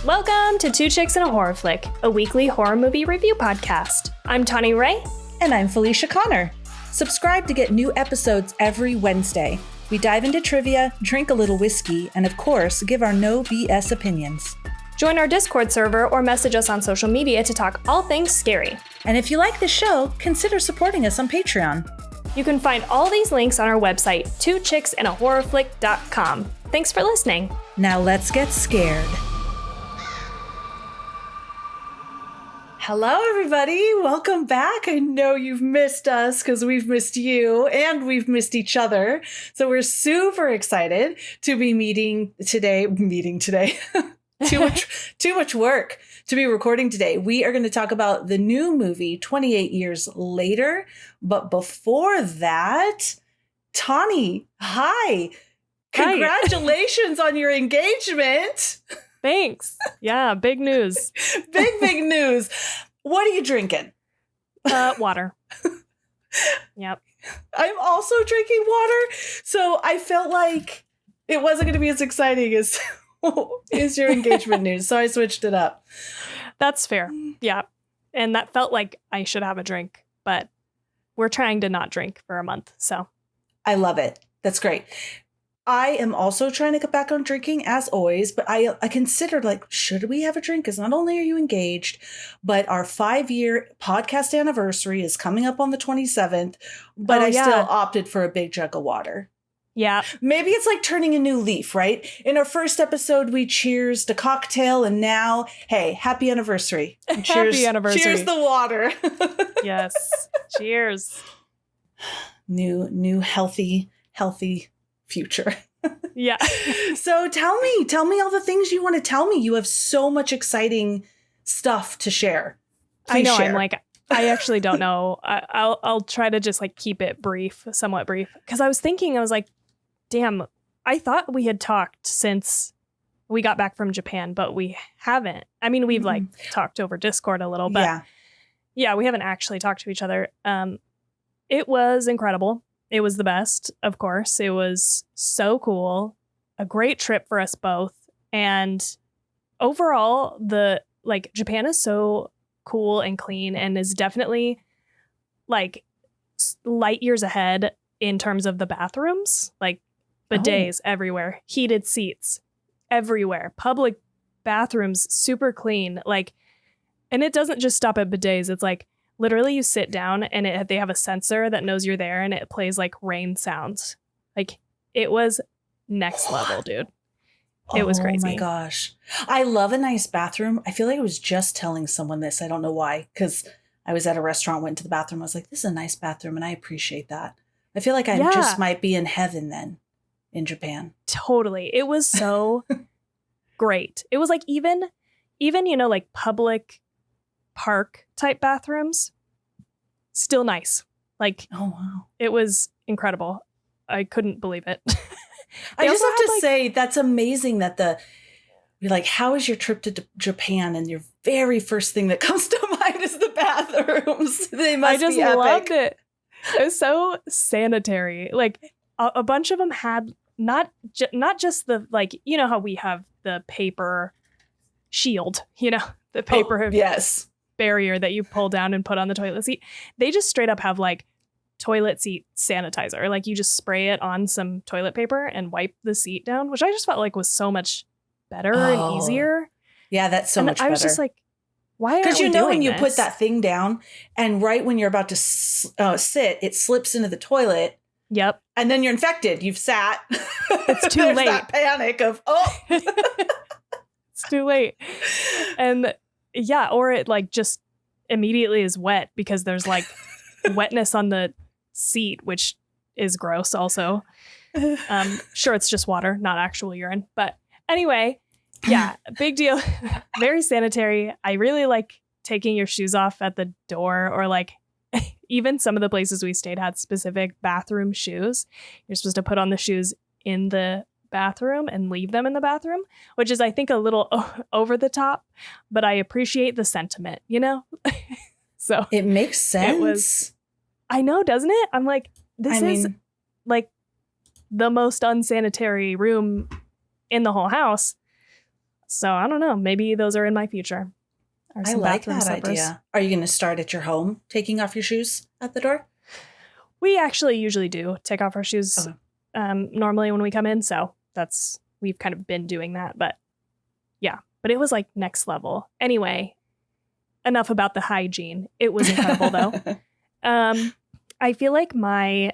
Welcome to Two Chicks and a Horror Flick, a weekly horror movie review podcast. I'm Tawny Ray. And I'm Felicia Connor. Subscribe to get new episodes every Wednesday. We dive into trivia, drink a little whiskey, and of course, give our no BS opinions. Join our Discord server or message us on social media to talk all things scary. And if you like the show, consider supporting us on Patreon. You can find all these links on our website, twochicksandahorrorflick.com. Thanks for listening. Now let's get scared. Hello, everybody. Welcome back. I know you've missed us because we've missed you and we've missed each other. So we're super excited to be meeting today. Too much work to be recording today. We are going to talk about the new movie, 28 Years Later. But before that, Tawny, hi. Congratulations on your engagement. Thanks. Yeah, big news. Big news. What are you drinking? Water. Yep. I'm also drinking water. So I felt like it wasn't going to be as exciting as is your engagement news. So I switched it up. That's fair. Yeah. And that felt like I should have a drink, but we're trying to not drink for a month. So I love it. That's great. I am also trying to get back on drinking as always, but I considered like, should we have a drink? Because not only are you engaged, but our 5-year podcast anniversary is coming up on the 27th, but still opted for a big jug of water. Yeah. Maybe it's like turning a new leaf, right? In our first episode, we cheers the cocktail, and now, hey, happy anniversary. Happy anniversary. Cheers the water. Yes. Cheers. New healthy future. Yeah. So tell me all the things you want to tell me. You have so much exciting stuff to share. Please I know. share. I'm like, I actually don't know. I'll try to just like keep it somewhat brief. Because I was like, damn, I thought we had talked since we got back from Japan, but we haven't. I mean, we've like talked over Discord a little, but yeah, we haven't actually talked to each other. It was incredible. It was the best, of course. It was so cool. A great trip for us both. And overall, Japan is so cool and clean and is definitely like light years ahead in terms of the bathrooms, like bidets everywhere, heated seats everywhere, public bathrooms, super clean. And it doesn't just stop at bidets. It's like, literally, you sit down and they have a sensor that knows you're there and it plays like rain sounds. Like it was next level, dude. It was crazy. Oh my gosh. I love a nice bathroom. I feel like I was just telling someone this. I don't know why, because I was at a restaurant, went to the bathroom. I was like, this is a nice bathroom. And I appreciate that. I feel like I just might be in heaven then in Japan. Totally. It was so great. It was like even, like public park type bathrooms, still nice. Like, oh wow, it was incredible. I couldn't believe it. I just have to say that's amazing that you're like, how is your trip to Japan? And your very first thing that comes to mind is the bathrooms. They must be epic. I just loved it. It was so sanitary. Like a bunch of them had not just the, like, you know how we have the paper shield, the paper yes, barrier that you pull down and put on the toilet seat. They just straight up have like toilet seat sanitizer. Like you just spray it on some toilet paper and wipe the seat down, which I just felt like was so much better and easier. Yeah, that's so much better. I was just like, why? Because when you put that thing down and right when you're about to sit, it slips into the toilet. Yep. And then you're infected. You've sat. It's too late. That panic of, it's too late. And yeah, or it like just immediately is wet because there's like wetness on the seat, which is gross also. Sure, it's just water, not actual urine. But anyway, yeah, big deal. Very sanitary. I really like taking your shoes off at the door, or like even some of the places we stayed had specific bathroom shoes. You're supposed to put on the shoes in the bathroom and leave them in the bathroom, which is, I think, a little over the top, but I appreciate the sentiment, So it makes sense. I know, doesn't it? I'm like, this is like the most unsanitary room in the whole house. So I don't know. Maybe those are in my future. I like that idea. Are you going to start at your home, taking off your shoes at the door? We actually usually do take off our shoes normally when we come in. So we've kind of been doing that. But yeah, but it was like next level. Anyway, enough about the hygiene. It was incredible though. I feel like my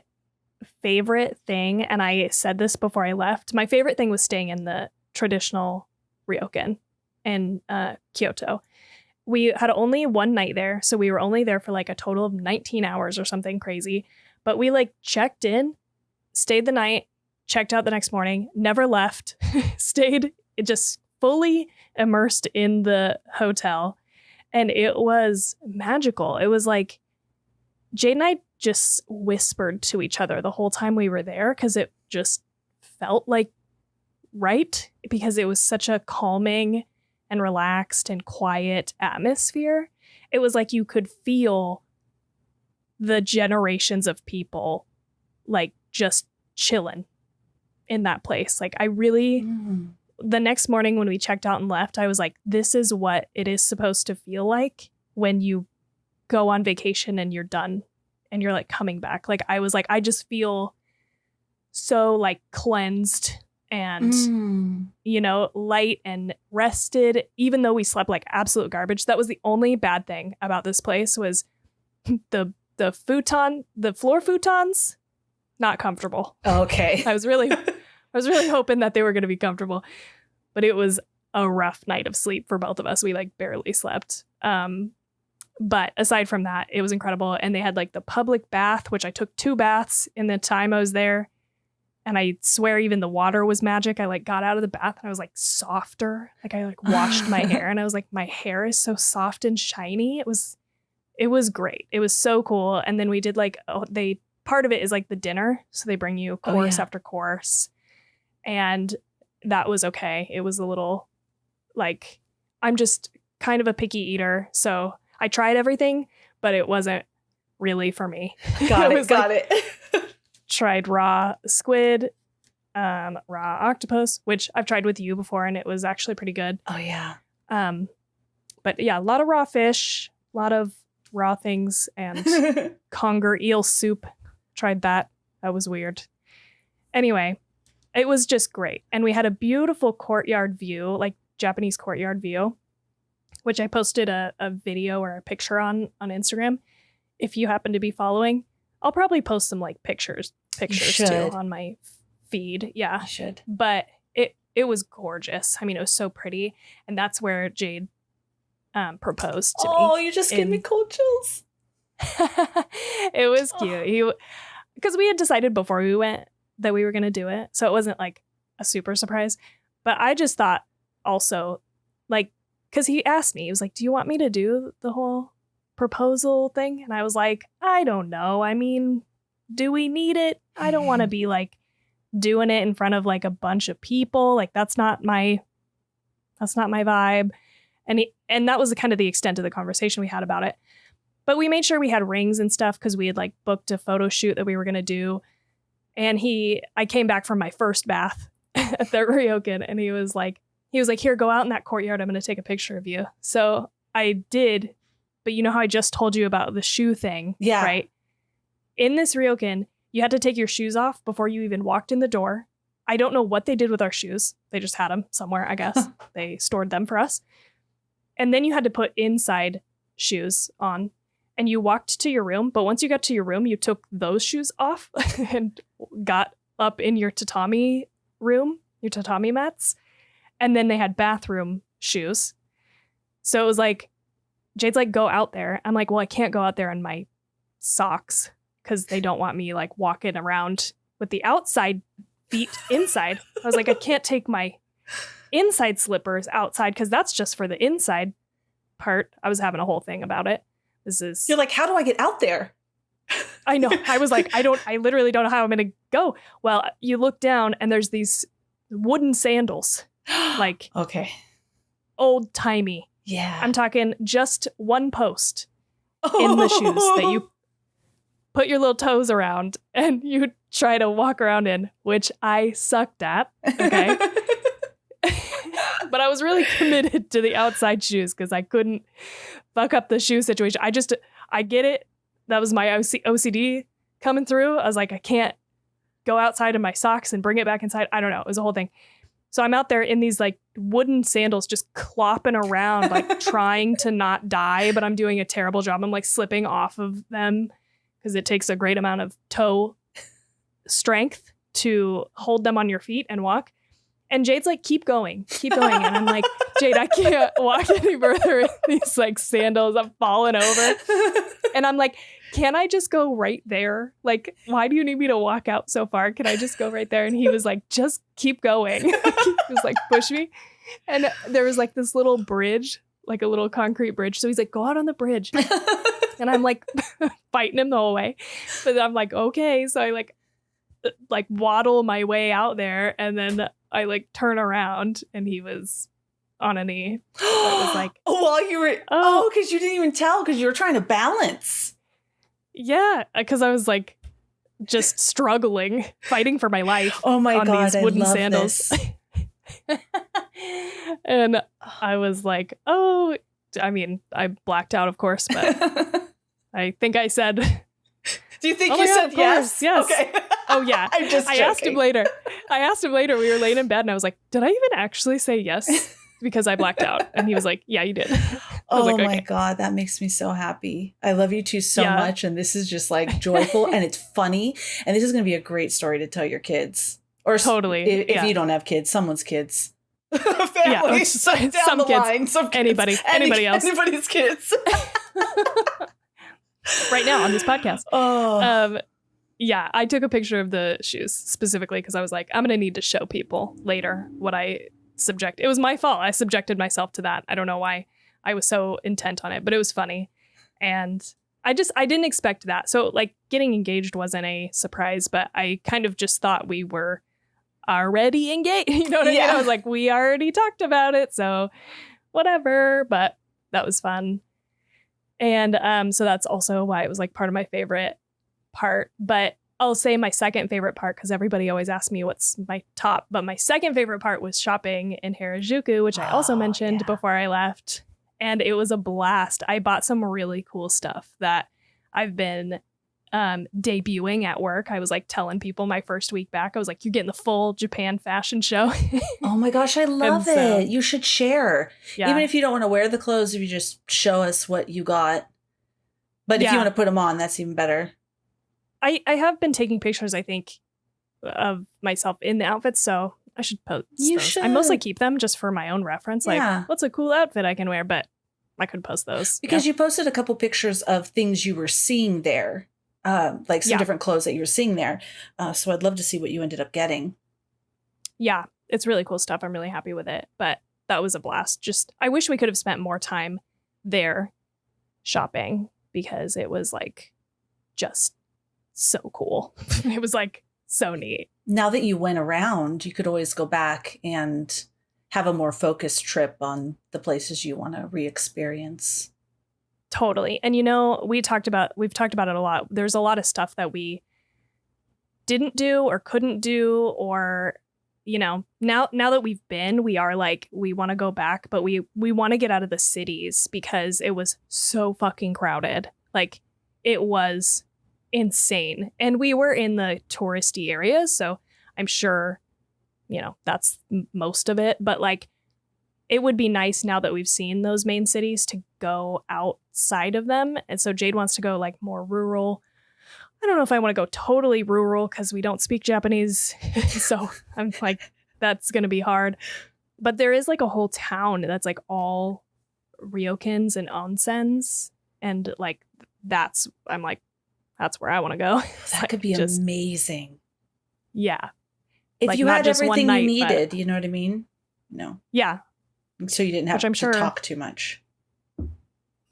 favorite thing, and I said this before I left, my favorite thing was staying in the traditional ryokan in Kyoto. We had only one night there, so we were only there for like a total of 19 hours or something crazy. But we like checked in, stayed the night, checked out the next morning, never left, stayed just fully immersed in the hotel. And it was magical. It was like Jade and I just whispered to each other the whole time we were there because it just felt like right, because it was such a calming and relaxed and quiet atmosphere. It was like you could feel the generations of people like just chilling in that place. Like I really, the next morning when we checked out and left, I was like, this is what it is supposed to feel like when you go on vacation and you're done and you're like coming back. Like I was like, I just feel so like cleansed and, you know, light and rested, even though we slept like absolute garbage. That was the only bad thing about this place was the floor futons, not comfortable. Okay. I was really hoping that they were going to be comfortable, but it was a rough night of sleep for both of us. We like barely slept. But aside from that, it was incredible. And they had like the public bath, which I took 2 baths in the time I was there. And I swear even the water was magic. I like got out of the bath and I was like softer. Like I like washed my hair and I was like, my hair is so soft and shiny. It was great. It was so cool. And then we did like, part of it is like the dinner. So they bring you course after course. And that was okay. It was a little like, I'm just kind of a picky eater. So I tried everything, but it wasn't really for me. Got it. Tried raw squid, raw octopus, which I've tried with you before, and it was actually pretty good. Oh, yeah. But yeah, a lot of raw fish, a lot of raw things, and conger eel soup. Tried that. That was weird. Anyway, it was just great. And we had a beautiful courtyard view, like Japanese courtyard view, which I posted a video or a picture on Instagram. If you happen to be following, I'll probably post some like pictures too on my feed. Yeah. You should. But it was gorgeous. I mean, it was so pretty. And that's where Jade proposed to me. Oh, you just gave me cold chills. It was cute. Because we had decided before we went that we were going to do it. So it wasn't like a super surprise. But I just thought also, like, because he asked me, he was like, do you want me to do the whole proposal thing? And I was like, I don't know. I mean, do we need it? I don't want to be like doing it in front of like a bunch of people. Like that's not my vibe. And that was kind of the extent of the conversation we had about it. But we made sure we had rings and stuff because we had like booked a photo shoot that we were going to do. And I came back from my first bath at the ryokan and he was like, here, go out in that courtyard. I'm going to take a picture of you. So I did. But you know how I just told you about the shoe thing? Yeah. Right? In this ryokan, you had to take your shoes off before you even walked in the door. I don't know what they did with our shoes. They just had them somewhere, I guess. They stored them for us. And then you had to put inside shoes on. And you walked to your room. But once you got to your room, you took those shoes off and got up in your tatami room, your tatami mats. And then they had bathroom shoes. So it was like, Jade's like, go out there. I'm like, well, I can't go out there in my socks because they don't want me like walking around with the outside feet inside. I was like, I can't take my inside slippers outside because that's just for the inside part. I was having a whole thing about it. You're like, how do I get out there? I know. I was like, I literally don't know how I'm going to go. Well, you look down and there's these wooden sandals, like old timey. Yeah. I'm talking just one post in the shoes that you put your little toes around and you try to walk around in, which I sucked at. Okay. But I was really committed to the outside shoes because I couldn't fuck up the shoe situation. I get it. That was my OCD coming through. I was like, I can't go outside in my socks and bring it back inside. I don't know. It was a whole thing. So I'm out there in these like wooden sandals, just clopping around, like trying to not die, but I'm doing a terrible job. I'm like slipping off of them because it takes a great amount of toe strength to hold them on your feet and walk. And Jade's like, keep going. And I'm like, Jade, I can't walk any further in these like sandals. I'm falling over. And I'm like, can I just go right there? Like, why do you need me to walk out so far? Can I just go right there? And he was like, just keep going. He was like, push me. And there was like this little bridge, like a little concrete bridge. So he's like, go out on the bridge. And I'm like fighting him the whole way. But I'm like, okay. So I like waddle my way out there. And then I like turn around and he was on a knee. So it was like, while you were, because you didn't even tell because you were trying to balance. Yeah, because I was like just struggling, fighting for my life. Oh my God, these wooden I love sandals. This. And I was like, oh, I mean, I blacked out, of course, but I think I said. Do you think you said yes? Yes. Okay. Oh yeah. I'm just joking. I asked him later. We were laying in bed and I was like, did I even actually say yes? Because I blacked out. And he was like, yeah, you did. Oh like, my okay. God, that makes me so happy. I love you two so much. And this is just like joyful and it's funny. And this is going to be a great story to tell your kids. Or totally. If you don't have kids, someone's kids. Family, down some the kids, line. Some kids. Anybody else. Anybody's kids. Right now on this podcast. Oh. Yeah, I took a picture of the shoes specifically because I was like, I'm going to need to show people later what I subject. It was my fault. I subjected myself to that. I don't know why I was so intent on it, but it was funny. And I didn't expect that. So like getting engaged wasn't a surprise, but I kind of just thought we were already engaged. You know what I mean? I was like, we already talked about it. So whatever, but that was fun. And so that's also why it was like part of my favorite part. But I'll say my second favorite part, because everybody always asks me what's my top, but my second favorite part was shopping in Harajuku, which I also mentioned before I left. And it was a blast. I bought some really cool stuff that I've been debuting at work. I was like telling people my first week back, I was like, you're getting the full Japan fashion show. Oh my gosh, I love it. You should share. Yeah. Even if you don't want to wear the clothes, if you just show us what you got. But if you want to put them on, that's even better. I have been taking pictures, I think, of myself in the outfits, so I should post those. Should. I mostly keep them just for my own reference. Like, what's a cool outfit I can wear? But I could post those. Because you posted a couple pictures of things you were seeing there, like some different clothes that you were seeing there. So I'd love to see what you ended up getting. Yeah, it's really cool stuff. I'm really happy with it. But that was a blast. Just, I wish we could have spent more time there shopping because it was like just so cool. It was like so neat. Now that you went around, you could always go back and have a more focused trip on the places you want to re-experience. Totally. And you know, we've talked about it a lot. There's a lot of stuff that we didn't do or couldn't do, or you know, now that we've been, we are like, we want to go back, but we want to get out of the cities because it was so fucking crowded. Like it was insane. And we were in the touristy areas, so I'm sure, you know, that's most of it. But like, it would be nice now that we've seen those main cities to go outside of them. And so Jade wants to go like more rural. I don't know if I want to go totally rural because we don't speak Japanese. So I'm like, that's going to be hard. But there is like a whole town that's like all ryokens and onsens. And like, that's where I want to go. That could be amazing. Yeah. If like, you had everything you needed, you know what I mean? No. Yeah. So you didn't have to talk too much.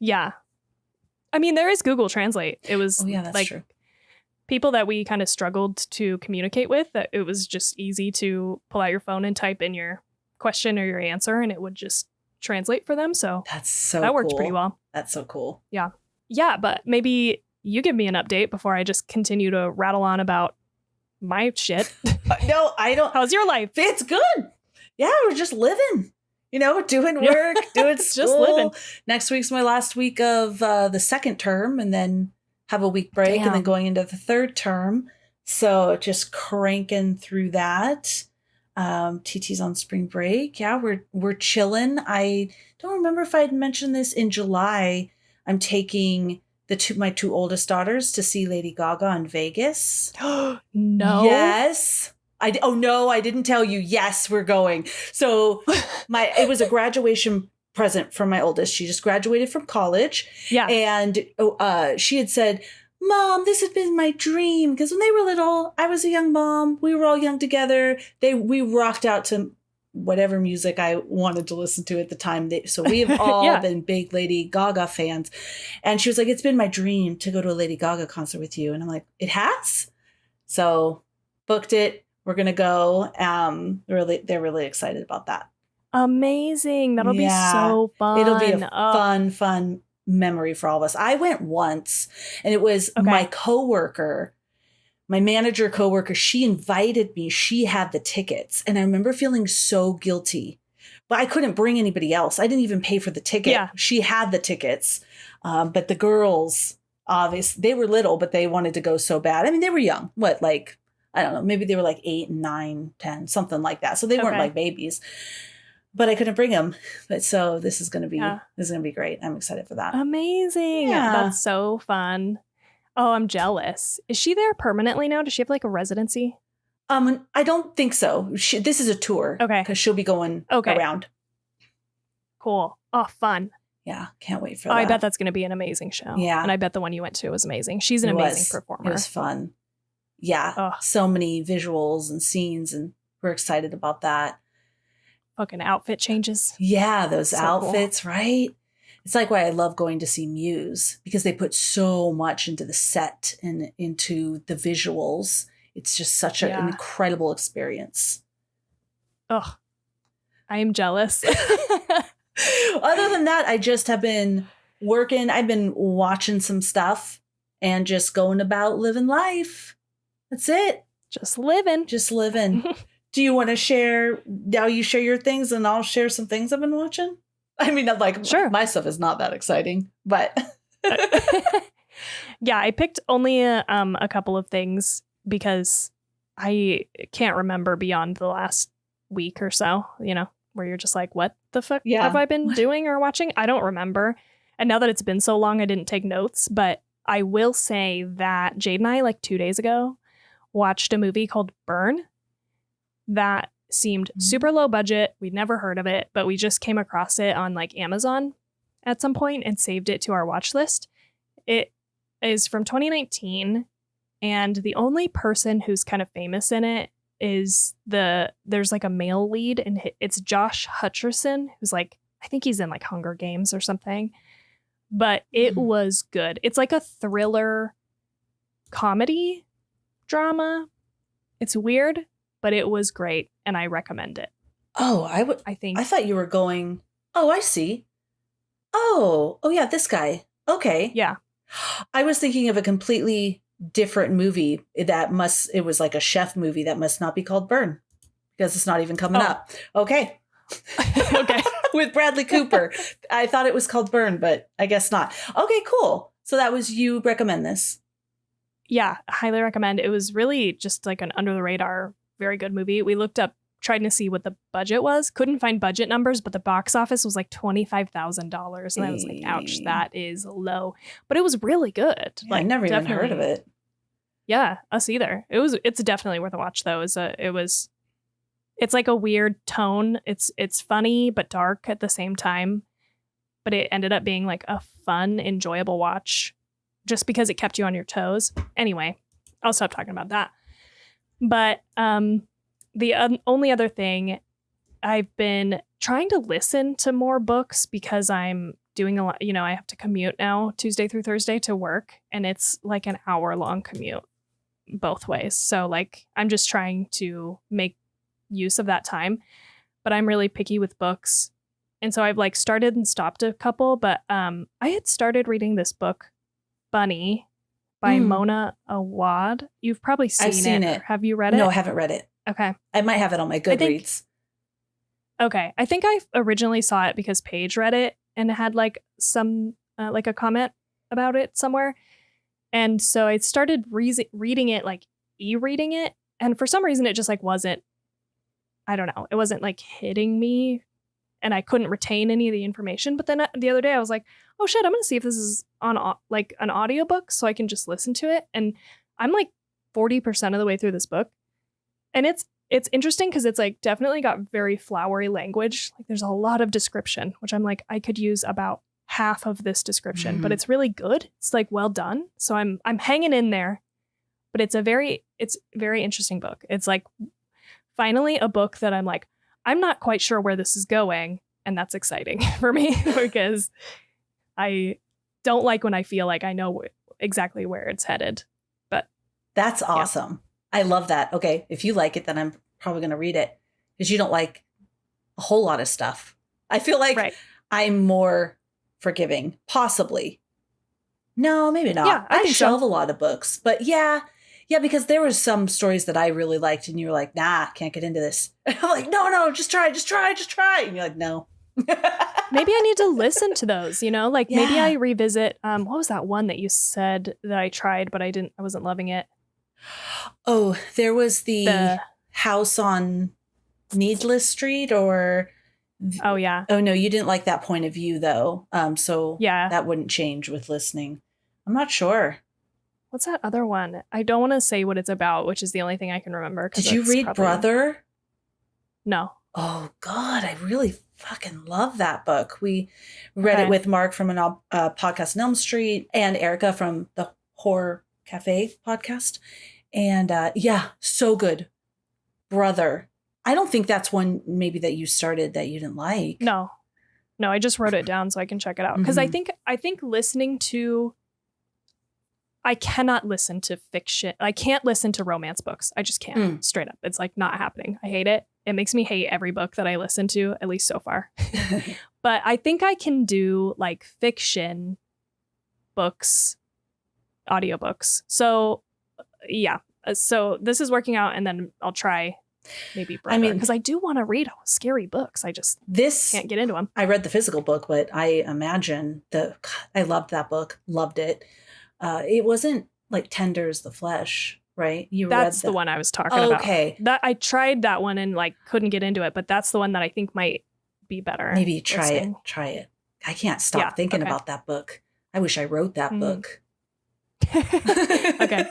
Yeah. I mean, there is Google Translate. It was that's like true. People that we kind of struggled to communicate with, that it was just easy to pull out your phone and type in your question or your answer and it would just translate for them. So that worked pretty well. That's so cool. Yeah. Yeah. But maybe you give me an update before I just continue to rattle on about my shit. No, I don't. How's your life? It's good. Yeah, we're just living. doing work, doing school. Just living. Next week's my last week of the second term, and then have a week break, and then going into the third term. So just cranking through that. TT's on spring break. Yeah, we're chilling. I don't remember if I'd mentioned this in July. I'm taking my two oldest daughters to see Lady Gaga in Vegas. No. Yes. No, I didn't tell you. Yes, we're going. So it was a graduation present from my oldest. She just graduated from college. Yeah. And she had said, Mom, this has been my dream. Because when they were little, I was a young mom. We were all young together. We rocked out to whatever music I wanted to listen to at the time. So we have all been big Lady Gaga fans. And she was like, it's been my dream to go to a Lady Gaga concert with you. And I'm like, it has? So booked it. We're going to go. They're really excited about that. Amazing. That'll be so fun. It'll be a fun memory for all of us. I went once, and it was my coworker. My manager coworker, she invited me. She had the tickets. And I remember feeling so guilty. But I couldn't bring anybody else. I didn't even pay for the ticket. Yeah. She had the tickets. But the girls, obviously, they were little, but they wanted to go so bad. I mean, they were young. I don't know. Maybe they were like 8, 9, 10, something like that. So they weren't like babies. But I couldn't bring them. But so this is going to be great. I'm excited for that. Amazing. Yeah. That's so fun. Oh, I'm jealous. Is she there permanently now? Does she have like a residency? I don't think so. This is a tour. Okay. Because she'll be going around. Cool. Oh, fun. Yeah. Can't wait for that. I bet that's going to be an amazing show. Yeah. And I bet the one you went to was amazing. She's an amazing performer. It was fun. Yeah. So many visuals and scenes, and we're excited about that. Fucking outfit changes. Yeah. Those outfits, cool. Right? It's like why I love going to see Muse, because they put so much into the set and into the visuals. It's just such an incredible experience. Ugh. I am jealous. Other than that, I just have been working. I've been watching some stuff and just going about living life. That's it. Just living. Do you want to share? Now you share your things and I'll share some things I've been watching. I mean, sure. My stuff is not that exciting, but. Yeah, I picked only a couple of things because I can't remember beyond the last week or so, where you're just like, what the fuck have I been doing or watching? I don't remember. And now that it's been so long, I didn't take notes, but I will say that Jade and I, like 2 days ago, watched a movie called Burn that seemed super low budget. We'd never heard of it, but we just came across it on like Amazon at some point and saved it to our watch list. It is from 2019, and the only person who's kind of famous in it is there's like a male lead, and it's Josh Hutcherson, who's like, I think he's in like Hunger Games or something, but it was good. It's like a thriller comedy drama. It's weird, but it was great, and I recommend it. Oh, I thought you were going, oh, I see. Oh, yeah, this guy. Okay. Yeah. I was thinking of a completely different movie it was like a chef movie that must not be called Burn, because it's not even coming up. Okay. Okay. With Bradley Cooper. I thought it was called Burn, but I guess not. Okay, cool. So that was, you recommend this? Yeah, highly recommend. It was really just like an under the radar, very good movie. We looked up, trying to see what the budget was. Couldn't find budget numbers, but the box office was like $25,000. And I was like, ouch, that is low. But it was really good. Yeah, I never even heard of it. Yeah, us either. It's definitely worth a watch though. It's like a weird tone. It's funny but dark at the same time. But it ended up being like a fun, enjoyable watch just because it kept you on your toes. Anyway, I'll stop talking about that. But the only other thing, I've been trying to listen to more books because I'm doing a lot, I have to commute now Tuesday through Thursday to work, and it's like an hour-long commute both ways. So like I'm just trying to make use of that time, but I'm really picky with books. And so I've like started and stopped a couple, but I had started reading this book, Bunny, by Mona Awad. You've probably seen it. Have you read it? No, I haven't read it. Okay. I might have it on my Goodreads. Okay. I think I originally saw it because Paige read it and had like some like a comment about it somewhere. And so I started reading it, like e-reading it. And for some reason it just like wasn't, I don't know, it wasn't like hitting me and I couldn't retain any of the information. But then the other day I was like, oh shit, I'm going to see if this is on like an audiobook so I can just listen to it. And I'm like 40% of the way through this book. And it's interesting because it's like definitely got very flowery language. Like there's a lot of description, which I'm like, I could use about half of this description, but it's really good. It's like well done. So I'm hanging in there, but it's very interesting book. It's like finally a book that I'm like, I'm not quite sure where this is going. And that's exciting for me because I don't like when I feel like I know exactly where it's headed. But that's awesome. Yeah. I love that. Okay. If you like it, then I'm probably going to read it because you don't like a whole lot of stuff. I feel like I'm more forgiving, possibly. No, maybe not. Yeah, I think shelve a lot of books, but yeah, because there was some stories that I really liked and you were like, nah, can't get into this. And I'm like, no, just try. And you're like, no. Maybe I need to listen to those, like maybe I revisit. What was that one that you said that I tried, but I wasn't loving it. Oh, there was the house on Needless Street or. Oh, yeah. Oh, no, you didn't like that point of view, though. So yeah, that wouldn't change with listening. I'm not sure. What's that other one? I don't want to say what it's about, which is the only thing I can remember. Did you read Brother? No. Oh, God, I really fucking love that book. We read it with Mark from an podcast on Elm Street and Erica from the Horror Cafe podcast. And so good. Brother. I don't think that's one maybe that you started that you didn't like. No, I just wrote it down so I can check it out. Because I think listening to, I cannot listen to fiction. I can't listen to romance books. I just can't. Straight up. It's like not happening. I hate it. It makes me hate every book that I listen to, at least so far. But I think I can do like fiction books, audiobooks. So yeah. So this is working out and then I'll try maybe Brother, because I do want to read scary books. I just can't get into them. I read the physical book, but I imagine I loved that book. Loved it. It wasn't like tender as the flesh, right? That's the one I was talking about. Okay. That I tried that one and like couldn't get into it, but that's the one that I think might be better. Maybe try it. I can't stop thinking about that book. I wish I wrote that book. Okay.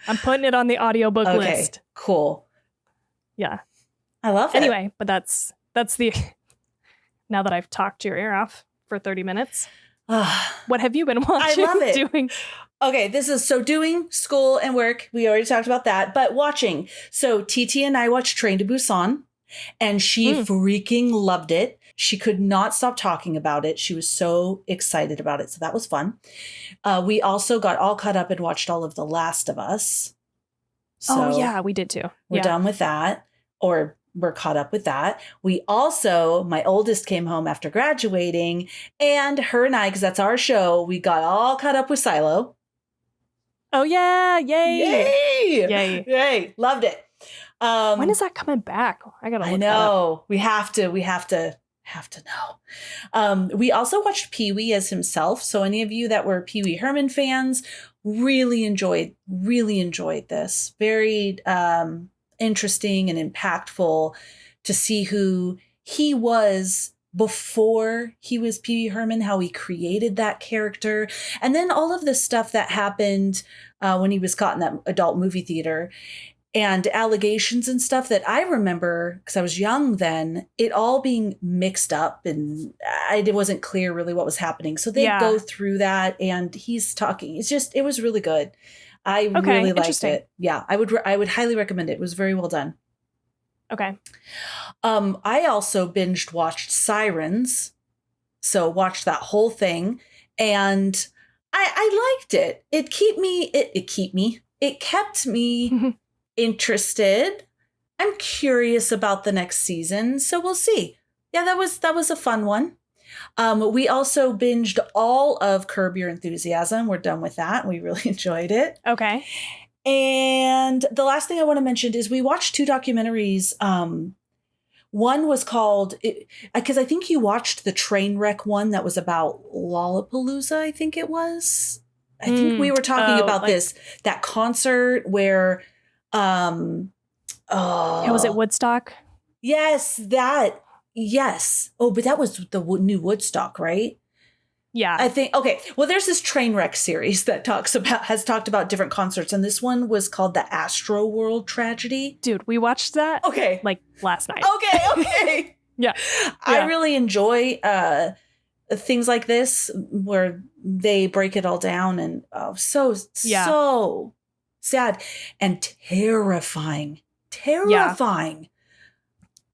I'm putting it on the audiobook list. Cool. Yeah. I love it. Anyway, but that's the, now that I've talked your ear off for 30 minutes, what have you been watching? I love it. Doing? Okay, this is doing school and work. We already talked about that, but watching. So TT and I watched Train to Busan and she freaking loved it. She could not stop talking about it. She was so excited about it. So that was fun. We also got all caught up and watched all of The Last of Us. So yeah, we did too. We're done with that, or we're caught up with that. We also, my oldest came home after graduating, and her and I, because that's our show, we got all caught up with Silo. Oh yeah! Yay! Yay! Loved it. When is that coming back? I gotta. I know. We have to know. We also watched Pee-wee as himself. So any of you that were Pee-wee Herman fans really enjoyed this. Very interesting and impactful to see who he was before he was Pee-wee Herman, how he created that character. And then all of the stuff that happened when he was caught in that adult movie theater. And allegations and stuff that I remember, because I was young then, it all being mixed up and it wasn't clear really what was happening. So they go through that and he's talking. It was really good. I really liked it. Yeah, I would highly recommend it. It was very well done. Okay. I also watched Sirens. So watched that whole thing and I liked it. It kept me interested. I'm curious about the next season, so we'll see. Yeah, that was a fun one. We also binged all of Curb Your Enthusiasm. We're done with that. We really enjoyed it. Okay. And the last thing I want to mention is we watched 2 documentaries. One was called, because I think you watched the train wreck one that was about Lollapalooza, I think it was. I think we were talking about that concert where, was it Woodstock? Yes, that, yes. Oh, but that was the new Woodstock, right? Yeah. I think, okay. Well, there's this train wreck series that has talked about different concerts. And this one was called the Astro World Tragedy. Dude, we watched that. Okay. Like last night. Okay. Yeah. I really enjoy things like this where they break it all down and so sad and terrifying. Terrifying.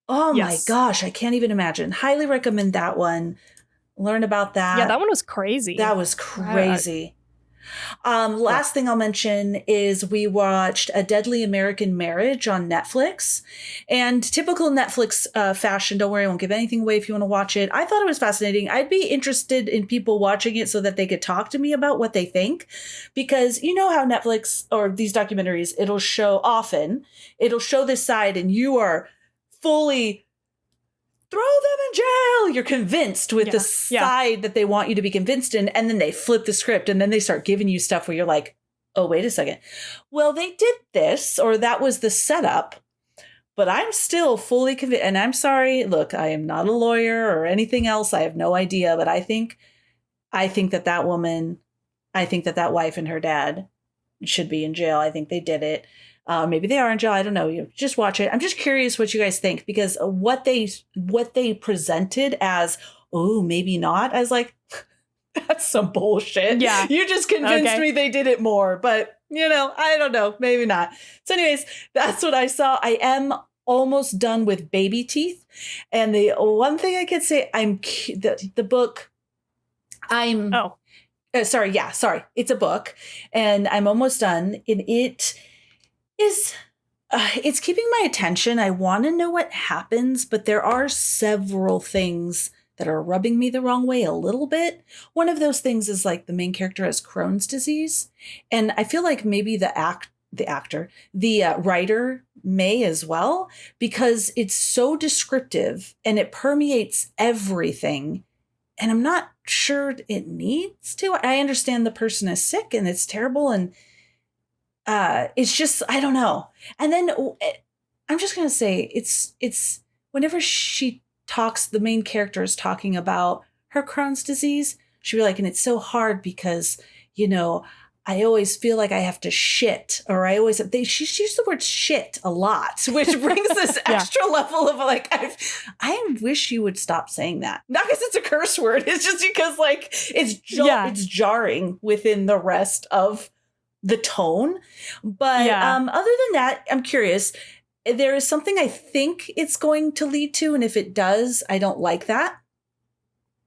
Oh my gosh. I can't even imagine. Highly recommend that one. Learn about that. Yeah, that one was crazy. That was crazy. Last thing I'll mention is we watched A Deadly American Marriage on Netflix. And typical Netflix fashion, don't worry, I won't give anything away if you want to watch it. I thought it was fascinating. I'd be interested in people watching it so that they could talk to me about what they think. Because you know how Netflix or these documentaries, it'll show this side and you are fully throw them in jail. You're convinced with the side that they want you to be convinced in. And then they flip the script and then they start giving you stuff where you're like, oh, wait a second. Well, they did this, or that was the setup, but I'm still fully convinced. And I'm sorry. Look, I am not a lawyer or anything else. I have no idea. But I think that woman, I think that wife and her dad should be in jail. I think they did it. Maybe they are in jail. I don't know. You just watch it. I'm just curious what you guys think, because what they presented as, oh, maybe not. I was like, that's some bullshit. Yeah. You just convinced me they did it more, but I don't know. Maybe not. So anyways, that's what I saw. I am almost done with Baby Teeth. And the one thing I could say, the book, sorry. It's a book and I'm almost done. And it's keeping my attention. I want to know what happens, but there are several things that are rubbing me the wrong way a little bit. One of those things is like the main character has Crohn's disease. And I feel like maybe the writer may as well, because it's so descriptive and it permeates everything. And I'm not sure it needs to. I understand the person is sick and it's terrible and it's just, I don't know. And then I'm just going to say it's whenever she talks, the main character is talking about her Crohn's disease. She'll be like, and it's so hard because, I always feel like I have to shit, or she used the word shit a lot, which brings this extra level of like, I wish you would stop saying that. Not because it's a curse word. It's just because like, it's jarring within the rest of the tone. But other than that, I'm curious. There is something I think it's going to lead to. And if it does, I don't like that.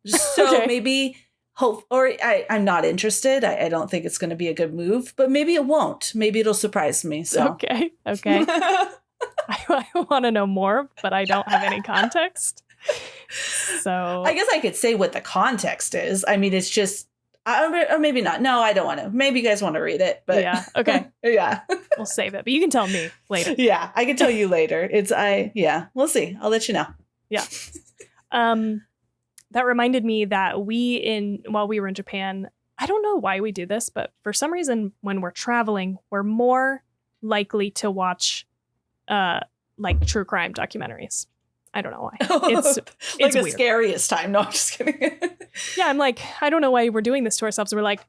So maybe I'm not interested. I don't think it's going to be a good move, but maybe it won't. Maybe it'll surprise me. So Okay. I want to know more, but I don't have any context. So I guess I could say what the context is. I mean, it's just, or maybe not. No, I don't want to. Maybe you guys want to read it, but yeah. Okay. Yeah. We'll save it, but you can tell me later. Yeah. I can tell you later. We'll see. I'll let you know. Yeah. That reminded me that while we were in Japan, I don't know why we do this, but for some reason, when we're traveling, we're more likely to watch like true crime documentaries. I don't know why. It's like the weird. Scariest time. No, I'm just kidding. Yeah, I'm like, I don't know why we're doing this to ourselves. We're like,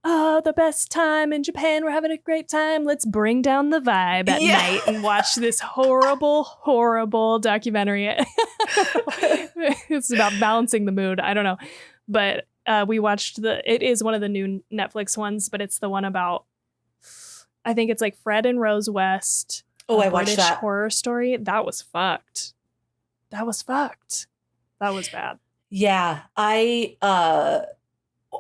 oh, the best time in Japan. We're having a great time. Let's bring down the vibe at night and watch this horrible, horrible documentary. It's about balancing the mood. I don't know. But we watched it is one of the new Netflix ones, but it's the one about, I think it's like Fred and Rose West. Oh, I watched British that. horror story. That was fucked. That was bad. Yeah. I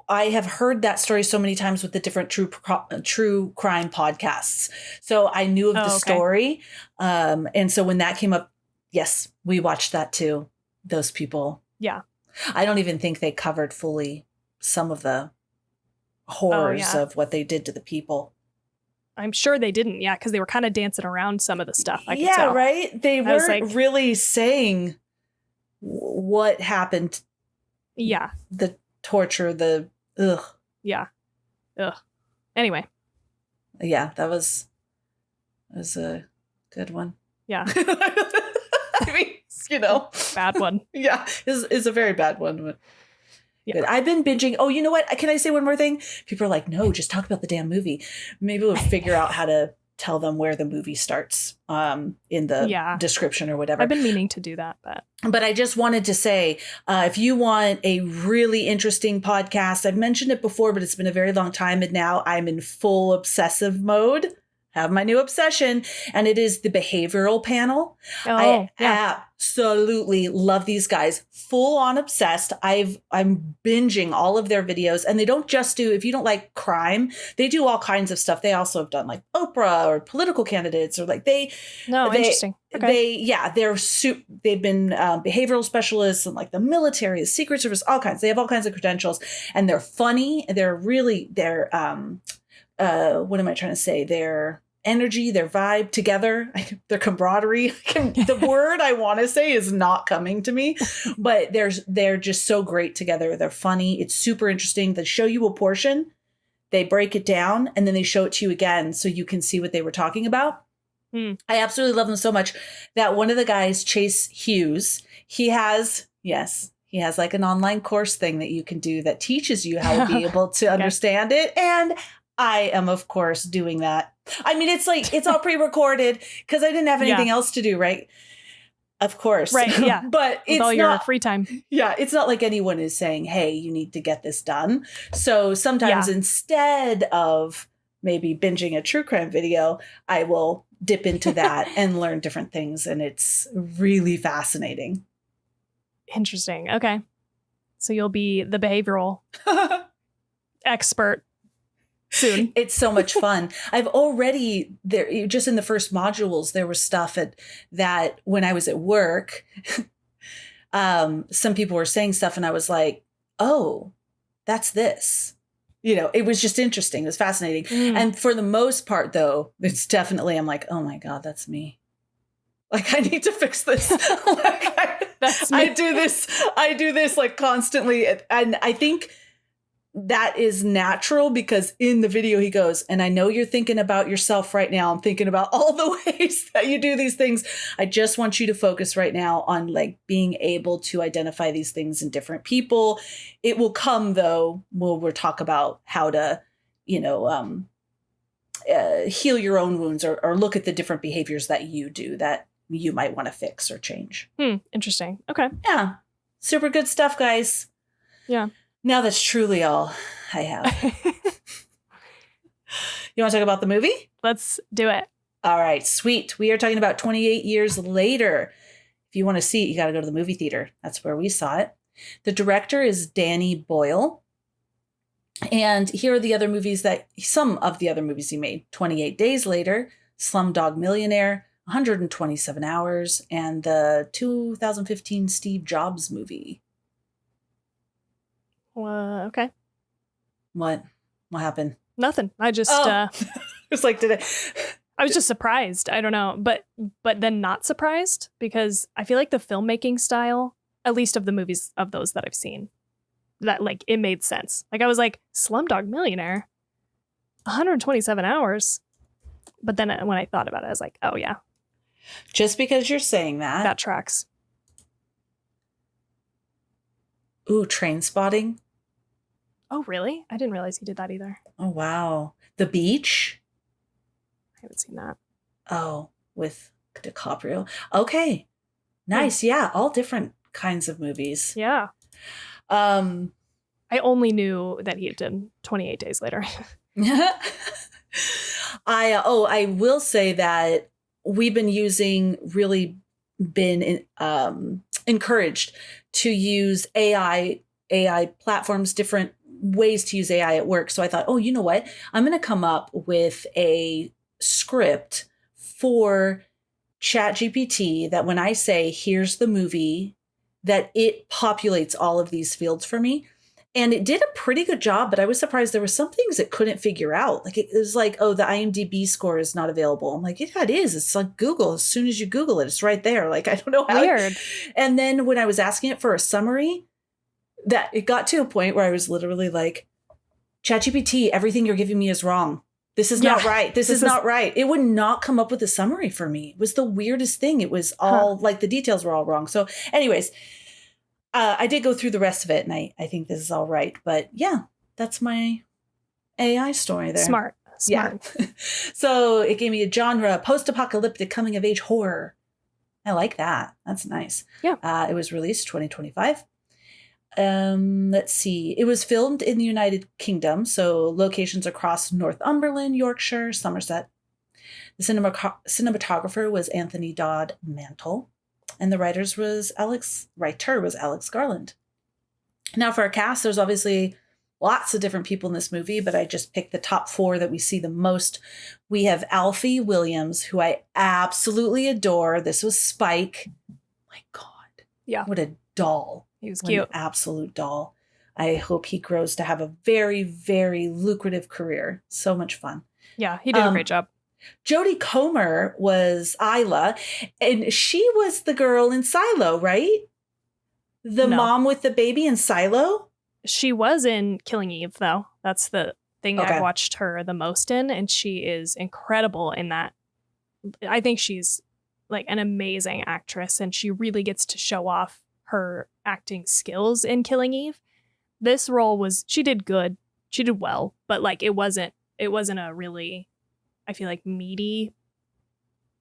have heard that story so many times with the different true crime podcasts. So I knew of the story. And so when that came up, yes, we watched that too. Those people. Yeah. I don't even think they covered fully some of the horrors of what they did to the people. I'm sure they didn't. Yeah, because they were kind of dancing around some of the stuff. I could Yeah, tell. right? They I was weren't like- really saying what happened. Yeah, The torture, the ugh. yeah, ugh. Anyway, Yeah, that was a good one. yeah, I mean, you know, bad one. yeah, is a very bad one. But Yeah. good. I've been binging. Oh, you know what? Can I say one more thing? People are like, no, just talk about the damn movie. Maybe we'll figure out how to tell them where the movie starts in the description or whatever. I've been meaning to do that, But I just wanted to say, if you want a really interesting podcast, I've mentioned it before, but it's been a very long time. And now I'm in full obsessive mode. Have my new obsession, and it is the behavioral panel. I absolutely love these guys. Full on obsessed. I'm binging all of their videos, and they don't just do, if you don't like crime, they do all kinds of stuff. They also have done like Oprah or political candidates, or like interesting. Okay. They've been behavioral specialists and like the military, the Secret Service, all kinds. They have all kinds of credentials, and they're funny. They're what am I trying to say? Their energy, their vibe together, their camaraderie. The word I want to say is not coming to me, but they're just so great together. They're funny. It's super interesting. They show you a portion, they break it down, and then they show it to you again so you can see what they were talking about. I absolutely love them so much that one of the guys, Chase Hughes, he has like an online course thing that you can do that teaches you how to be able to understand it. And I am, of course, doing that. I mean, it's like, it's all pre-recorded because I didn't have anything else to do, right? Of course. Right, yeah. But it's all your not free time. Yeah, it's not like anyone is saying, hey, you need to get this done. So sometimes instead of maybe binging a true crime video, I will dip into that and learn different things. And it's really fascinating. Interesting. Okay. So you'll be the behavioral expert soon. It's so much fun. I've already there just in the first modules, there was stuff that when I was at work, some people were saying stuff and I was like, oh, that's this. You know, it was just interesting. It was fascinating. And for the most part, though, it's definitely, I'm like, oh my God, that's me. Like, I need to fix this. That's me. I do this like constantly. And I think that is natural because in the video he goes, and I know you're thinking about yourself right now. I'm thinking about all the ways that you do these things. I just want you to focus right now on like being able to identify these things in different people. It will come though, we'll talk about how to, heal your own wounds or look at the different behaviors that you do that you might want to fix or change. Interesting. Okay. Yeah. Super good stuff, guys. Yeah. Now that's truly all I have. You want to talk about the movie? Let's do it. All right, sweet. We are talking about 28 Years Later. If you want to see it, you got to go to the movie theater. That's where we saw it. The director is Danny Boyle. And here are some of the other movies he made. 28 Days Later, Slumdog Millionaire, 127 Hours, and the 2015 Steve Jobs movie. Okay. What happened? Nothing. I just It's like, I was just surprised. I don't know, but then not surprised because I feel like the filmmaking style, at least of the movies of those that I've seen, that like it made sense. Like I was like Slumdog Millionaire, 127 hours. But then when I thought about it, I was like, oh yeah. Just because you're saying that tracks. Ooh, Trainspotting. Oh, really? I didn't realize he did that either. Oh, wow. The Beach. I haven't seen that. Oh, with DiCaprio. Okay. Nice. Yeah. All different kinds of movies. Yeah. I only knew that he had done 28 Days Later. I will say that we've been encouraged to use AI platforms, different ways to use AI at work. So I thought, oh, you know what? I'm going to come up with a script for ChatGPT that when I say, here's the movie, that it populates all of these fields for me. And it did a pretty good job, but I was surprised there were some things it couldn't figure out. Like it was like, oh, the IMDb score is not available. I'm like, yeah, it is. It's like Google. As soon as you Google it, it's right there. Like, I don't know how. Weird. And then when I was asking it for a summary, that it got to a point where I was literally like, ChatGPT, everything you're giving me is wrong. This is not right. This is not right. It would not come up with a summary for me. It was the weirdest thing. It was all like the details were all wrong. So anyways, I did go through the rest of it, and I think this is all right. But yeah, that's my AI story there. Smart. Yeah. So it gave me a genre, post-apocalyptic coming-of-age horror. I like that. That's nice. Yeah. It was released 2025. Let's see. It was filmed in the United Kingdom, so locations across Northumberland, Yorkshire, Somerset. The cinematographer was Anthony Dodd Mantle. And the writer was Alex Garland. Now for our cast, there's obviously lots of different people in this movie, but I just picked the top 4 that we see the most. We have Alfie Williams, who I absolutely adore. This was Spike. My God. Yeah. What a doll. He was cute. An absolute doll. I hope he grows to have a very, very lucrative career. So much fun. Yeah, he did a great job. Jodie Comer was Isla, and she was the girl in Silo, right? The mom with the baby in Silo? She was in Killing Eve, though. That's the thing I've watched her the most in, and she is incredible in that. I think she's like an amazing actress, and she really gets to show off her acting skills in Killing Eve. This role she did good. She did well, but like it wasn't a really, I feel like, meaty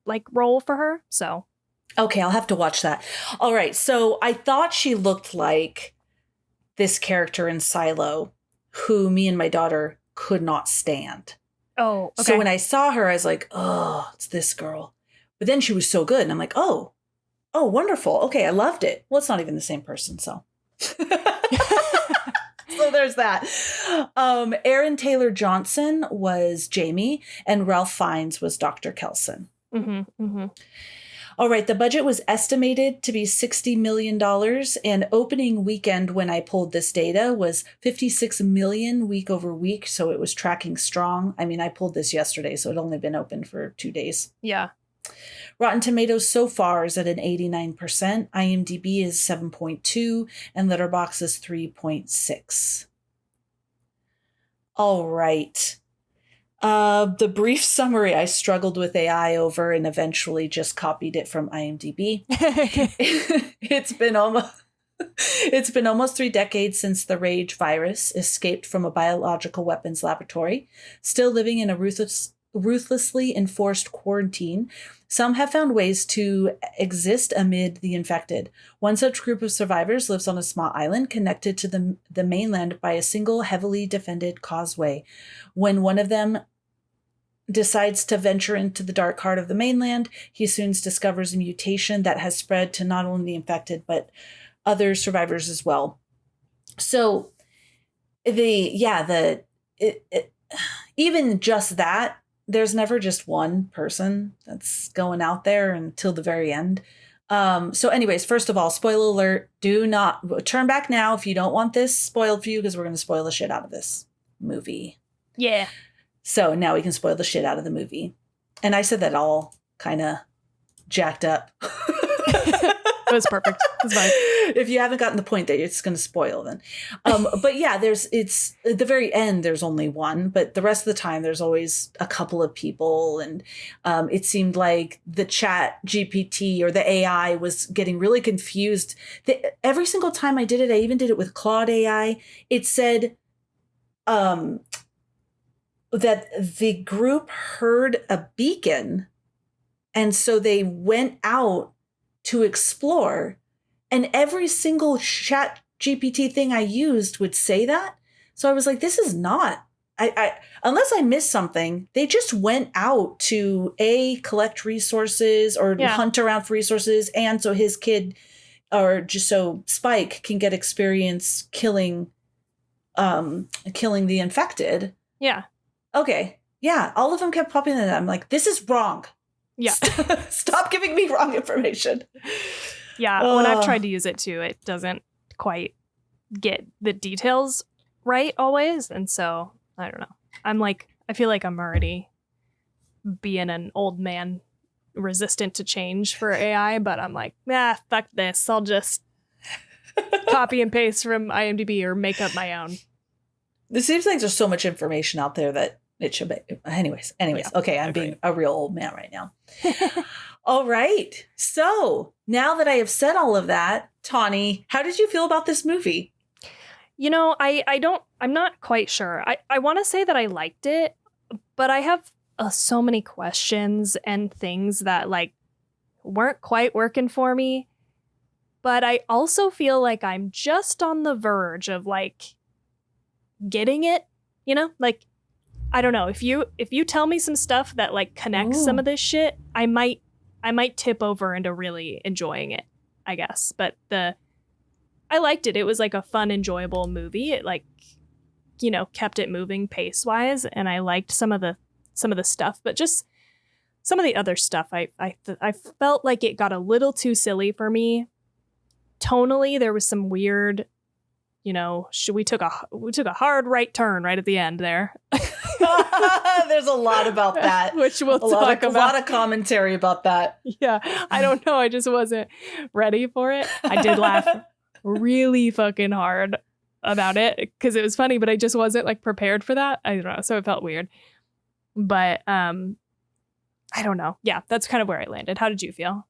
like role for her. So okay, I'll have to watch that. All right, so I thought she looked like this character in Silo who me and my daughter could not stand. Oh, okay. So when I saw her, I was like, oh, it's this girl. But then she was so good, and I'm like, oh, wonderful. Okay, I loved it. Well, it's not even the same person, so. So there's that. Aaron Taylor Johnson was Jamie, and Ralph Fiennes was Dr. Kelson. Mm-hmm, mm-hmm. All right, the budget was estimated to be $60 million, and opening weekend when I pulled this data was $56 million week over week, so it was tracking strong. I mean, I pulled this yesterday, so it'd only been open for 2 days. Yeah. Rotten Tomatoes so far is at an 89%. IMDb is 7.2 and Letterboxd is 3.6. All right. The brief summary I struggled with AI over and eventually just copied it from IMDb. It's been almost 3 decades since the Rage virus escaped from a biological weapons laboratory. Still living in a ruthlessly enforced quarantine, some have found ways to exist amid the infected. One such group of survivors lives on a small island connected to the mainland by a single heavily defended causeway. When one of them decides to venture into the dark heart of the mainland, he soon discovers a mutation that has spread to not only the infected, but other survivors as well. So even just that, there's never just one person that's going out there until the very end. So anyways, first of all, spoiler alert, do not turn back now if you don't want this spoiled for you, because we're going to spoil the shit out of this movie. Yeah. So now we can spoil the shit out of the movie. And I said that all kind of jacked up. It was perfect. It's fine. If you haven't gotten the point that it's going to spoil, then. But yeah, it's at the very end, there's only one, but the rest of the time there's always a couple of people. And it seemed like the chat GPT or the AI was getting really confused. Every single time I did it, I even did it with Claude AI. It said that the group heard a beacon. And so they went out to explore, and every single chat GPT thing I used would say that. So I was like, this is not, I unless I missed something, they just went out to collect resources or hunt around for resources. And so his kid, or just so Spike can get experience killing the infected. Yeah. Okay. Yeah. All of them kept popping in. I'm like, this is wrong. Yeah. Stop giving me wrong information. Yeah. When I've tried to use it too, it doesn't quite get the details right always. And so I don't know. I feel like I'm already being an old man resistant to change for AI, but I'm like, fuck this. I'll just copy and paste from IMDb or make up my own. It seems like there's so much information out there that it should be. Anyways. Yeah, okay, I'm being a real old man right now. All right. So now that I have said all of that, Tawny, how did you feel about this movie? You know, I'm not quite sure. I want to say that I liked it, but I have so many questions and things that like weren't quite working for me. But I also feel like I'm just on the verge of like getting it, you know, like, I don't know, if you tell me some stuff that like connects some of this shit, I might tip over into really enjoying it, I guess. But I liked it. It was like a fun, enjoyable movie. It like, you know, kept it moving pace wise, and I liked some of the stuff, but just some of the other stuff, I felt like it got a little too silly for me. Tonally, there was some weird, you know, we took a hard right turn right at the end there. There's a lot about that, which we'll talk about. A lot of commentary about that. Yeah, I don't know. I just wasn't ready for it. I did laugh really fucking hard about it because it was funny, but I just wasn't like prepared for that. I don't know, so it felt weird. But I don't know. Yeah, that's kind of where I landed. How did you feel?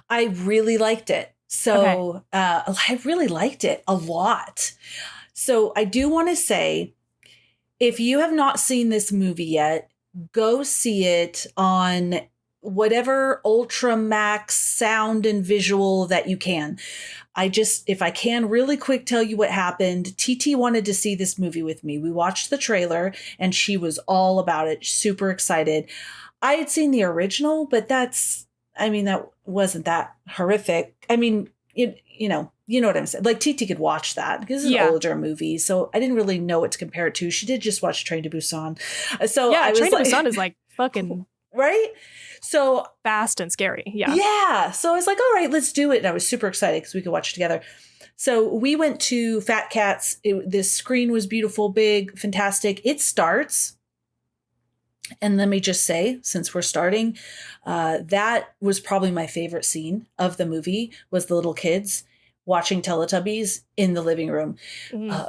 I really liked it. So I really liked it a lot. So I do want to say, if you have not seen this movie yet, go see it on whatever Ultra Max sound and visual that you can. If I can really quick tell you what happened, TT wanted to see this movie with me. We watched the trailer and she was all about it, super excited. I had seen the original, but that wasn't that horrific. I mean, you know what I'm saying? Like TT could watch that because it's an older movie. So I didn't really know what to compare it to. She did just watch Train to Busan. So yeah, Train to Busan is like fucking right. So fast and scary. Yeah. Yeah. So I was like, all right, let's do it. And I was super excited because we could watch it together. So we went to Fat Cats. This screen was beautiful, big, fantastic. It starts. And let me just say, since we're starting, that was probably my favorite scene of the movie was the little kids watching Teletubbies in the living room.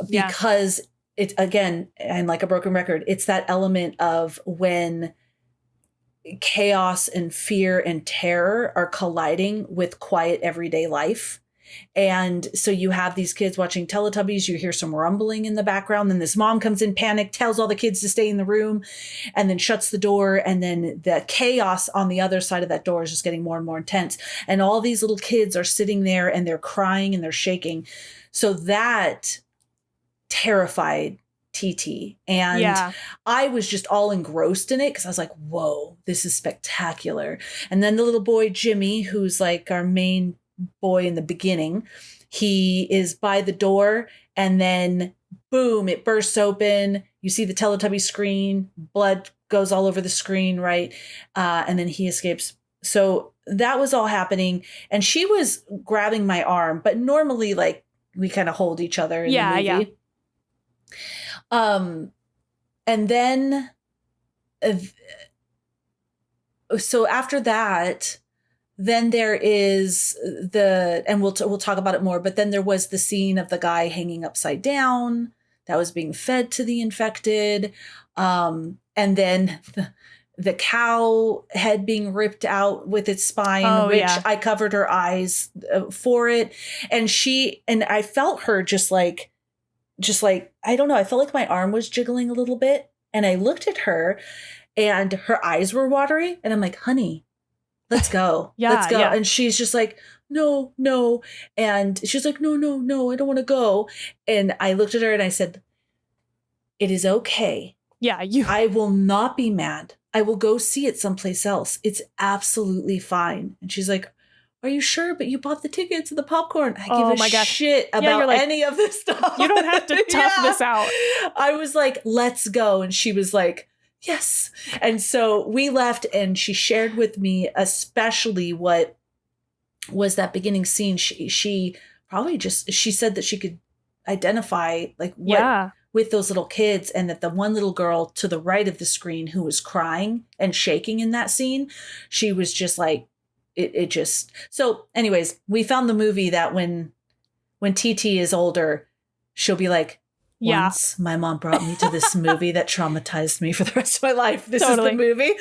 Because it, again, and like a broken record, it's that element of when chaos and fear and terror are colliding with quiet everyday life. And so you have these kids watching Teletubbies, you hear some rumbling in the background, then this mom comes in panic, tells all the kids to stay in the room, and then shuts the door, and then the chaos on the other side of that door is just getting more and more intense. And all these little kids are sitting there and they're crying and they're shaking. So that terrified TT. And I was just all engrossed in it because I was like, whoa, this is spectacular. And then the little boy, Jimmy, who's like our main boy in the beginning, he is by the door and then boom, it bursts open. You see the Teletubby screen, blood goes all over the screen, right? And then he escapes. So that was all happening. And she was grabbing my arm, but normally like we kind of hold each other in the movie. And then so after that, then there is and we'll talk about it more, but then there was the scene of the guy hanging upside down that was being fed to the infected. And then the cow head being ripped out with its spine, which I covered her eyes for it. And I felt her just like, I don't know. I felt like my arm was jiggling a little bit and I looked at her and her eyes were watery and I'm like, honey, let's go. Let's go. And she's just like, no. And she's like, no, I don't want to go. And I looked at her and I said, it is okay. I will not be mad. I will go see it someplace else. It's absolutely fine. And she's like, are you sure? But you bought the tickets and the popcorn. I give a shit about any of this stuff. You don't have to tough this out. I was like, let's go. And she was like, yes. And so we left and she shared with me, especially what was that beginning scene. She probably she said that she could identify like what with those little kids, and that the one little girl to the right of the screen who was crying and shaking in that scene, she was just like, it just, so anyways, we found the movie that when TT is older, she'll be like, once my mom brought me to this movie that traumatized me for the rest of my life. This is the movie.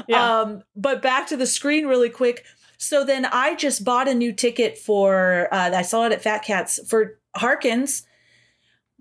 Yeah. But back to the screen really quick. So then I just bought a new ticket for, I saw it at Fat Cats for Harkins.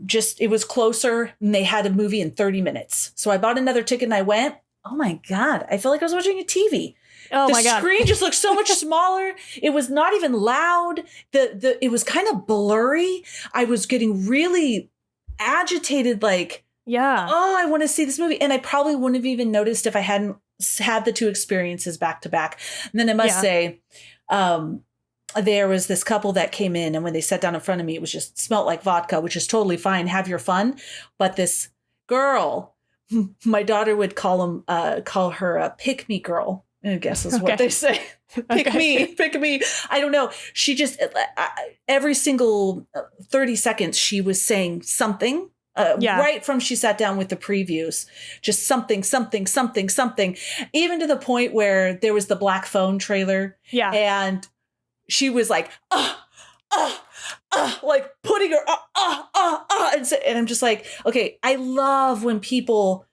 Just, it was closer and they had a movie in 30 minutes. So I bought another ticket and I went, oh my God, I felt like I was watching a TV. Oh my God. The screen just looked so much smaller. It was not even loud. It was kind of blurry. I was getting really agitated, like, oh, I want to see this movie. And I probably wouldn't have even noticed if I hadn't had the two experiences back to back. And then I must say, there was this couple that came in, and when they sat down in front of me, it was just smelled like vodka, which is totally fine. Have your fun. But this girl, my daughter would call her a pick me girl, I guess is what they say. Pick me. I don't know. She just, every single 30 seconds, she was saying something. Right from she sat down with the previews, just something, even to the point where there was the Black Phone trailer. Yeah. And she was like, like putting her, and I'm just like, okay, I love when people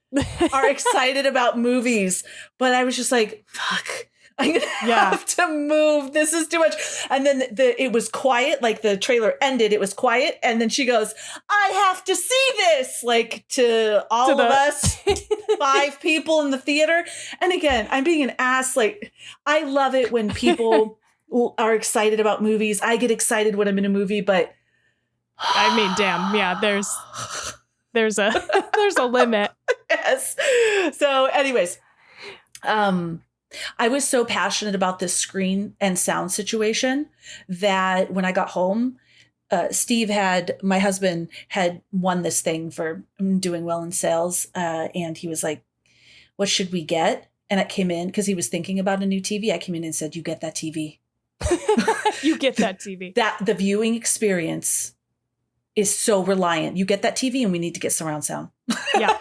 are excited about movies, but I was just like, fuck. I'm going to have to move. This is too much. And then it was quiet. Like the trailer ended. It was quiet. And then she goes, I have to see this. Like to all of us, 5 people in the theater. And again, I'm being an ass. Like, I love it when people are excited about movies. I get excited when I'm in a movie, but I mean, damn. Yeah, there's a limit. Yes. So anyways, I was so passionate about this screen and sound situation that when I got home, my husband had won this thing for doing well in sales. And he was like, what should we get? And I came in because he was thinking about a new TV. I came in and said, you get that TV. You get that TV. That the viewing experience is so reliant. You get that TV and we need to get surround sound. Yeah.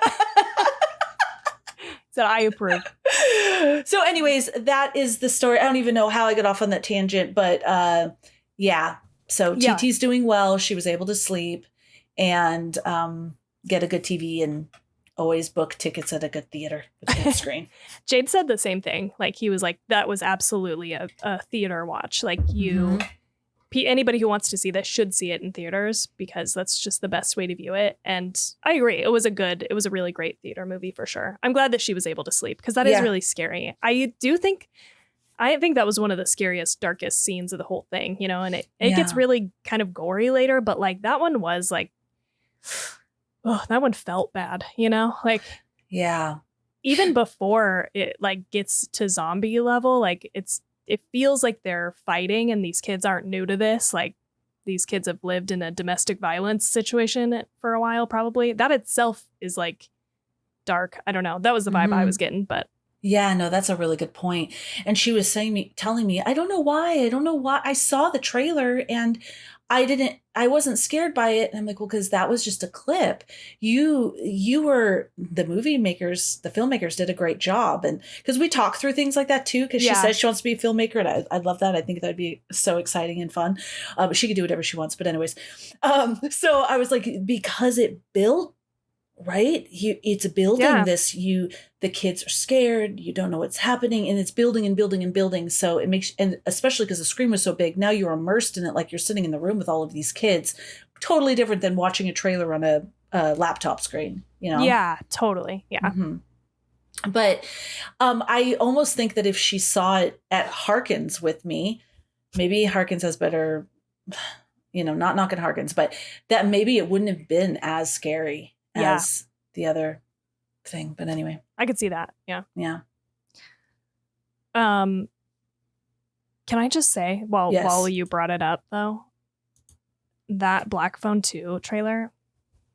So I approve. So anyways, that is the story. I don't even know how I got off on that tangent, but So TT's doing well. She was able to sleep and get a good TV and always book tickets at a good theater with a good screen. Jade said the same thing. Like he was like, that was absolutely a theater watch. Like anybody who wants to see this should see it in theaters because that's just the best way to view it. And I agree. It was a really great theater movie for sure. I'm glad that she was able to sleep because that is really scary. I think that was one of the scariest, darkest scenes of the whole thing, you know, and it gets really kind of gory later, but like that one was like, that one felt bad, you know, like, even before it like gets to zombie level, like it feels like they're fighting and these kids aren't new to this. Like these kids have lived in a domestic violence situation for a while, probably. That itself is like dark. I don't know. That was the vibe I was getting, but. Yeah, no, that's a really good point. And she was telling me, I don't know why. I saw the trailer and I wasn't scared by it. And I'm like, well, because that was just a clip. You were the filmmakers did a great job. And because we talk through things like that too, because she says she wants to be a filmmaker. And I love that. I think that'd be so exciting and fun. But she can do whatever she wants. But anyways, so I was like, because it built, right? It's building this, the kids are scared, you don't know what's happening, and it's building and building and building. So it makes, and especially because the screen was so big, now you're immersed in it like you're sitting in the room with all of these kids. Totally different than watching a trailer on a laptop screen, you know? Yeah, totally. Yeah. Mm-hmm. But I almost think that if she saw it at Harkins with me, maybe Harkins has better, you know, not knocking Harkins, but that maybe it wouldn't have been as scary as the other thing. But anyway, I could see that. Yeah. Can I just say while you brought it up though, that Black Phone 2 trailer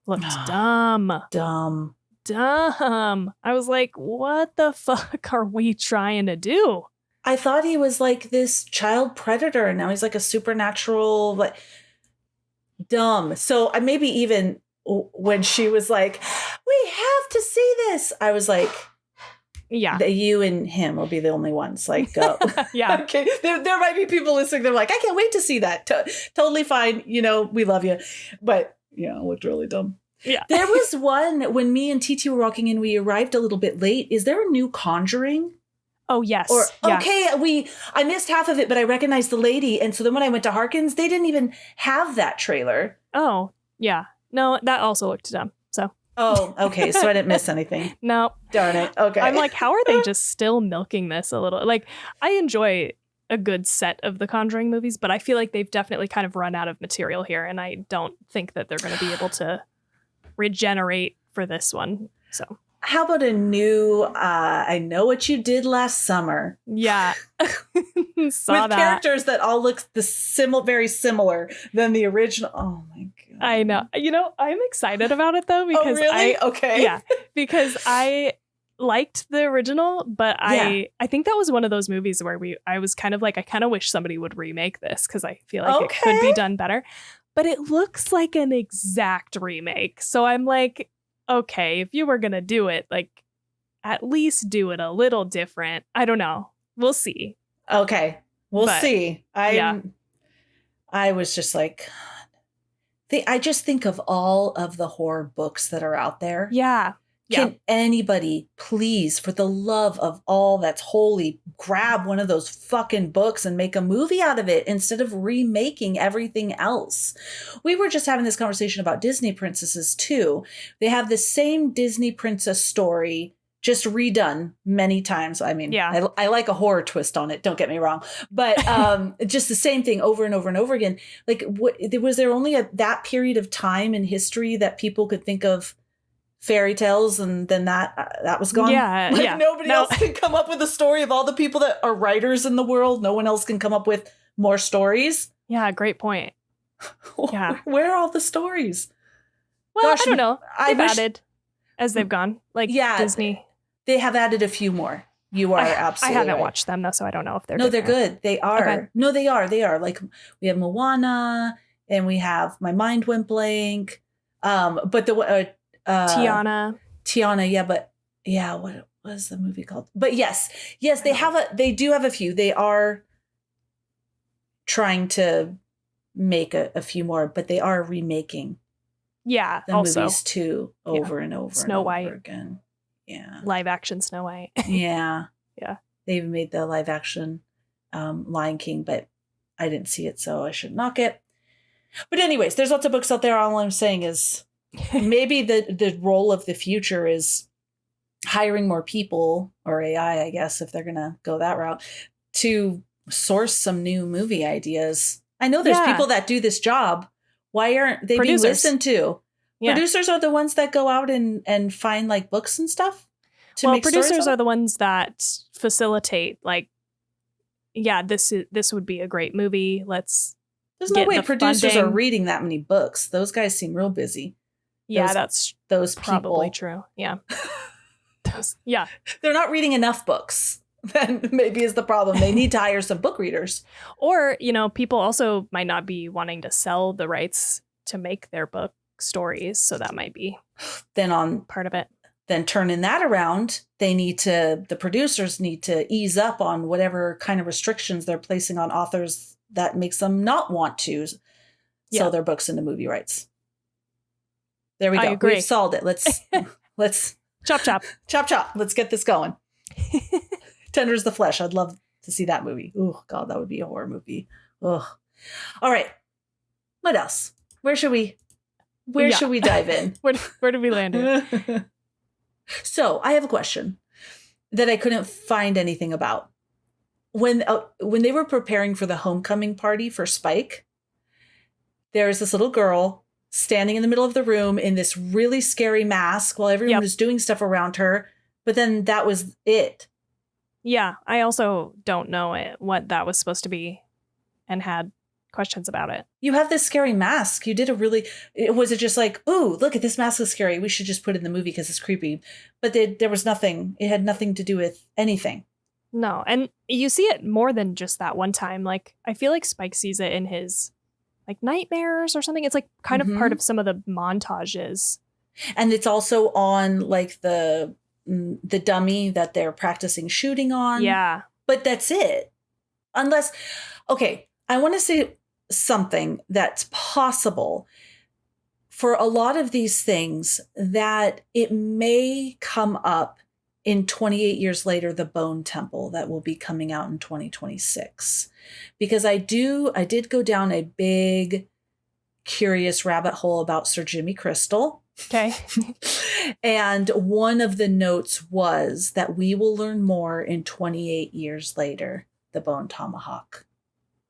looked dumb. I was like, what the fuck are we trying to do? I thought he was like this child predator and now he's like a supernatural, like dumb. So maybe even when she was like, we have to see this, I was like, Yeah. You and him will be the only ones. Like, go. Yeah. Okay. There might be people listening. They're like, I can't wait to see that. Totally fine. We love you. But, it looked really dumb. Yeah. There was one when me and TT were walking in, we arrived a little bit late. Is there a new Conjuring? Oh, yes. Or, yeah. okay, I missed half of it, but I recognized the lady. And so then when I went to Harkins, they didn't even have that trailer. Oh, yeah. No, that also looked dumb. So. Oh, okay. So I didn't miss anything. No. Darn it. Okay. I'm like, how are they just still milking this a little? Like, I enjoy a good set of the Conjuring movies, but I feel like they've definitely kind of run out of material here. And I don't think that they're going to be able to regenerate for this one. So. How about a new, I Know What You Did Last Summer? Yeah. With characters that all look very similar than the original. Oh my God. I know. I'm excited about it though, because really? Okay. Yeah, because I liked the original, but I think that was one of those movies where I was kind of like, I kind of wish somebody would remake this because I feel like it could be done better. But it looks like an exact remake. So I'm like, okay, if you were going to do it, like, at least do it a little different. I don't know. We'll see. Okay. We'll see. I was just like, I just think of all of the horror books that are out there. Yeah. Can anybody please, for the love of all that's holy, grab one of those fucking books and make a movie out of it instead of remaking everything else? We were just having this conversation about Disney princesses too. They have the same Disney princess story, just redone many times. I mean, I like a horror twist on it. Don't get me wrong, but just the same thing over and over and over again. Like, was there only that period of time in history that people could think of fairy tales, and then that was gone? Nobody else can come up with a story of all the people that are writers in the world. No one else can come up with more stories. Yeah, great point. Yeah. Where are all the stories? Well, gosh, I don't know. They've added as they've gone. Like, Disney. They have added a few more. You are absolutely I haven't right. watched them though, so I don't know if they're they're good. They are. Okay. No, they are. They are. Like, we have Moana, and we have My Mind Went Blank. But the Tiana, what was the movie called? But yes, they do have a few. They are trying to make a few more, but they are remaking the movies too over and over Snow White again. Yeah. Live action Snow White. Yeah. Yeah. They even made the live action Lion King, but I didn't see it, so I should knock it. But anyways, there's lots of books out there. All I'm saying is maybe the role of the future is hiring more people, or AI, I guess, if they're going to go that route, to source some new movie ideas. I know there's people that do this job. Why aren't they being listened to? Yeah. Producers are the ones that go out and find like books and stuff. Producers are the ones that facilitate, like, this would be a great movie. There's no way producers are reading that many books. Those guys seem real busy. Yeah, that's probably true. Yeah. They're not reading enough books. Then maybe is the problem. They need to hire some book readers. Or, people also might not be wanting to sell the rights to make their book stories. So that might be part of it. Then turning that around, the producers need to ease up on whatever kind of restrictions they're placing on authors that makes them not want to sell their books into movie rights. There we go. I agree. We've solved it. Let's chop. Let's get this going. Tender is the Flesh. I'd love to see that movie. Oh God, that would be a horror movie. Ugh. All right. What else? Where should we dive in? Where did we land here? So I have a question that I couldn't find anything about. When they were preparing for the homecoming party for Spike, there's this little girl standing in the middle of the room in this really scary mask while everyone was doing stuff around her. But then that was it. Yeah, I also don't know what that was supposed to be and had questions about it. You have this scary mask. You did was it just like, ooh, look at this mask is scary. We should just put it in the movie because it's creepy. But there was nothing. It had nothing to do with anything. No, and you see it more than just that one time. Like, I feel like Spike sees it in his like nightmares or something. It's like kind of part of some of the montages. And it's also on like the dummy that they're practicing shooting on. Yeah. But that's it. Unless, okay, I want to say something that's possible for a lot of these things, that it may come up in 28 years later, the Bone Temple that will be coming out in 2026. Because I did go down a big, curious rabbit hole about Sir Jimmy Crystal. Okay. And one of the notes was that we will learn more in 28 years later, the Bone Tomahawk.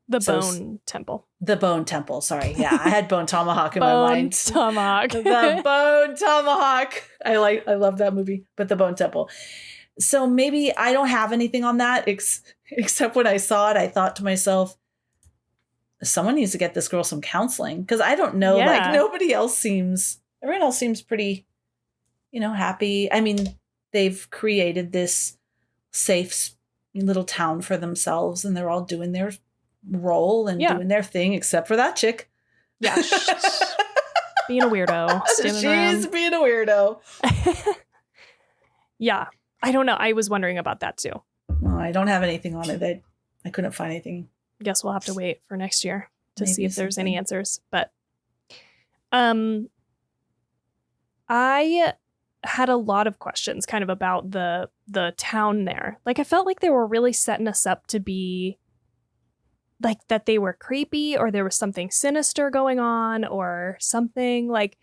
The Bone Temple. The Bone Temple, sorry. Yeah, I had Bone Tomahawk in my mind. Bone Tomahawk. The Bone Tomahawk. I love that movie, but the Bone Temple. So maybe I don't have anything on that, except when I saw it, I thought to myself, someone needs to get this girl some counseling, because I don't know, like everyone else seems pretty, happy. I mean, they've created this safe little town for themselves, and they're all doing their role and doing their thing, except for that chick. Yeah. Being a weirdo. She's being a weirdo. Yeah. I don't know. I was wondering about that too. Well, I don't have anything on it. I couldn't find anything. Guess we'll have to wait for next year to see if there's any answers. But I had a lot of questions kind of about the town there. Like, I felt like they were really setting us up to be like that they were creepy, or there was something sinister going on or something, like,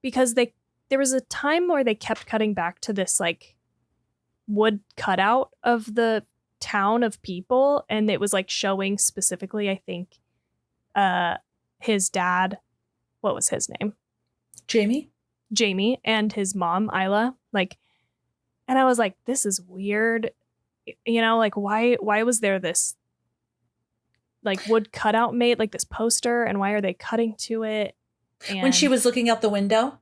because there was a time where they kept cutting back to this like wood cutout of the town of people, and it was like showing specifically, I think, his dad, what was his name? Jamie, and his mom, Isla, like, and I was like, this is weird, like, why was there this like wood cutout made, like this poster, and why are they cutting to it? And when she was looking out the window,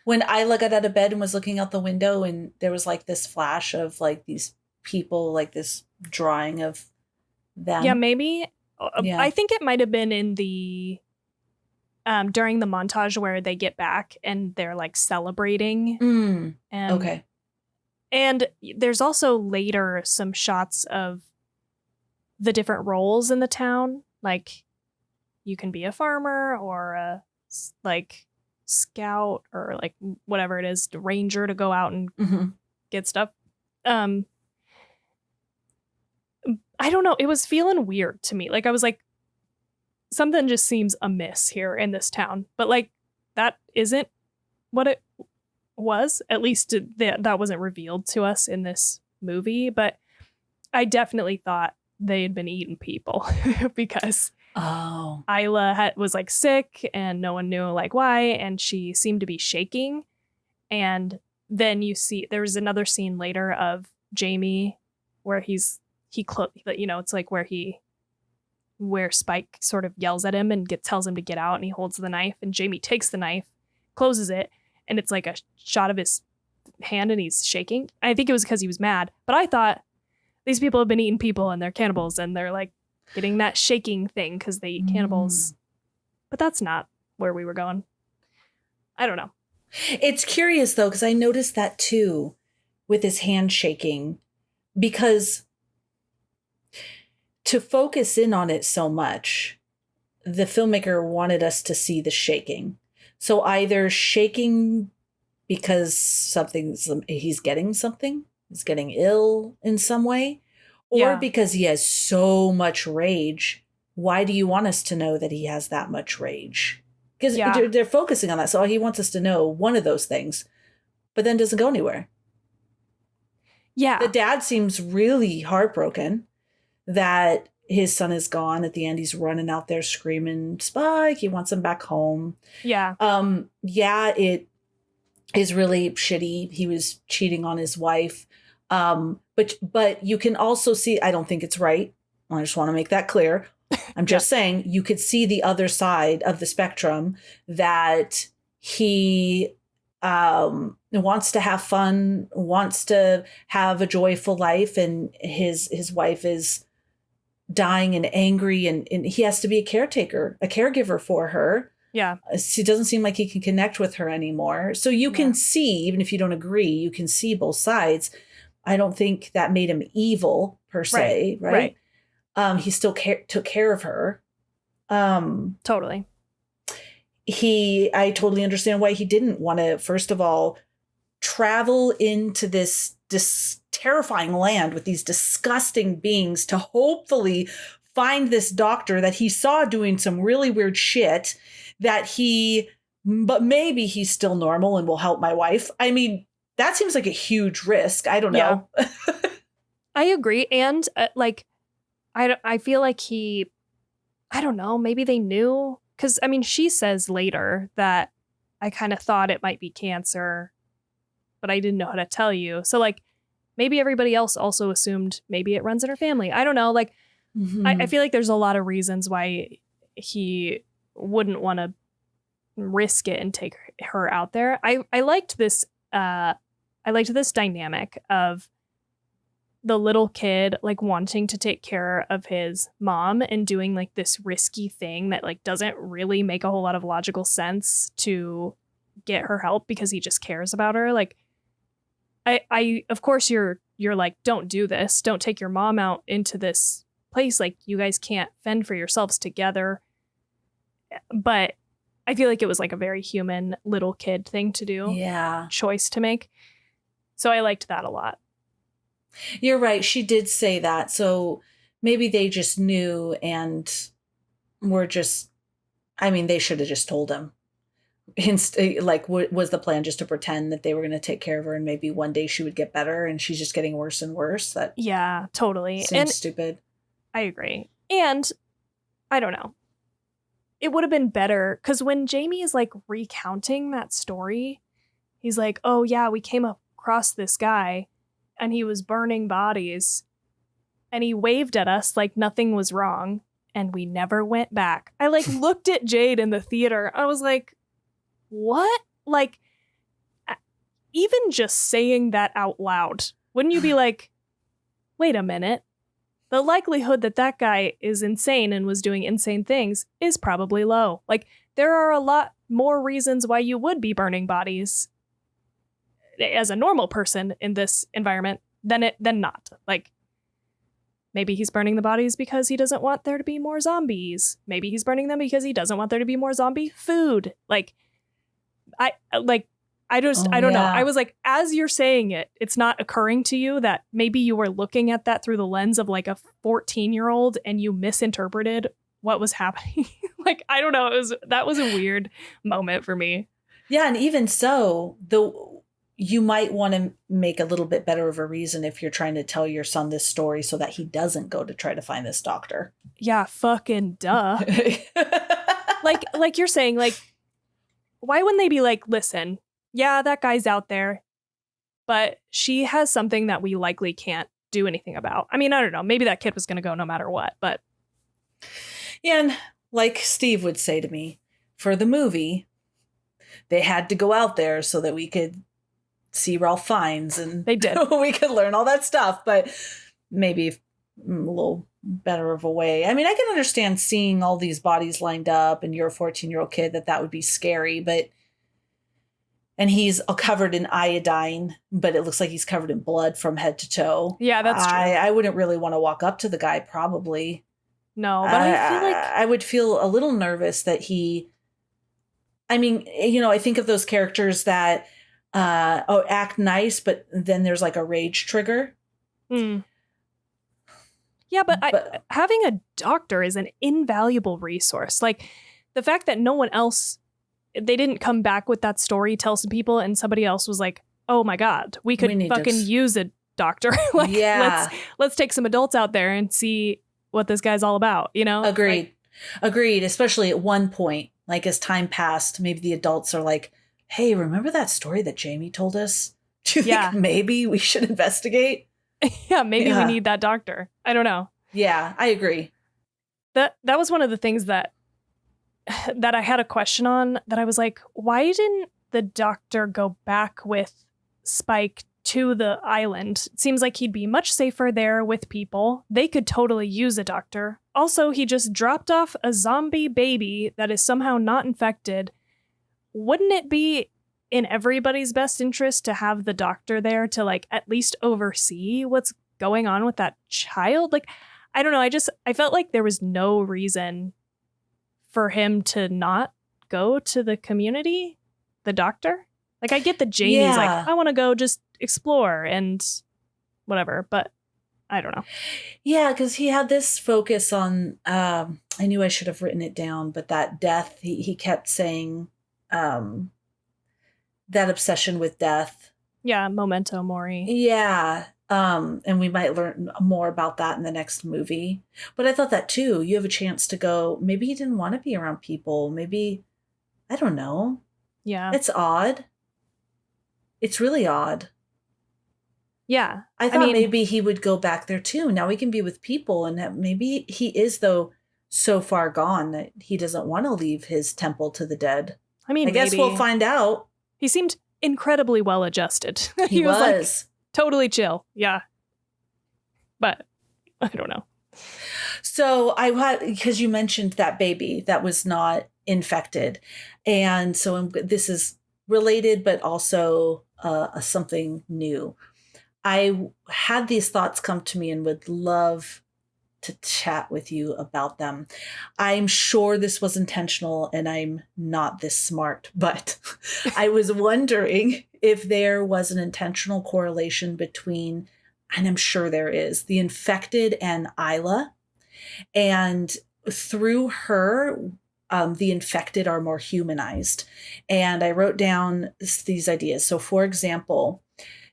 when Isla got out of bed and was looking out the window, and there was like this flash of like these people, like this drawing of them. Yeah, maybe. Yeah. I think it might have been in the during the montage where they get back and they're like celebrating. And okay. And there's also later some shots of the different roles in the town. Like, you can be a farmer or a like scout or like whatever it is, ranger, to go out and get stuff. I don't know. It was feeling weird to me. Like, I was like, something just seems amiss here in this town. But like, that isn't what it was. At least that wasn't revealed to us in this movie. But I definitely thought they had been eating people because Isla was like sick and no one knew like why, and she seemed to be shaking. And then you see there's another scene later of Jamie where it's like where Spike sort of yells at him and tells him to get out, and he holds the knife, and Jamie takes the knife, closes it, and it's like a shot of his hand and he's shaking. I think it was because he was mad, but I thought these people have been eating people and they're cannibals and they're like getting that shaking thing because they eat cannibals. But that's not where we were going. I don't know. It's curious though, because I noticed that too with his hand shaking, because to focus in on it so much, the filmmaker wanted us to see the shaking. So either shaking because he's getting ill in some way, or because he has so much rage. Why do you want us to know that he has that much rage? Because they're focusing on that. So he wants us to know one of those things, but then doesn't go anywhere. Yeah. The dad seems really heartbroken that his son is gone. At the end, he's running out there screaming, Spike, he wants him back home. Yeah. It is really shitty. He was cheating on his wife. But you can also see, I don't think it's right. I just want to make that clear. I'm just saying you could see the other side of the spectrum, that he wants to have fun, wants to have a joyful life, and his wife is dying and angry, and he has to be a caregiver for her. Yeah. She doesn't seem like he can connect with her anymore. So you can see, even if you don't agree, you can see both sides. I don't think that made him evil per se, right? He still took care of her. Totally. I totally understand why he didn't want to, first of all, travel into this terrifying land with these disgusting beings to hopefully find this doctor that he saw doing some really weird shit but maybe he's still normal and will help my wife. I mean, that seems like a huge risk. I don't know. Yeah. I agree. And I feel like I don't know, maybe they knew. Because, I mean, she says later that I kind of thought it might be cancer, but I didn't know how to tell you. So, like, maybe everybody else also assumed maybe it runs in her family. I don't know. Like, I feel like there's a lot of reasons why he wouldn't want to risk it and take her out there. I liked this. I liked this dynamic of the little kid like wanting to take care of his mom and doing like this risky thing that like doesn't really make a whole lot of logical sense to get her help because he just cares about her. Like, I of course you're like, don't do this. Don't take your mom out into this place. Like, you guys can't fend for yourselves together. But I feel like it was like a very human little kid thing to do. Yeah. Choice to make. So I liked that a lot. You're right. She did say that. So maybe they just knew and were just, I mean, they should have just told him. Like, was the plan just to pretend that they were going to take care of her and maybe one day she would get better and she's just getting worse and worse? Yeah, totally. Seems stupid. I agree. And I don't know. It would have been better because when Jamie is like recounting that story, he's like, oh yeah, we came across this guy and he was burning bodies and he waved at us like nothing was wrong and we never went back. I like looked at Jade in the theater. I was like, what? Like, even just saying that out loud, wouldn't you be like, wait a minute? The likelihood that that guy is insane and was doing insane things is probably low. Like, there are a lot more reasons why you would be burning bodies as a normal person in this environment than not. Like, maybe he's burning the bodies because he doesn't want there to be more zombies. Maybe he's burning them because he doesn't want there to be more zombie food. Like, I don't know. I was like, as you're saying it, it's not occurring to you that maybe you were looking at that through the lens of like a 14-year-old and you misinterpreted what was happening. Like, I don't know. That was a weird moment for me. Yeah. And even so, you might want to make a little bit better of a reason if you're trying to tell your son this story so that he doesn't go to try to find this doctor. Yeah, fucking duh. like you're saying, like, why wouldn't they be like, listen, yeah, that guy's out there, but she has something that we likely can't do anything about. I mean, I don't know. Maybe that kid was going to go no matter what, but. Yeah, and like Steve would say to me, for the movie, they had to go out there so that we could see Ralph Fiennes and they did. We could learn all that stuff, but maybe a little better of a way. I mean, I can understand seeing all these bodies lined up and you're a 14-year-old kid that would be scary, and he's covered in iodine, but it looks like he's covered in blood from head to toe. Yeah, that's true. I wouldn't really want to walk up to the guy, probably. No, but I feel like I would feel a little nervous that I mean, you know, I think of those characters that act nice, but then there's like a rage trigger. Yeah, but having a doctor is an invaluable resource. Like, the fact that no one else, they didn't come back with that story, tell some people, and somebody else was like, oh my God, we could fucking use a doctor. Like, yeah. Let's take some adults out there and see what this guy's all about, you know? Agreed. Especially at one point, like as time passed, maybe the adults are like, hey, remember that story that Jamie told us? Do you think maybe we should investigate? Yeah, maybe we need that doctor. I don't know. Yeah, I agree. That was one of the things that I had a question on, that I was like, why didn't the doctor go back with Spike to the island. It seems like he'd be much safer there with people. They could totally use a doctor. Also, he just dropped off a zombie baby that is somehow not infected. Wouldn't it be in everybody's best interest to have the doctor there to like at least oversee what's going on with that child? Like, I don't know. I felt like there was no reason for him to not go to the community, the doctor. Like, I get that Jamie's like, I want to go just explore and whatever, but I don't know. Yeah, because he had this focus on, I knew I should have written it down, but that death, he kept saying that obsession with death. Yeah, memento mori. Yeah. And we might learn more about that in the next movie. But I thought that too. You have a chance to go. Maybe he didn't want to be around people. Maybe, I don't know. Yeah. It's odd. It's really odd. Yeah. I thought maybe he would go back there too. Now he can be with people, and that maybe he is, though, so far gone that he doesn't want to leave his temple to the dead. I mean, I guess we'll find out. He seemed incredibly well adjusted. He was like, totally chill. Yeah. But I don't know. So because you mentioned that baby that was not infected. And so this is related, but also something new. I had these thoughts come to me and would love to chat with you about them. I'm sure this was intentional and I'm not this smart, but I was wondering if there was an intentional correlation between, and I'm sure there is, the infected and Isla. And through her, the infected are more humanized. And I wrote down these ideas. So for example,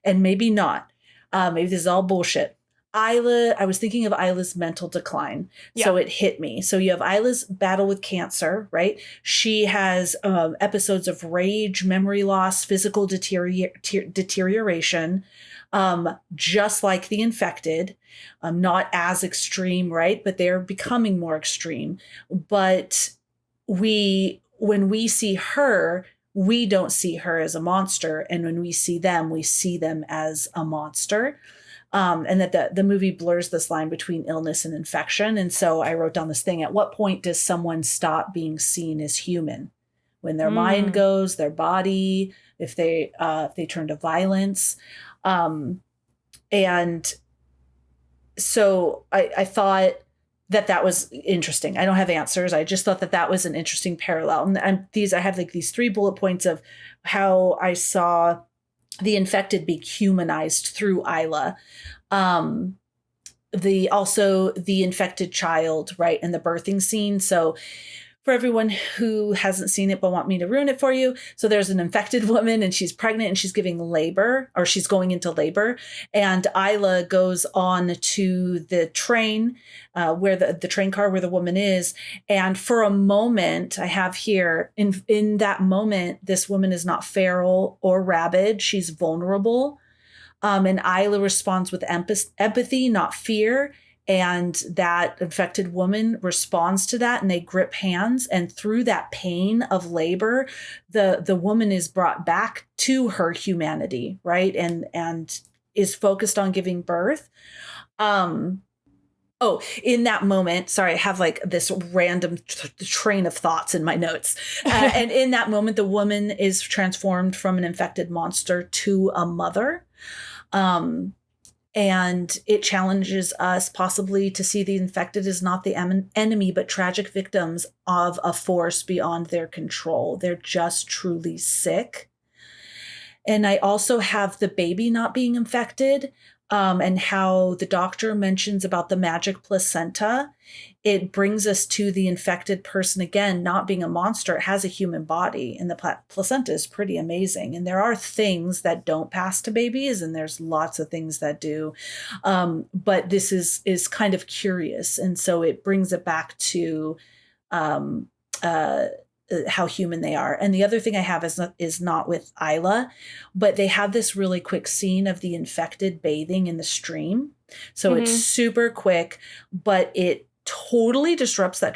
and maybe not, maybe this is all bullshit. Isla, I was thinking of Isla's mental decline. Yeah. So it hit me. So you have Isla's battle with cancer, right? She has episodes of rage, memory loss, physical deterioration, just like the infected, not as extreme, right? But they're becoming more extreme. But when we see her, we don't see her as a monster. And when we see them as a monster. And that the movie blurs this line between illness and infection. And so I wrote down this thing. At what point does someone stop being seen as human? When their mind goes, their body, if they turn to violence. And so I thought that was interesting. I don't have answers. I just thought that was an interesting parallel. And I have like these 3 bullet points of how I saw the infected be humanized through Isla. The infected child, right, and the birthing scene. So for everyone who hasn't seen it but want me to ruin it for you, so there's an infected woman and she's pregnant and she's giving labor, or she's going into labor, and Isla goes on to the train where the train car where the woman is, and for a moment I have here, in that moment, this woman is not feral or rabid, she's vulnerable, and Isla responds with empathy, not fear. And that infected woman responds to that, and they grip hands. And through that pain of labor, the woman is brought back to her humanity, right? And is focused on giving birth. In that moment, sorry, I have like this random train of thoughts in my notes. And in that moment, the woman is transformed from an infected monster to a mother. And it challenges us possibly to see the infected as not the enemy, but tragic victims of a force beyond their control. They're just truly sick. And I also have the baby not being infected, and how the doctor mentions about the magic placenta. It brings us to the infected person again, not being a monster. It has a human body, and the placenta is pretty amazing. And there are things that don't pass to babies, and there's lots of things that do. But this is kind of curious. And so it brings it back to how human they are. And the other thing I have is not with Isla, but they have this really quick scene of the infected bathing in the stream. So it's super quick, but it totally disrupts the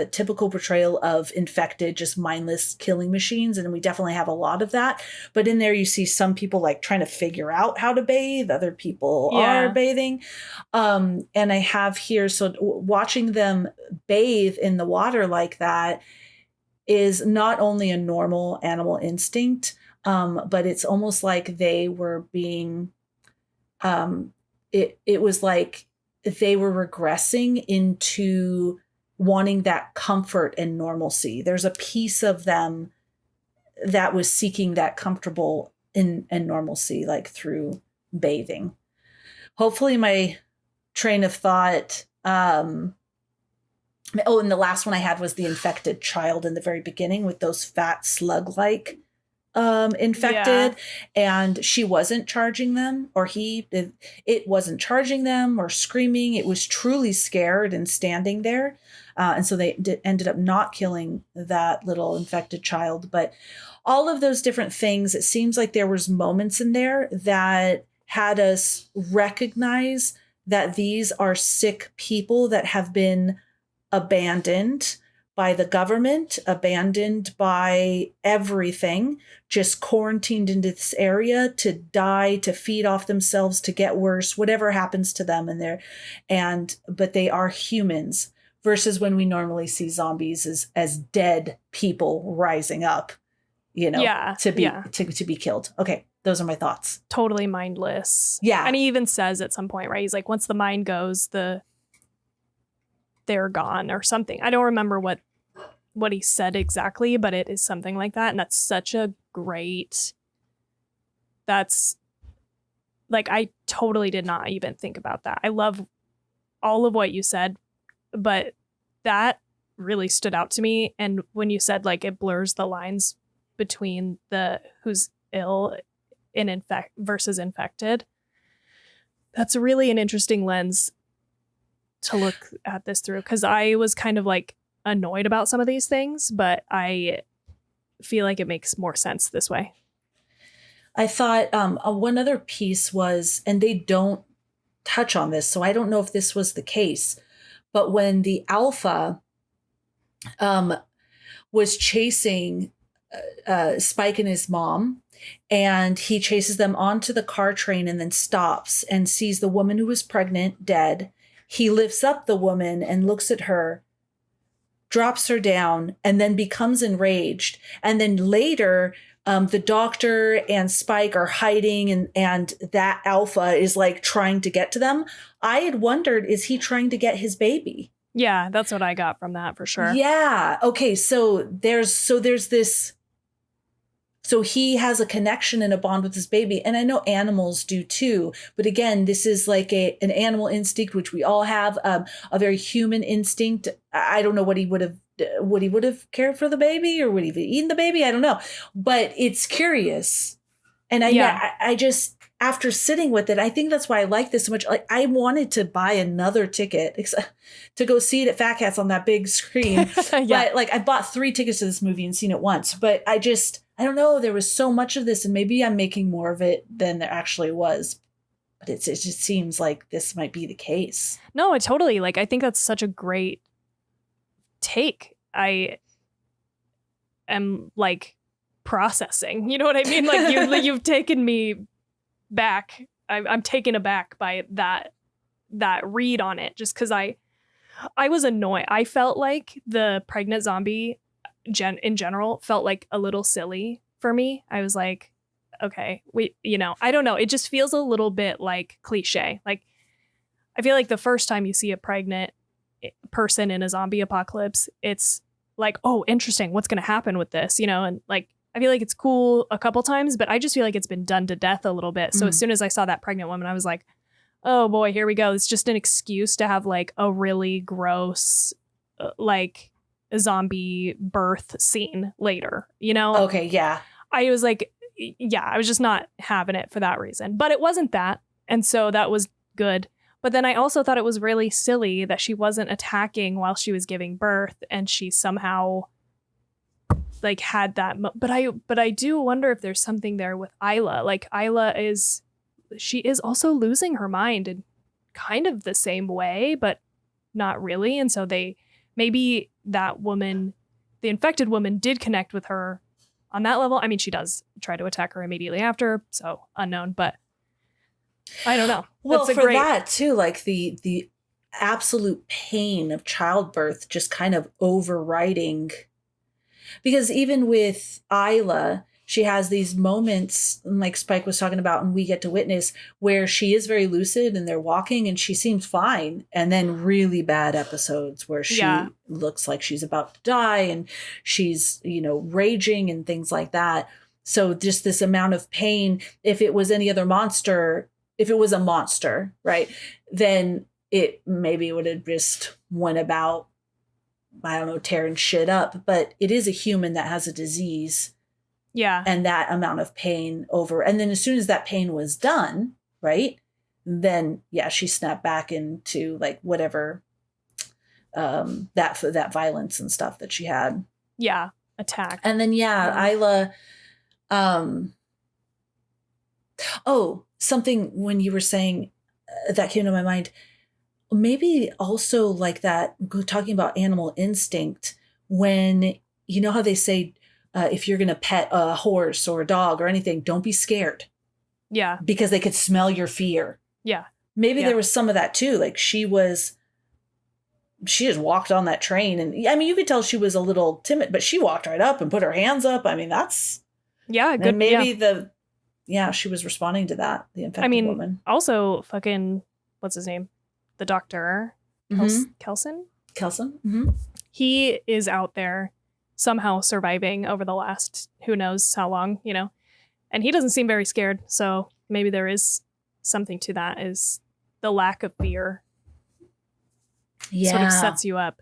typical portrayal of infected, just mindless killing machines. And we definitely have a lot of that. But in there, you see some people like trying to figure out how to bathe. Other people are bathing. And I have here, so watching them bathe in the water like that is not only a normal animal instinct, but it's almost like they were being, it was like they were regressing into wanting that comfort and normalcy. There's a piece of them that was seeking that comfortable and normalcy, like through bathing. Hopefully my train of thought, and the last one I had was the infected child in the very beginning with those fat slug-like infected, and she wasn't charging them, or it wasn't charging them or screaming. It was truly scared and standing there. And so they ended up not killing that little infected child. But all of those different things, it seems like there was moments in there that had us recognize that these are sick people that have been abandoned by the government, abandoned by everything, just quarantined into this area to die, to feed off themselves, to get worse, whatever happens to them but they are humans, versus when we normally see zombies as dead people rising up, to be killed. Okay, those are my thoughts. Totally mindless. Yeah. And he even says at some point, right? He's like, once the mind goes, they're gone or something. I don't remember what he said exactly, but it is something like that. And that's such a great, that's like, I totally did not even think about that. I love all of what you said, but that really stood out to me. And when you said like it blurs the lines between the who's ill and versus infected, that's really an interesting lens to look at this through, because I was kind of like annoyed about some of these things, but I feel like it makes more sense this way. I thought one other piece was, and they don't touch on this, so I don't know if this was the case, but when the alpha was chasing Spike and his mom, and he chases them onto the car train and then stops and sees the woman who was pregnant dead. He lifts up the woman and looks at her, drops her down, and then becomes enraged. And then later, the doctor and Spike are hiding, and that alpha is like trying to get to them. I had wondered, is he trying to get his baby? Yeah, that's what I got from that for sure. Yeah. Okay. So there's this. So he has a connection and a bond with his baby. And I know animals do too. But again, this is like an animal instinct, which we all have, a very human instinct. I don't know what he would have cared for the baby, or would he have eaten the baby? I don't know. But it's curious. And I just, after sitting with it, I think that's why I like this so much. Like, I wanted to buy another ticket to go see it at Fat Cats on that big screen. But like, I bought 3 tickets to this movie and seen it once. But I don't know. There was so much of this, and maybe I'm making more of it than there actually was. But it just seems like this might be the case. No, it totally. Like, I think that's such a great take. I am like processing. You know what I mean? Like you've taken me back. I'm taken aback by that read on it, just because I was annoyed. I felt like the pregnant zombie in general felt like a little silly for me. I was like, okay, I don't know. It just feels a little bit like cliche. Like, I feel like the first time you see a pregnant person in a zombie apocalypse, it's like, oh, interesting. What's going to happen with this? And like, I feel like it's cool a couple times, but I just feel like it's been done to death a little bit. So as soon as I saw that pregnant woman, I was like, oh boy, here we go. It's just an excuse to have like a really gross, like a zombie birth scene later, Okay. Yeah. I was like, yeah, I was just not having it for that reason, but it wasn't that. And so that was good. But then I also thought it was really silly that she wasn't attacking while she was giving birth, and she somehow like had that. But I do wonder if there's something there with Isla. Like, she is also losing her mind in kind of the same way, but not really. And so maybe that woman, the infected woman, did connect with her on that level. I mean, she does try to attack her immediately after, so unknown, but I don't know. Well, for that too, like the absolute pain of childbirth just kind of overriding, because even with Isla, she has these moments like Spike was talking about, and we get to witness, where she is very lucid and they're walking and she seems fine. And then really bad episodes where she looks like she's about to die and she's, raging and things like that. So just this amount of pain, if it was any other monster, if it was a monster, right, then it maybe would have just went about, I don't know, tearing shit up. But it is a human that has a disease. Yeah. And that amount of pain over. And then as soon as that pain was done, right, then, she snapped back into like whatever that violence and stuff that she had. Yeah. Attack. And then, Isla. Something when you were saying that came to my mind, maybe also like that, talking about animal instinct, when you know how they say, if you're going to pet a horse or a dog or anything, don't be scared. Yeah. Because they could smell your fear. Yeah. Maybe there was some of that too. Like she just walked on that train. And I mean, you could tell she was a little timid, but she walked right up and put her hands up. I mean, that's. Yeah. Good. And maybe she was responding to that. The infected woman. Also fucking, what's his name? The doctor. Kelson? Kelson. Mm-hmm. He is out there somehow surviving over the last who knows how long, and he doesn't seem very scared. So maybe there is something to that, is the lack of fear sort of sets you up.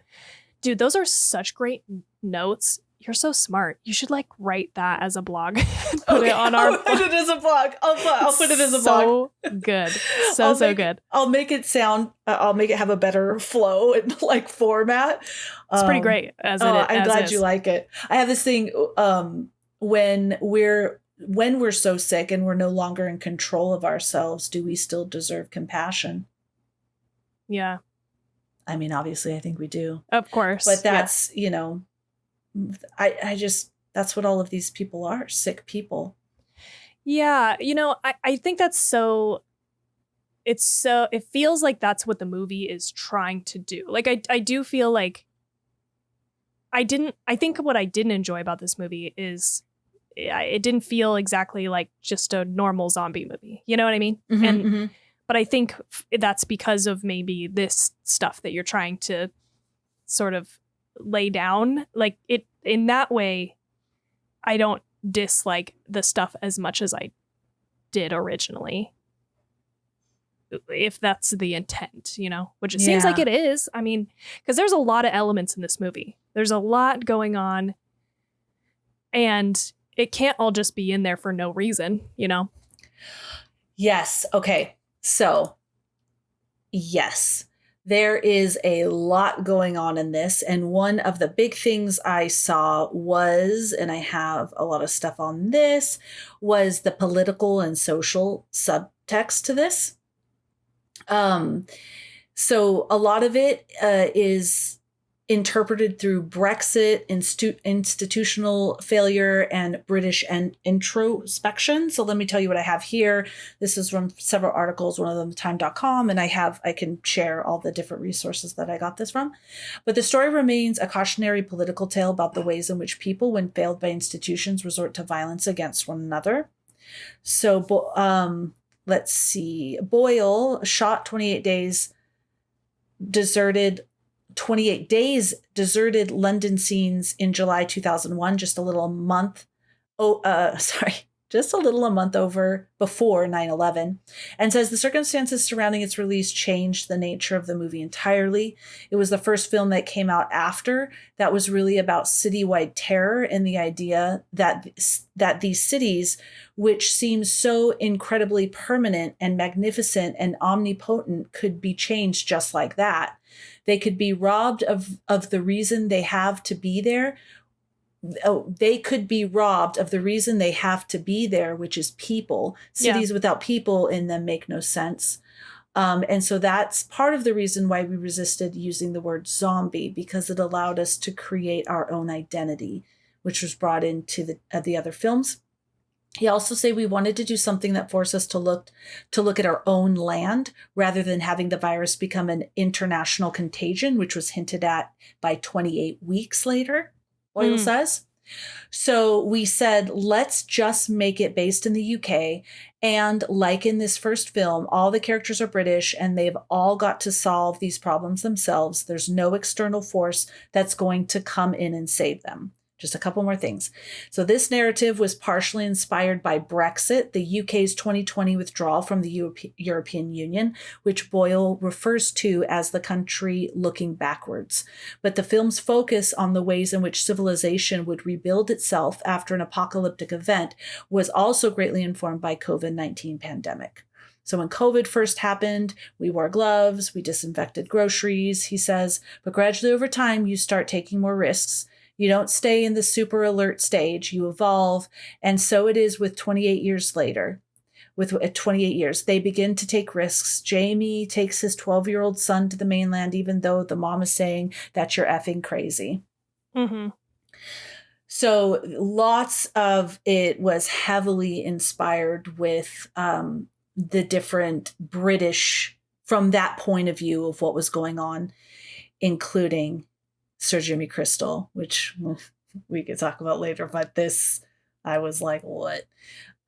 Dude, those are such great notes. You're so smart. You should write that as a blog. Put it on our. I'll put it as a blog. I'll put it as a blog. So good. So good. I'll make it sound. I'll make it have a better flow and format. It's pretty great. I'm glad you like it. I have this thing when we're so sick and we're no longer in control of ourselves, do we still deserve compassion? Yeah. I mean, obviously, I think we do. Of course. But that's I just, that's what all of these people are, sick people. Yeah. I think that's it feels like that's what the movie is trying to do. Like, I do feel like I think what I didn't enjoy about this movie is it didn't feel exactly like just a normal zombie movie. You know what I mean? Mm-hmm, but I think that's because of maybe this stuff that you're trying to sort of lay down. Like it, in that way, I don't dislike the stuff as much as I did originally. If that's the intent, which it seems like it is. I mean, because there's a lot of elements in this movie. There's a lot going on. And it can't all just be in there for no reason, Yes. Okay. So, yes, there is a lot going on in this. And one of the big things I saw was, and I have a lot of stuff on this, was the political and social subtext to this. So a lot of it is interpreted through Brexit, institutional failure, and British introspection. So let me tell you what I have here. This is from several articles, one of them time.com, and I can share all the different resources that I got this from. But the story remains a cautionary political tale about the ways in which people, when failed by institutions, resort to violence against one another. So let's see. Boyle shot 28 days deserted London scenes in July 2001, just a little month over before 9/11, and says the circumstances surrounding its release changed the nature of the movie entirely. It was the first film that came out after that was really about citywide terror and the idea that these cities, which seem so incredibly permanent and magnificent and omnipotent, could be changed just like that. They could be robbed of the reason they have to be there. They could be robbed of the reason they have to be there, which is people. Cities without people in them make no sense. And so that's part of the reason why we resisted using the word zombie, because it allowed us to create our own identity, which was brought into the other films. He also said we wanted to do something that forced us to look at our own land rather than having the virus become an international contagion, which was hinted at by 28 weeks later, Boyle says. So we said, let's just make it based in the UK. And like in this first film, all the characters are British and they've all got to solve these problems themselves. There's no external force that's going to come in and save them. Just a couple more things. So this narrative was partially inspired by Brexit, the UK's 2020 withdrawal from the European Union, which Boyle refers to as the country looking backwards. But the film's focus on the ways in which civilization would rebuild itself after an apocalyptic event was also greatly informed by COVID-19 pandemic. So when COVID first happened, we wore gloves, we disinfected groceries, he says, but gradually over time, you start taking more risks. You don't stay in the super alert stage, you evolve. And so it is with 28 years later. With 28 years, they begin to take risks. Jamie takes his 12-year-old son to the mainland, even though the mom is saying that you're effing crazy. Mm-hmm. So lots of it was heavily inspired with the different British, from that point of view of what was going on, including Sir Jimmy Crystal, which we could talk about later, but this, I was like, what?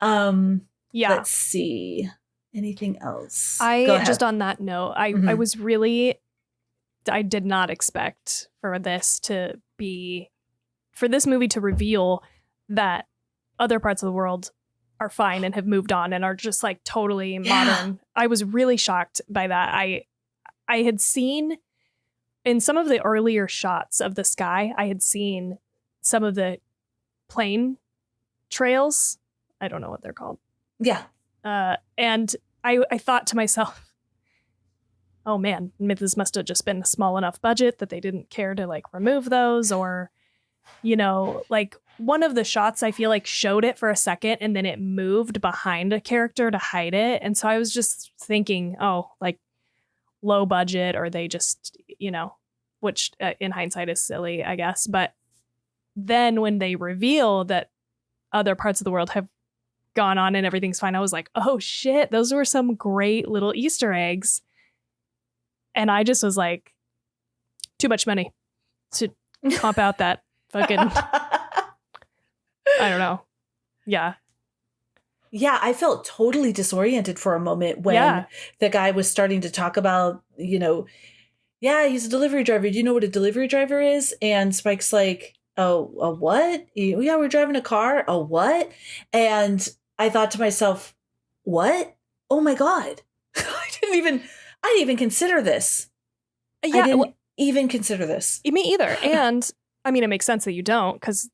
Yeah. Let's see. Anything else? Just on that note, I was really, I did not expect for this movie to reveal that other parts of the world are fine and have moved on and are just like totally modern. I was really shocked by that. I had seen in some of the earlier shots of the sky, I had seen some of the plane trails. I don't know what they're called. Yeah. And I thought to myself, oh man, this must have just been a small enough budget that they didn't care to like remove those, or, you know, like one of the shots I feel like showed it for a second and then it moved behind a character to hide it. And so I was just thinking, oh, like low budget, or they just, you know, which in hindsight is silly, I guess. But then when they reveal that other parts of the world have gone on and everything's fine, I was like, oh shit, those were some great little Easter eggs. And I just was like, too much money to comp out that fucking, I don't know. Yeah. Yeah, I felt totally disoriented for a moment when the guy was starting to talk about, you know, yeah, he's a delivery driver. Do you know what a delivery driver is? And Spike's like, oh, a what? Yeah, we're driving a car. A what? And I thought to myself, what? Oh my God. I didn't even consider this. Yeah, I didn't even consider this. Me either. And I mean, it makes sense that you don't, because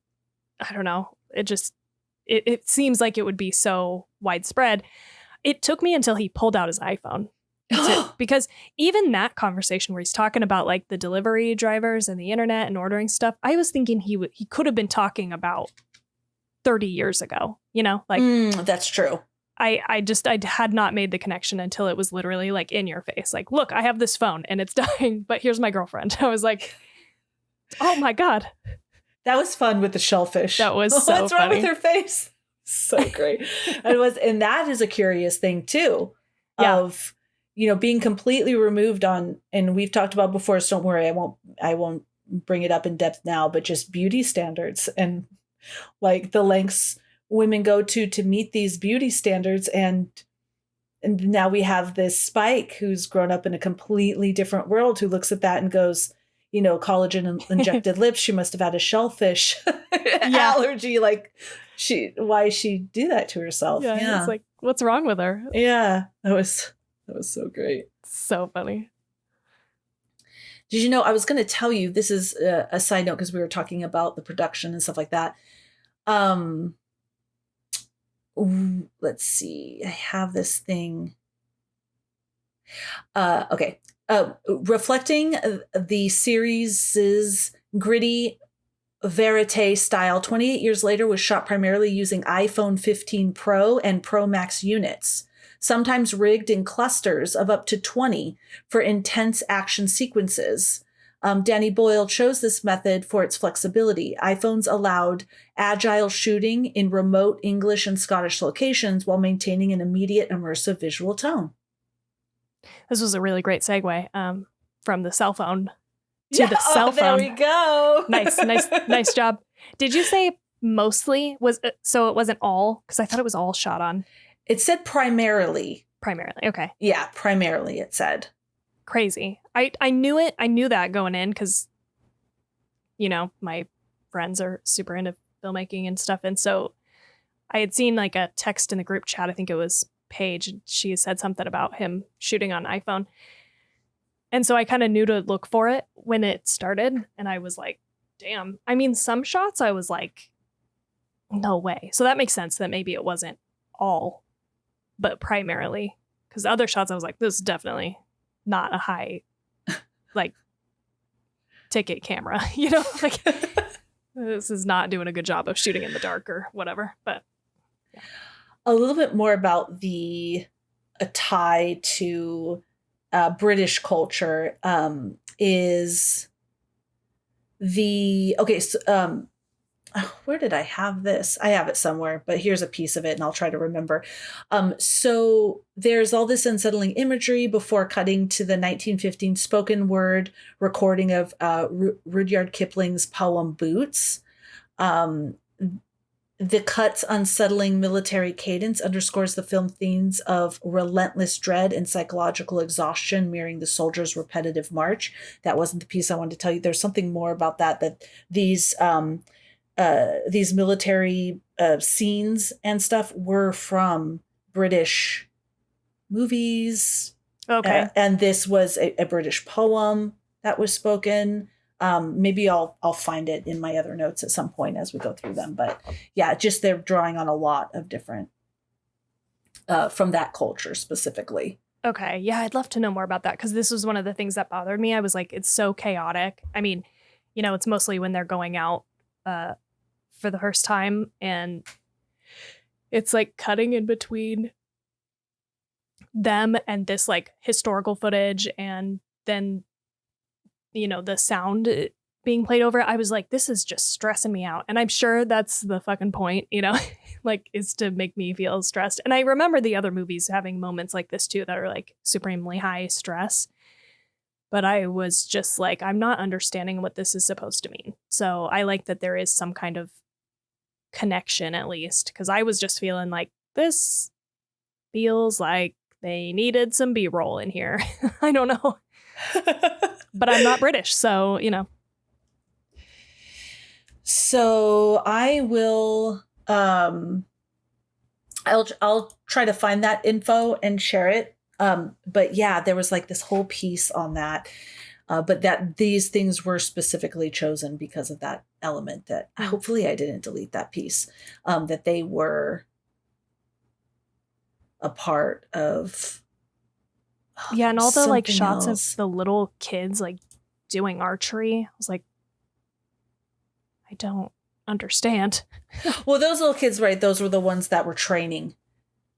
I don't know. It seems like it would be so widespread. It took me until he pulled out his iPhone. Because even that conversation where he's talking about like the delivery drivers and the internet and ordering stuff, I was thinking he could have been talking about 30 years ago, you know, like that's true. I had not made the connection until it was literally like in your face. Like, look, I have this phone and it's dying, but here's my girlfriend. I was like, oh my God. That was fun with the shellfish. That was so What's wrong funny. with her face? So great. And that is a curious thing too, of, you know, being completely removed on, and we've talked about before, so don't worry, I won't bring it up in depth now, but just beauty standards and like the lengths women go to meet these beauty standards. And now we have this Spike who's grown up in a completely different world, who looks at that and goes, you know, collagen injected lips. She must have had a shellfish allergy. Like, why she do that to herself? Yeah. It's like, what's wrong with her? Yeah. That was so great. So funny. Did you know, I was going to tell you, this is a side note because we were talking about the production and stuff like that. Let's see. I have this thing. Okay. Reflecting the series' gritty verite style, 28 years later was shot primarily using iPhone 15 Pro and Pro Max units. sometimes rigged in clusters of up to 20 for intense action sequences. Danny Boyle chose this method for its flexibility. iPhones allowed agile shooting in remote English and Scottish locations while maintaining an immediate immersive visual tone. This was a really great segue from the cell phone to the cell phone. There we go. Nice job. Did you say mostly so it wasn't all? Because I thought it was all shot on. It said primarily. Primarily. Okay. Yeah, primarily it said. Crazy. I knew it. I knew that going in because, my friends are super into filmmaking and stuff. And so I had seen like a text in the group chat. I think it was Paige. And she said something about him shooting on iPhone. And so I kind of knew to look for it when it started. And I was like, damn. I mean, some shots I was like, no way. So that makes sense that maybe it wasn't all, but primarily. Because other shots I was like, this is definitely not a high, like, ticket camera. Like, this is not doing a good job of shooting in the dark or whatever. But yeah. A little bit more about the tie to British culture is where did I have this? I have it somewhere, but here's a piece of it and I'll try to remember. So there's all this unsettling imagery before cutting to the 1915 spoken word recording of Rudyard Kipling's poem Boots. The cut's unsettling military cadence underscores the film themes of relentless dread and psychological exhaustion mirroring the soldier's repetitive march. That wasn't the piece I wanted to tell you. There's something more about that these military scenes and stuff were from British movies. Okay. And this was a British poem that was spoken. Maybe I'll find it in my other notes at some point as we go through them. But yeah, just they're drawing on a lot of different from that culture specifically. Okay. Yeah, I'd love to know more about that because this was one of the things that bothered me. I was like, it's so chaotic. I mean, it's mostly when they're going out for the first time and it's like cutting in between them and this like historical footage and then the sound being played over it. I was like, this is just stressing me out. And I'm sure that's the fucking point, like is to make me feel stressed. And I remember the other movies having moments like this too that are like supremely high stress. But I was just like, I'm not understanding what this is supposed to mean. So I like that there is some kind of connection at least, because I was just feeling like this feels like they needed some B-roll in here. I don't know. But I'm not British, so, So I will, I'll try to find that info and share it. But yeah, there was like this whole piece on that. But that these things were specifically chosen because of that element that hopefully I didn't delete that piece, that they were a part of. Yeah, and all the like shots else. of the little kids like doing archery. I was like, I don't understand. Well, those little kids, right? Those were the ones that were training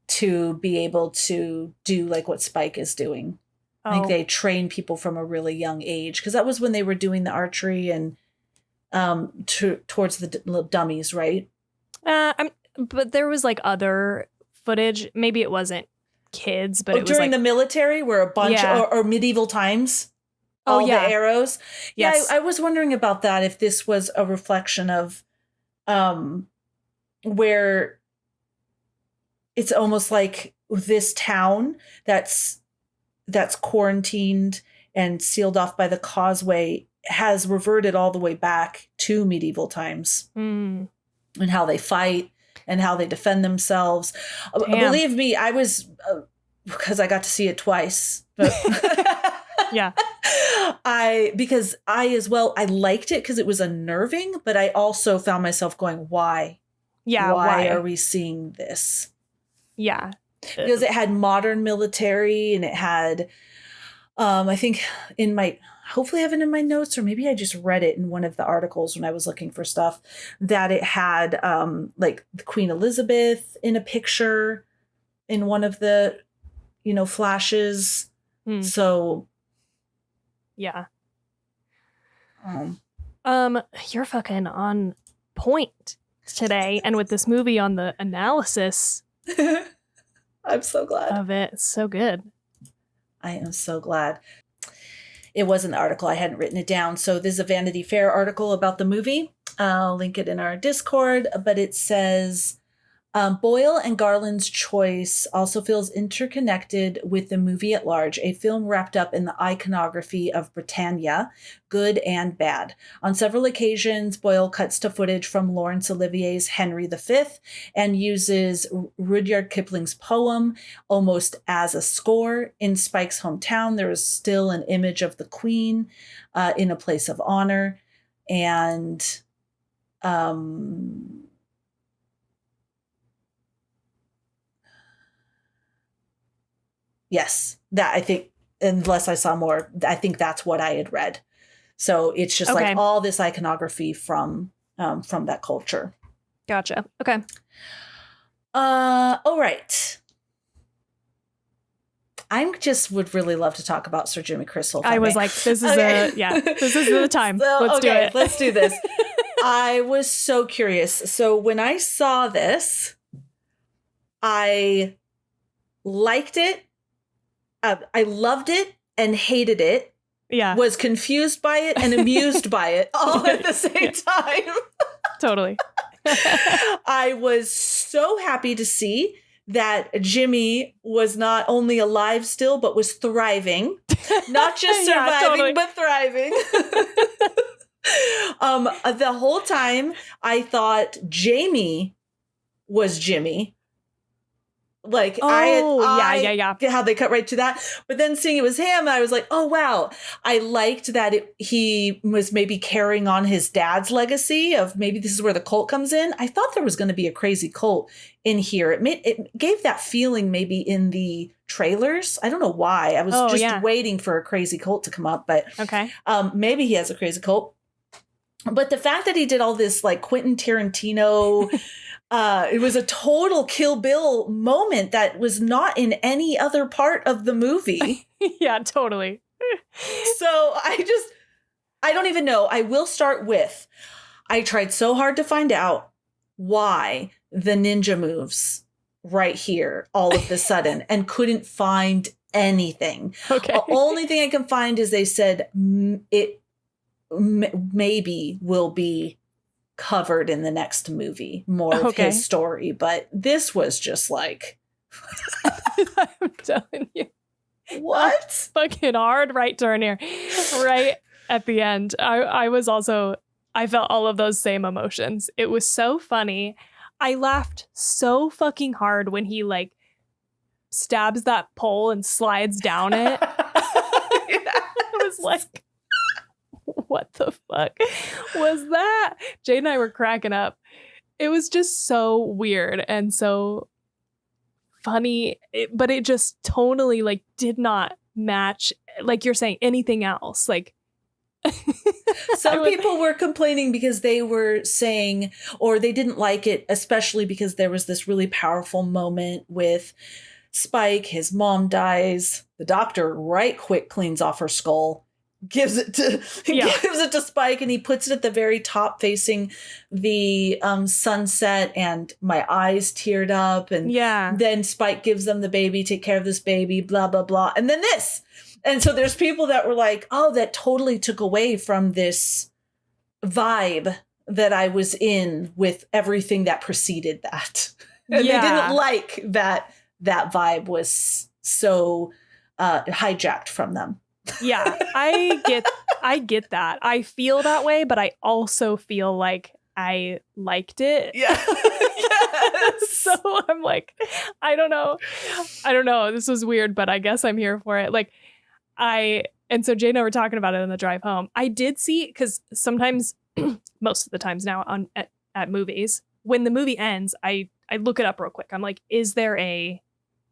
to be able to do like what Spike is doing. I think they train people from a really young age because that was when they were doing the archery and towards the dummies, right? But there was like other footage. Maybe it wasn't kids, but it was during like, the military where a bunch or medieval times. All the arrows. Yes. Yeah, I was wondering about that. If this was a reflection of where it's almost like this town that's quarantined and sealed off by the causeway has reverted all the way back to medieval times and how they fight and how they defend themselves. Damn. Believe me, I was, because I got to see it twice. But yeah. Because I as well, I liked it because it was unnerving, but I also found myself going, why? Yeah. Why are we seeing this? Yeah. Because it had modern military and it had, I think hopefully I have it in my notes, or maybe I just read it in one of the articles when I was looking for stuff, that it had like Queen Elizabeth in a picture in one of the, flashes. So. Yeah. Um, You're fucking on point today. And with this movie on the analysis I'm so glad of it, it's so good. I am so glad. It was an article. I hadn't written it down. So this is a Vanity Fair article about the movie. I'll link it in our Discord, but it says, Boyle and Garland's choice also feels interconnected with the movie at large, a film wrapped up in the iconography of Britannia, good and bad. On several occasions, Boyle cuts to footage from Laurence Olivier's Henry V and uses Rudyard Kipling's poem almost as a score. In Spike's hometown, there is still an image of the Queen in a place of honor. And yes, that I think, unless I saw more, I think that's what I had read. So it's just like all this iconography from that culture. Gotcha. Okay. All right. I just would really love to talk about Sir Jimmy Crystal. I was like, this is this is the time. Let's do it. Let's do this. I was so curious. So when I saw this, I liked it. I loved it and hated it. Yeah. Was confused by it and amused by it all at the same time. Totally. I was so happy to see that Jimmy was not only alive still, but was thriving. Not just surviving, but thriving. The whole time I thought Jamie was Jimmy. Like, yeah. How they cut right to that. But then seeing it was him, I was like, oh, wow. I liked that he was maybe carrying on his dad's legacy of maybe this is where the cult comes in. I thought there was going to be a crazy cult in here. It gave that feeling maybe in the trailers. I don't know why. I was just waiting for a crazy cult to come up. But maybe he has a crazy cult. But the fact that he did all this like Quentin Tarantino... it was a total Kill Bill moment that was not in any other part of the movie. Yeah, totally. So I don't even know. I will start with, I tried so hard to find out why the ninja moves right here all of a sudden and couldn't find anything. Okay. The only thing I can find is they said it maybe will be covered in the next movie, more of his story, but this was just like I'm telling you, what fucking hard right turn here, right at the end. I felt all of those same emotions. It was so funny. I laughed so fucking hard when he like stabs that pole and slides down it. I was like, what the fuck was that? Jade and I were cracking up. It was just so weird and so funny, but it just tonally like did not match, like you're saying, anything else. Like some people were complaining because they were saying, or they didn't like it, especially because there was this really powerful moment with Spike. His mom dies. The doctor right quick cleans off her skull. Gives it to Spike, and he puts it at the very top facing the sunset, and my eyes teared up. And then Spike gives them the baby, take care of this baby, blah, blah, blah. And then this. And so there's people that were like, oh, that totally took away from this vibe that I was in with everything that preceded that. And they didn't like that vibe was so hijacked from them. Yeah, I get that. I feel that way, but I also feel like I liked it. Yeah. Yes. So I'm like, I don't know. This was weird, but I guess I'm here for it. Like and so Jay and I were talking about it on the drive home. I did see, because sometimes, most of the times now at movies, when the movie ends, I look it up real quick. I'm like, is there a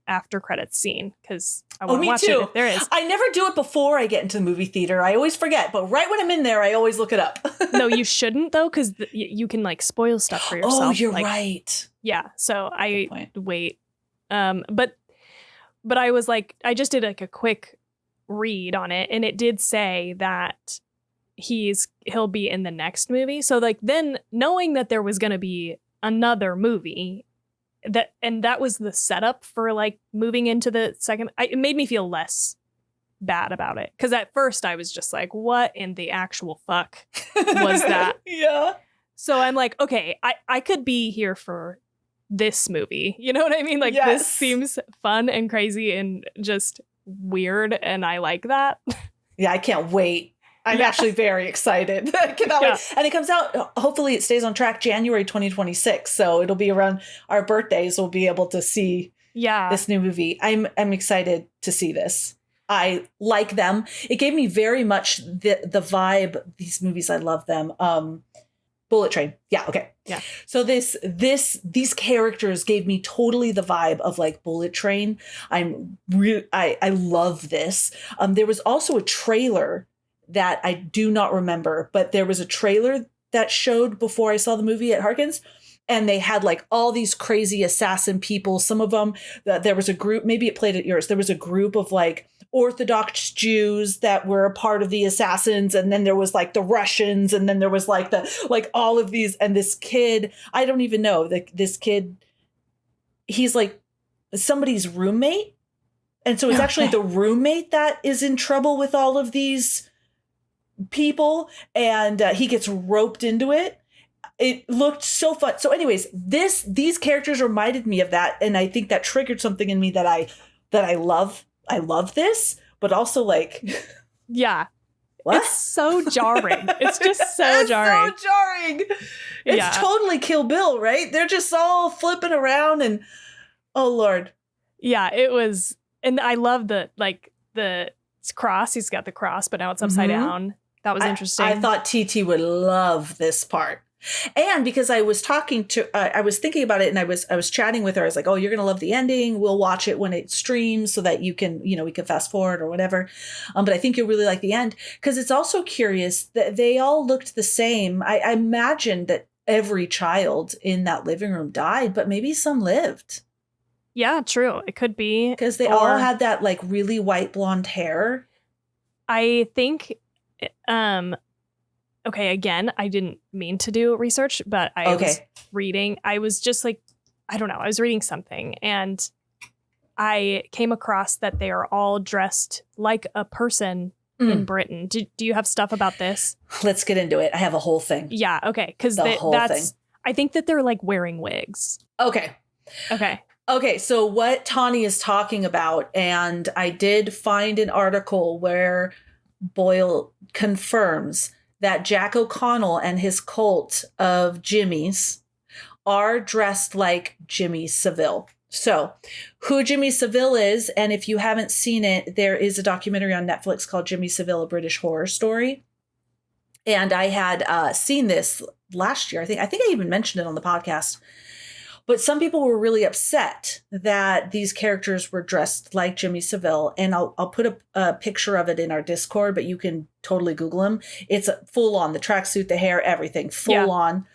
after credits scene? Because I want to watch it if there is. I never do it before I get into the movie theater. I always forget, but right when I'm in there, I always look it up. No, you shouldn't though, because you can like spoil stuff for yourself. Oh, you're like, right. Yeah, so I wait But I was like, I just did like a quick read on it, and it did say that he'll be in the next movie. So like then knowing that there was going to be another movie that was the setup for like moving into the second, it made me feel less bad about it. Cause at first I was just like, what in the actual fuck was that? Yeah. So I'm like, okay, I could be here for this movie. You know what I mean? Like Yes. This seems fun and crazy and just weird. And I like that. Yeah, I can't wait. I'm actually very excited. I cannot wait. And it comes out, hopefully it stays on track January 2026. So it'll be around our birthdays. We'll be able to see this new movie. I'm excited to see this. I like them. It gave me very much the vibe. These movies, I love them. Bullet Train. Yeah. Okay. Yeah. So these characters gave me totally the vibe of like Bullet Train. I love this. There was also a trailer that I do not remember, but there was a trailer that showed before I saw the movie at Harkins. And they had like all these crazy assassin people. Some of them, there was a group, maybe it played at yours. There was a group of like Orthodox Jews that were a part of the assassins. And then there was like the Russians. And then there was like all of these. And this kid, I don't even know, this kid, he's like somebody's roommate. And so it's actually the roommate that is in trouble with all of these people. And he gets roped into it. It looked so fun. So anyways, these characters reminded me of that. And I think that triggered something in me that I love. I love this, but also like, yeah, what? It's so jarring. It's just so jarring. So jarring. It's totally Kill Bill, right? They're just all flipping around and, oh Lord. Yeah, it was. And I love the cross. He's got the cross, but now it's upside down. That was interesting. I thought TT would love this part. And because I was I was thinking about it and I was chatting with her. I was like, oh, you're going to love the ending. We'll watch it when it streams so that you can, we can fast forward or whatever. But I think you'll really like the end because it's also curious that they all looked the same. I imagined that every child in that living room died, but maybe some lived. Yeah, true. It could be. Because they all had that like really white blonde hair. I think, okay, again, I didn't mean to do research, but I was reading. I was just like, I don't know. I was reading something and I came across that they are all dressed like a person in Britain. Do you have stuff about this? Let's get into it. I have a whole thing. Yeah, okay. Because that's, I think that they're like wearing wigs. Okay, so what Tawny is talking about, and I did find an article where Boyle confirms that Jack O'Connell and his cult of Jimmies are dressed like Jimmy Savile. So who Jimmy Savile is, and if you haven't seen it, there is a documentary on Netflix called Jimmy Savile, A British Horror Story. And I had seen this last year. I think I even mentioned it on the podcast. But some people were really upset that these characters were dressed like Jimmy Savile. And I'll put a picture of it in our Discord, but you can totally Google him. It's full on, the tracksuit, the hair, everything, full on.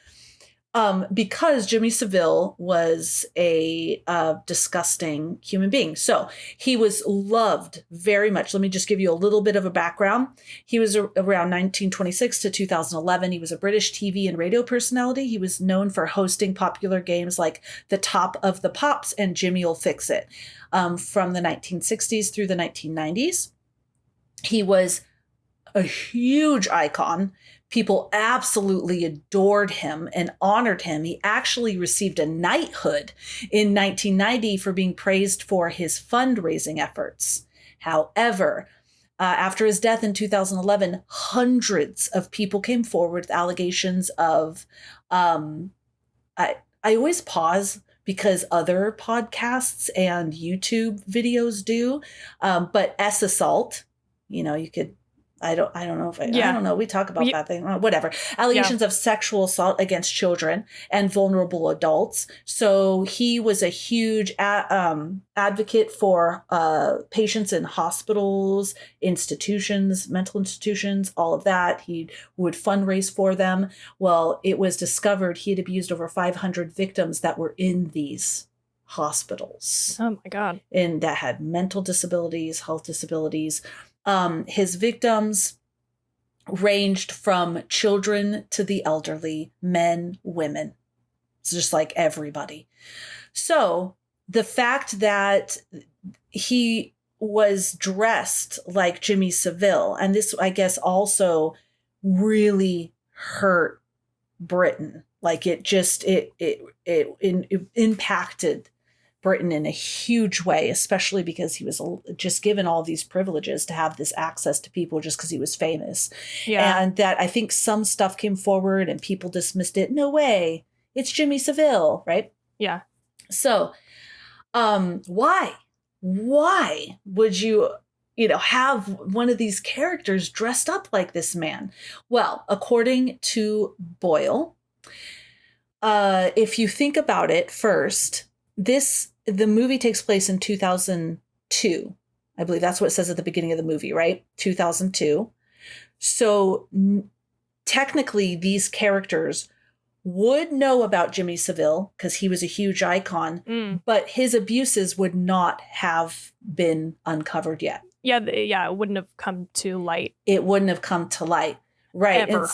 Because Jimmy Savile was a disgusting human being. So he was loved very much. Let me just give you a little bit of a background. He was around 1926 to 2011. He was a British TV and radio personality. He was known for hosting popular games like The Top of the Pops and Jimmy'll Fix It from the 1960s through the 1990s. He was a huge icon. People absolutely adored him and honored him. He actually received a knighthood in 1990 for being praised for his fundraising efforts. However, after his death in 2011, hundreds of people came forward with allegations of, I always pause because other podcasts and YouTube videos do, but assault, you could, I don't know if I don't know. We talk about that thing, whatever. Allegations of sexual assault against children and vulnerable adults. So he was a huge advocate for patients in hospitals, institutions, mental institutions, all of that. He would fundraise for them. Well, it was discovered he had abused over 500 victims that were in these hospitals. Oh my God. And that had mental disabilities, health disabilities. His victims ranged from children to the elderly, men, women. It's just like everybody. So the fact that he was dressed like Jimmy Savile, and this, I guess, also really hurt Britain. Like it impacted Britain in a huge way, especially because he was just given all these privileges to have this access to people just because he was famous. Yeah. And that I think some stuff came forward and people dismissed it. No way. It's Jimmy Savile, right? Yeah. So, why would you have one of these characters dressed up like this man? Well, according to Boyle, if you think about it first, the movie takes place in 2002. I believe that's what it says at the beginning of the movie, right? 2002. So technically these characters would know about Jimmy Savile because he was a huge icon, but his abuses would not have been uncovered yet. Yeah, it wouldn't have come to light. It wouldn't have come to light. Right. Ever.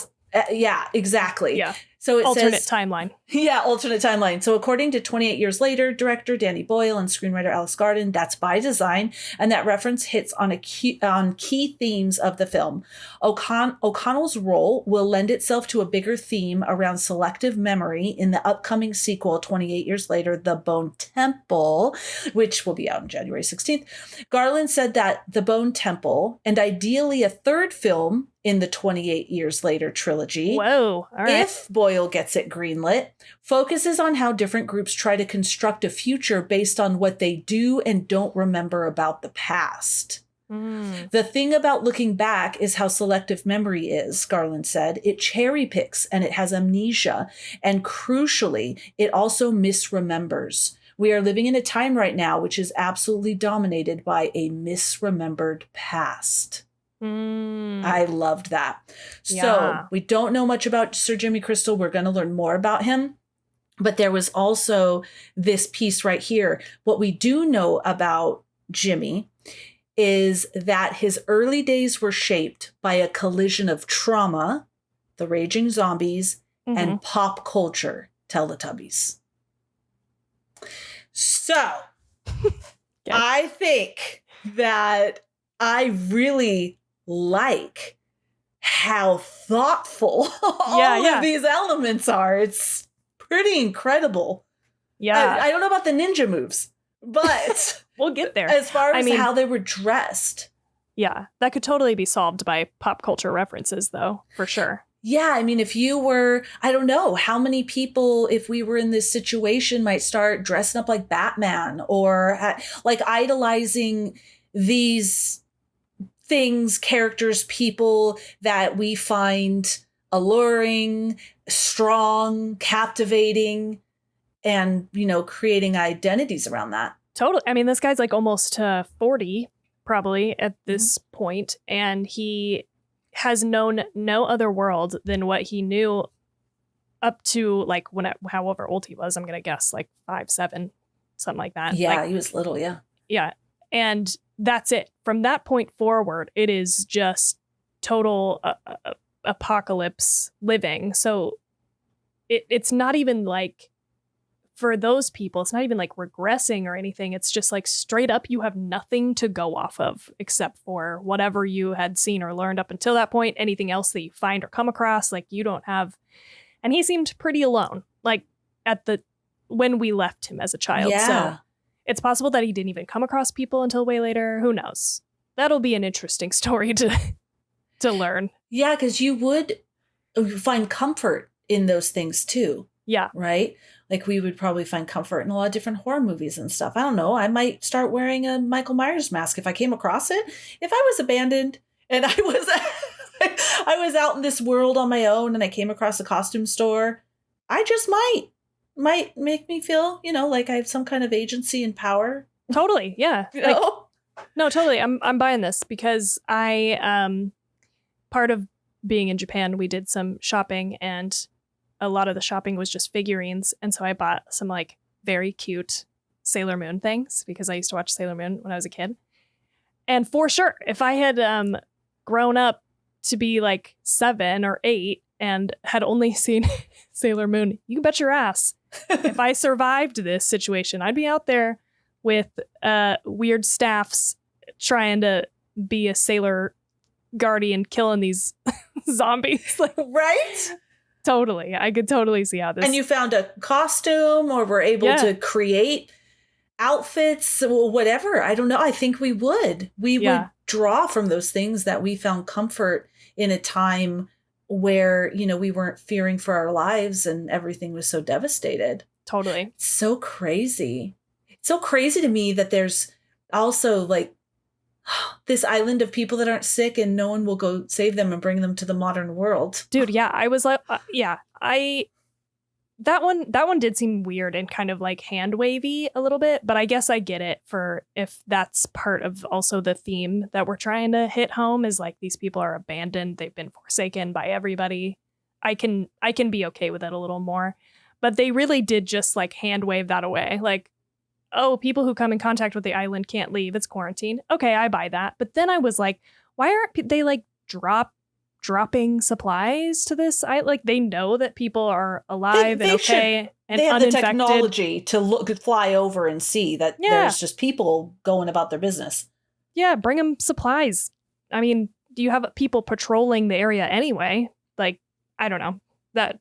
Yeah, exactly. Yeah. So it alternate says, timeline. Yeah, alternate timeline. So according to 28 Years Later, director Danny Boyle and screenwriter Alex Garden, that's by design. And that reference hits on key themes of the film. O'Connell's role will lend itself to a bigger theme around selective memory in the upcoming sequel, 28 Years Later, The Bone Temple, which will be out on January 16th. Garland said that The Bone Temple, and ideally a third film in the 28 Years Later trilogy, whoa, all right, if Boyle gets it greenlit, focuses on how different groups try to construct a future based on what they do and don't remember about the past. The thing about looking back is how selective memory is, Garland said. It cherry picks and it has amnesia. And crucially, it also misremembers. We are living in a time right now which is absolutely dominated by a misremembered past. I loved that. Yeah. So we don't know much about Sir Jimmy Crystal. We're going to learn more about him. But there was also this piece right here. What we do know about Jimmy is that his early days were shaped by a collision of trauma, the raging zombies, and pop culture, Teletubbies. So I think that I really like how thoughtful all of these elements are. It's pretty incredible. Yeah. I don't know about the ninja moves, but we'll get there. As far as how they were dressed. Yeah, that could totally be solved by pop culture references, though, for sure. Yeah, I mean, if you were, I don't know, how many people, if we were in this situation, might start dressing up like Batman or like idolizing these things, characters, people that we find alluring, strong, captivating, and, creating identities around that. Totally. I mean, this guy's like almost 40 probably at this point, and he has known no other world than what he knew up to like however old he was. I'm going to guess like 5, 7, something like that. Yeah, he was little. Yeah. Yeah. And that's it. From that point forward, it is just total apocalypse living. So it's not even like, for those people, it's not even like regressing or anything. It's just like straight up, you have nothing to go off of except for whatever you had seen or learned up until that point. Anything else that you find or come across, like you don't have. And he seemed pretty alone, like when we left him as a child. Yeah. So it's possible that he didn't even come across people until way later. Who knows? That'll be an interesting story to learn. Yeah, because you would find comfort in those things too. Yeah. Right? Like we would probably find comfort in a lot of different horror movies and stuff. I don't know. I might start wearing a Michael Myers mask if I came across it. If I was abandoned and I was out in this world on my own and I came across a costume store, I just might make me feel, like I have some kind of agency and power. Totally. Yeah. No, totally. I'm buying this because part of being in Japan, we did some shopping and a lot of the shopping was just figurines. And so I bought some like very cute Sailor Moon things because I used to watch Sailor Moon when I was a kid. And for sure, if I had grown up to be like 7 or 8 and had only seen Sailor Moon, you can bet your ass. If I survived this situation, I'd be out there with weird staffs trying to be a sailor guardian killing these zombies. Like, right? Totally. I could totally see how this. And you found a costume or were able to create outfits or whatever. I don't know. I think we would. We would draw from those things that we found comfort in a time where, you know, we weren't fearing for our lives and everything was so devastated. Totally. It's so crazy. It's so crazy to me that there's also like this island of people that aren't sick and no one will go save them and bring them to the modern world. Dude, yeah, I was like, that one did seem weird and kind of like hand wavy a little bit, but I guess I get it for if that's part of also the theme that we're trying to hit home is like these people are abandoned, they've been forsaken by everybody. I can be okay with it a little more, but they really did just like hand wave that away. Like, oh, people who come in contact with the island can't leave. It's quarantine. Okay, I buy that. But then I was like, why aren't they like dropping supplies to this? Like they know that people are alive and okay and they have uninfected. The technology to fly over and see that there's just people going about their business. Yeah, bring them supplies. I mean, do you have people patrolling the area anyway? Like, I don't know. That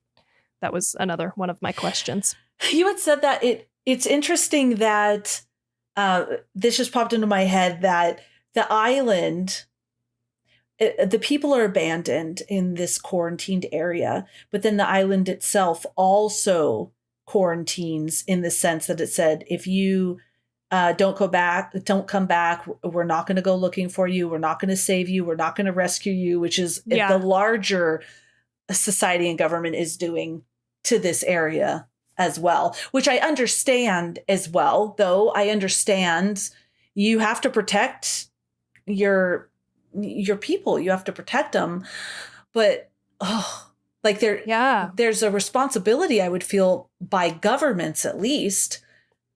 was another one of my questions. You had said that it's interesting that this just popped into my head that the island, the people are abandoned in this quarantined area, but then the island itself also quarantines in the sense that it said, if you don't come back, we're not going to go looking for you. We're not going to save you. We're not going to rescue you, which is the larger society and government is doing to this area as well, which I understand as well, though I understand you have to protect your people, you have to protect them. But there's a responsibility I would feel by governments, at least,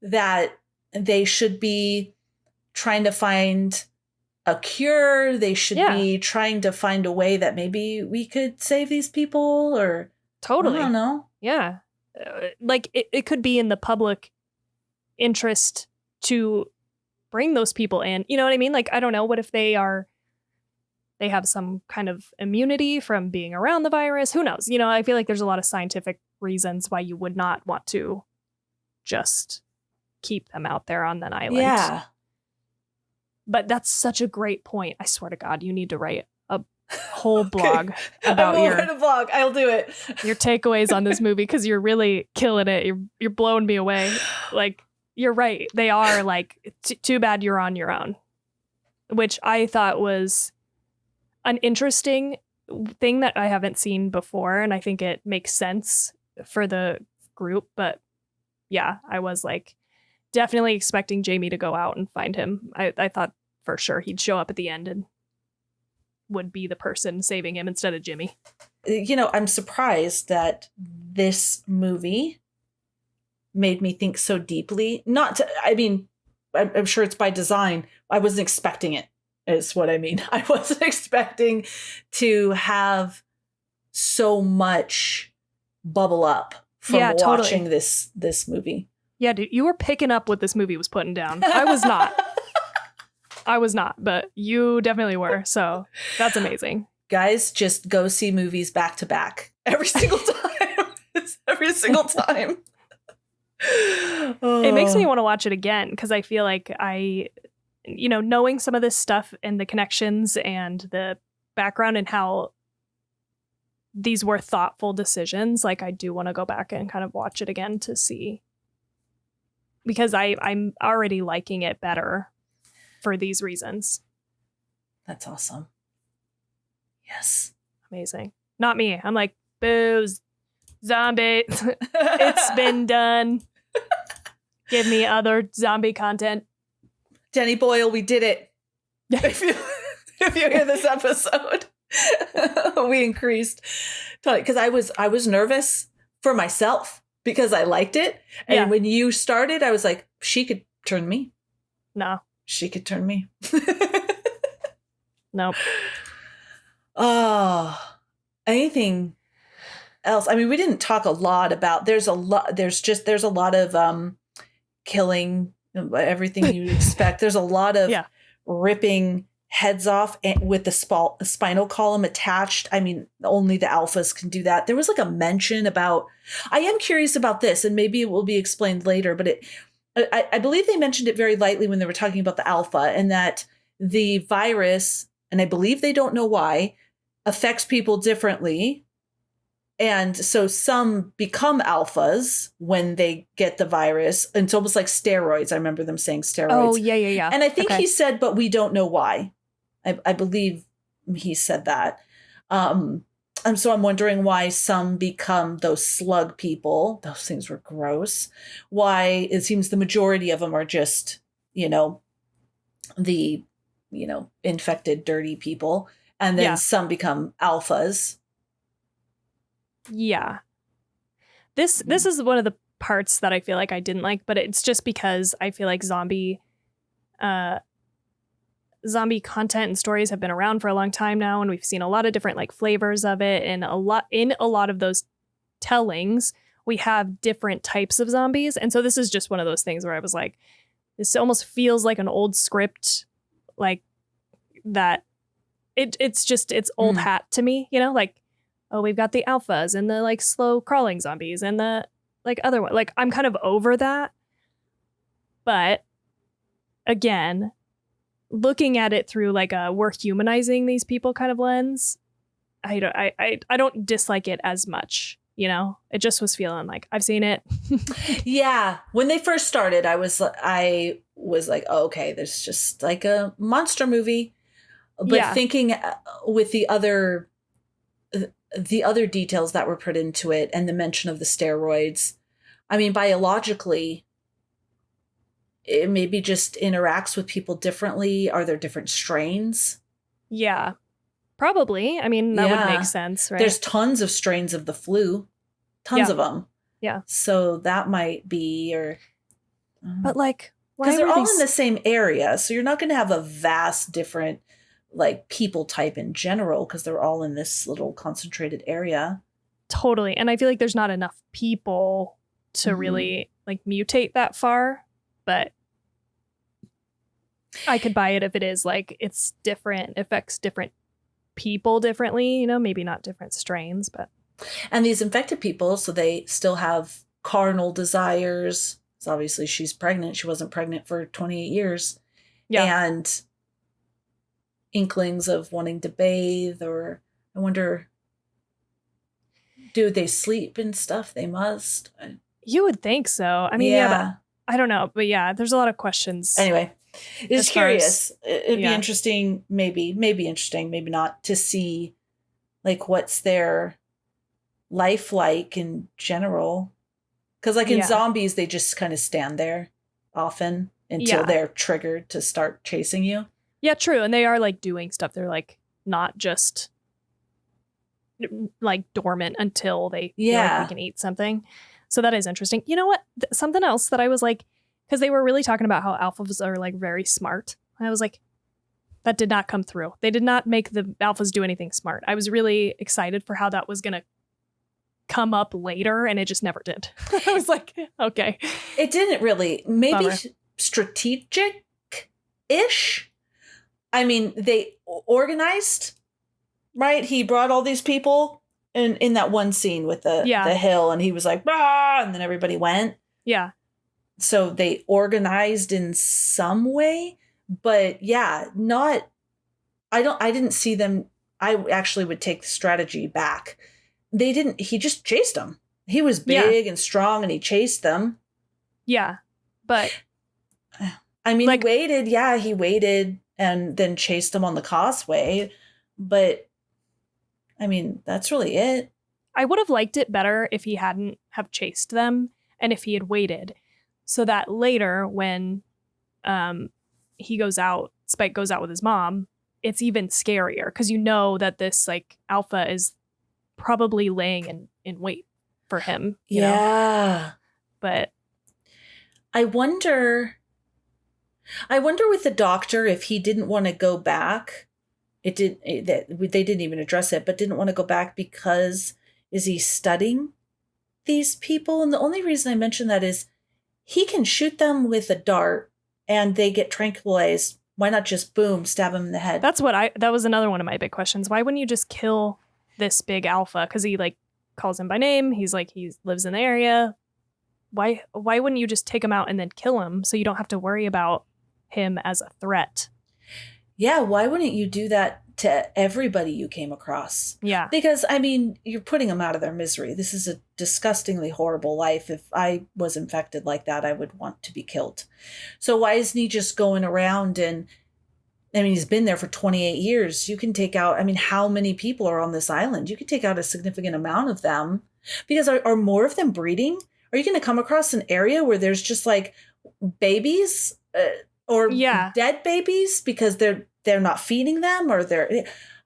that they should be trying to find a cure. They should be trying to find a way that maybe we could save these people or totally. I don't know. Yeah. Like it could be in the public interest to bring those people in. You know what I mean? Like, I don't know. What if they have some kind of immunity from being around the virus? Who knows? You know, I feel like there's a lot of scientific reasons why you would not want to just keep them out there on that island. Yeah. But that's such a great point. I swear to God, you need to write a whole blog about write a blog. I'll do it. Your takeaways on this movie, because you're really killing it. You're blowing me away. Like, you're right. They are like, too bad you're on your own, which I thought was an interesting thing that I haven't seen before. And I think it makes sense for the group. But yeah, I was like definitely expecting Jamie to go out and find him. I thought for sure he'd show up at the end and would be the person saving him instead of Jimmy. You know, I'm surprised that this movie made me think so deeply. I'm sure it's by design. I wasn't expecting it, is what I mean. I wasn't expecting to have so much bubble up from watching this movie. Yeah, dude, you were picking up what this movie was putting down. I was not, but you definitely were. So that's amazing. Guys, just go see movies back to back every single time. Every single time. It makes me want to watch it again because I feel like knowing some of this stuff and the connections and the background and how these were thoughtful decisions, like I do want to go back and kind of watch it again to see, because I'm already liking it better for these reasons. That's awesome. Yes. Amazing. Not me. I'm like, booze, zombie. It's been done. Give me other zombie content. Denny Boyle, we did it. If you hear this episode, we increased. Because I was nervous for myself because I liked it. And when you started, I was like, she could turn me. No. She could turn me. Nope. Oh, anything else? I mean, we didn't talk a lot about, there's a lot of killing, everything you'd expect. There's a lot of ripping heads off with the spinal column attached. I mean, only the alphas can do that. There was like a mention about, I am curious about this, and maybe it will be explained later, but I believe they mentioned it very lightly when they were talking about the alpha, and that the virus, and I believe they don't know why, affects people differently. And so some become alphas when they get the virus. And it's almost like steroids. I remember them saying steroids. Oh, yeah. And I think he said, but we don't know why. I believe he said that. And so I'm wondering why some become those slug people. Those things were gross. Why it seems the majority of them are just, the, infected, dirty people. And then some become alphas. Yeah. This is one of the parts that I feel like I didn't like, but it's just because I feel like zombie content and stories have been around for a long time now, and we've seen a lot of different like flavors of it, and a lot of those tellings we have different types of zombies. And so this is just one of those things where I was like, this almost feels like an old script, like that it's old hat to me, like, oh, we've got the alphas and the like slow crawling zombies and the like other one. Like, I'm kind of over that. But again, looking at it through like a we're humanizing these people kind of lens, I don't dislike it as much. It just was feeling like I've seen it. Yeah. When they first started, I was like, oh, okay, there's just like a monster movie. But thinking with the other details that were put into it and the mention of the steroids, I mean, biologically, it maybe just interacts with people differently. Are there different strains? Yeah, probably. I mean, that would make sense, right? There's tons of strains of the flu, tons of them. Yeah. So that might be, but like, because they're all in the same area. So you're not going to have a vast different like people type in general, because they're all in this little concentrated area. Totally. And I feel like there's not enough people to really like mutate that far, but I could buy it if it is like it's different, affects different people differently, maybe not different strains, but. And these infected people, so they still have carnal desires. So obviously she's pregnant. She wasn't pregnant for 28 years. Yeah. And inklings of wanting to bathe, or I wonder, do they sleep and stuff? They must. You would think so. I mean, but I don't know. But there's a lot of questions. Anyway, it's curious. It'd be interesting, maybe interesting, maybe not, to see like what's their life like in general. Because like in zombies, they just kind of stand there often until they're triggered to start chasing you. Yeah, true. And they are like doing stuff. They're like not just like dormant until they feel like we can eat something. So that is interesting. You know what? Something else that I was like, because they were really talking about how alphas are like very smart. I was like, that did not come through. They did not make the alphas do anything smart. I was really excited for how that was going to come up later, and it just never did. I was like, okay. It didn't really. Maybe strategic-ish. I mean, they organized, right? He brought all these people in that one scene with the hill, and he was like, bah! And then everybody went. Yeah. So they organized in some way, but not, I didn't see them. I actually would take the strategy back. He just chased them. He was big and strong, and he chased them. Yeah. But I mean, like, he waited and then chased them on the causeway. But I mean, that's really it. I would have liked it better if he hadn't have chased them, and if he had waited, so that later when Spike goes out with his mom, it's even scarier, because you know that this like alpha is probably laying in wait for him. You know? But I wonder with the doctor if he didn't want to go back. They didn't even address it, but didn't want to go back because is he studying these people? And the only reason I mention that is he can shoot them with a dart and they get tranquilized. Why not just boom, stab him in the head? That was another one of my big questions. Why wouldn't you just kill this big alpha? Because he like calls him by name. He's like, he lives in the area. Why wouldn't you just take him out and then kill him so you don't have to worry about him as a threat? Yeah, why wouldn't you do that to everybody you came across? Yeah. Because, I mean, you're putting them out of their misery. This is a disgustingly horrible life. If I was infected like that, I would want to be killed. So why isn't he just going around and, I mean, he's been there for 28 years. You can take out, I mean, how many people are on this island? You could take out a significant amount of them. Because are more of them breeding? Are you going to come across an area where there's just like babies or dead babies because they're not feeding them or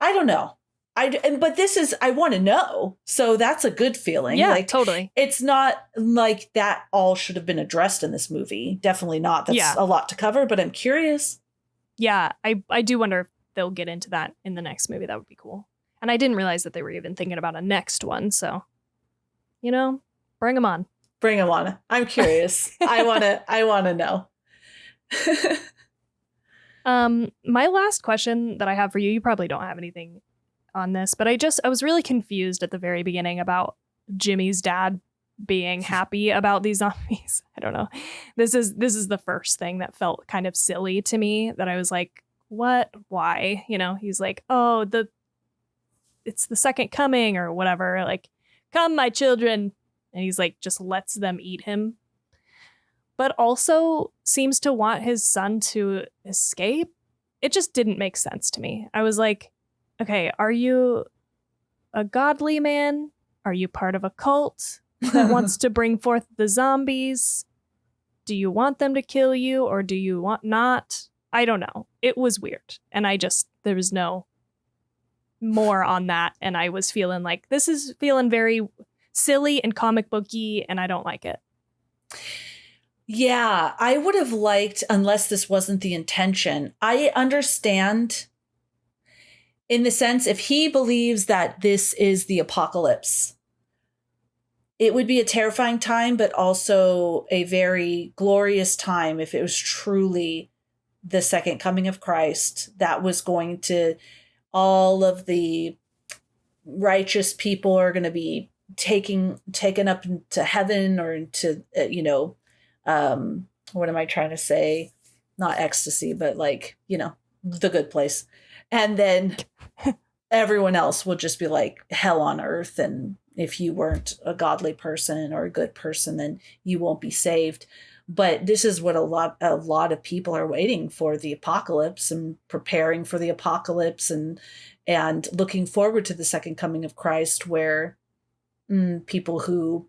I don't know. But this is, I want to know. So that's a good feeling. Yeah, like, totally. It's not like that all should have been addressed in this movie. Definitely not. That's a lot to cover, but I'm curious. Yeah, I do wonder if they'll get into that in the next movie. That would be cool. And I didn't realize that they were even thinking about a next one. So, bring them on. Bring them on. I'm curious. I want to know. My last question that I have for you probably don't have anything on this, but I was really confused at the very beginning about Jimmy's dad being happy about these zombies. I don't know. This is the first thing that felt kind of silly to me, that I was like, what? Why? He's like, oh, it's the second coming or whatever. Like, come, my children. And he's like, just lets them eat him. But also seems to want his son to escape. It just didn't make sense to me. I was like, okay, are you a godly man? Are you part of a cult that wants to bring forth the zombies? Do you want them to kill you or do you want not? I don't know. It was weird. And there was no more on that. And I was feeling like, this is feeling very silly and comic booky, and I don't like it. Yeah, I would have liked, unless this wasn't the intention. I understand in the sense, if he believes that this is the apocalypse, it would be a terrifying time, but also a very glorious time if it was truly the second coming of Christ. That was going to, all of the righteous people are going to be taken up into heaven or into, what am I trying to say? Not ecstasy, but like, the good place. And then everyone else will just be like hell on earth. And if you weren't a godly person or a good person, then you won't be saved. But this is what a lot of people are waiting for, the apocalypse, and preparing for the apocalypse and looking forward to the second coming of Christ, where people who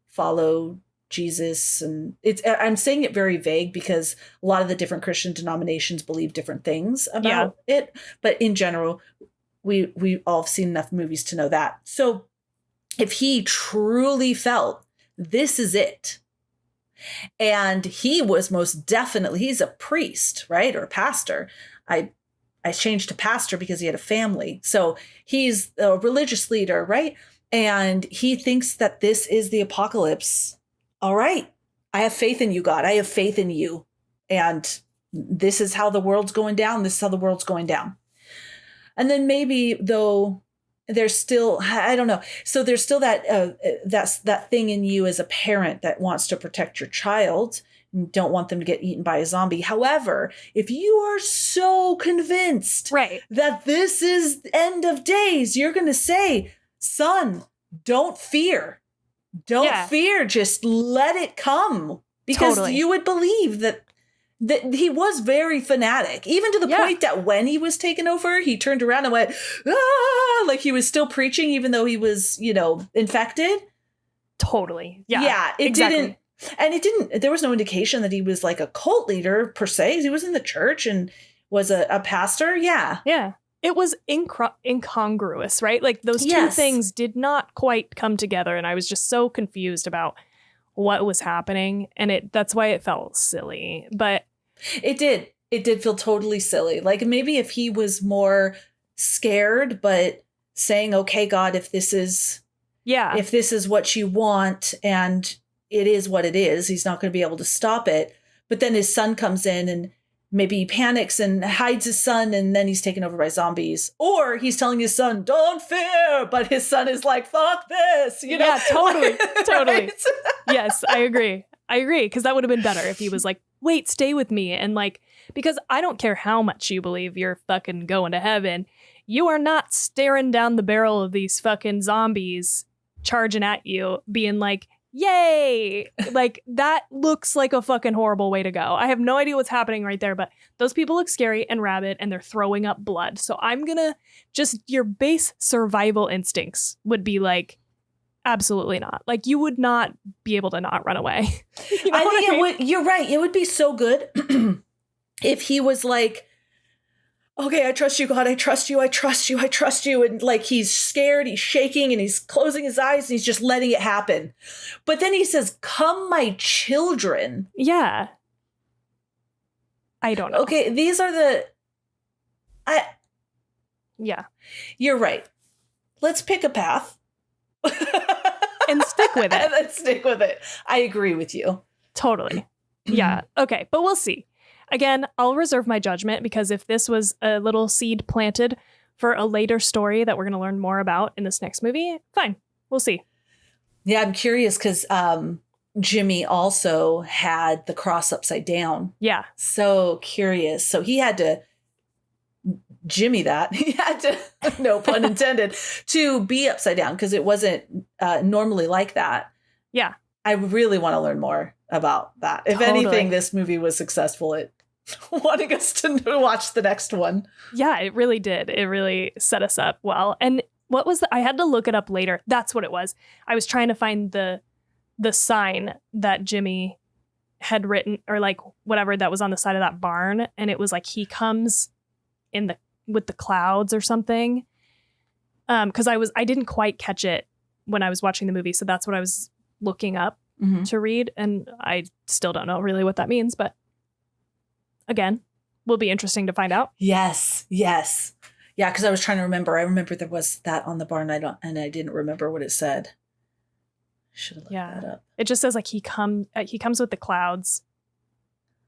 follow Jesus, and I'm saying it very vague because a lot of the different Christian denominations believe different things about it. But in general, we all have seen enough movies to know that. So if he truly felt this is it, and he was most definitely, he's a priest, right? Or a pastor. I changed to pastor because he had a family. So he's a religious leader, right? And he thinks that this is the apocalypse. All right, I have faith in you, God. I have faith in you. And this is how the world's going down. This is how the world's going down. And then maybe, though, there's still, I don't know. So there's still that thing in you as a parent that wants to protect your child and don't want them to get eaten by a zombie. However, if you are so convinced that this is the end of days, you're going to say, son, don't fear. Don't fear. Just let it come. Because you would believe that he was very fanatic, even to the point that when he was taken over, he turned around and went, ah, like he was still preaching, even though he was, infected. Totally. Yeah. Yeah. There was no indication that he was like a cult leader per se. He was in the church and was a pastor. Yeah. Yeah. It was incongruous, right? Like those two things did not quite come together. And I was just so confused about what was happening, and that's why it felt silly. But it did feel totally silly. Like maybe if he was more scared, but saying, okay, God, if this is what you want and it is what it is, he's not going to be able to stop it. But then his son comes in and maybe he panics and hides his son, and then he's taken over by zombies. Or he's telling his son, don't fear, but his son is like, fuck this, you know? Yeah, totally. Totally. Right? Yes, I agree. Because that would have been better if he was like, wait, stay with me. And like, because I don't care how much you believe you're fucking going to heaven, you are not staring down the barrel of these fucking zombies charging at you, being like, yay! Like, that looks like a fucking horrible way to go. I have no idea what's happening right there, but those people look scary and rabid and they're throwing up blood. So I'm gonna your base survival instincts would be like, absolutely not. Like, you would not be able to not run away. You know I think it would. You're right. It would be so good if he was like, okay, I trust you, God. I trust you. I trust you. I trust you. And like, he's scared, he's shaking, and he's closing his eyes and he's just letting it happen. But then he says, come, my children. Yeah. I don't know. Okay, these are yeah. You're right. Let's pick a path. And stick with it. And then stick with it. I agree with you. Totally. Yeah. Okay. But we'll see. Again, I'll reserve my judgment, because if this was a little seed planted for a later story that we're going to learn more about in this next movie, fine. We'll see. Yeah, I'm curious because Jimmy also had the cross upside down. Yeah. So curious. So he had to Jimmy that. He had to, no pun intended, to be upside down because it wasn't normally like that. Yeah. I really want to learn more about that. If Totally. anything, this movie was successful at wanting us to watch the next one. Yeah, it really did. It really set us up well. And what was I had to look it up later. That's what it was. I was trying to find the sign that Jimmy had written, or like whatever that was on the side of that barn. And it was like, he comes with the clouds or something. Because I didn't quite catch it when I was watching the movie. So that's what I was looking up to read. And I still don't know really what that means, but again, will be interesting to find out. Yes. Yes. Yeah. Cause I was trying to remember. I remember there was that on the barn. And I didn't remember what it said. Should have looked that up. It just says like he comes with the clouds,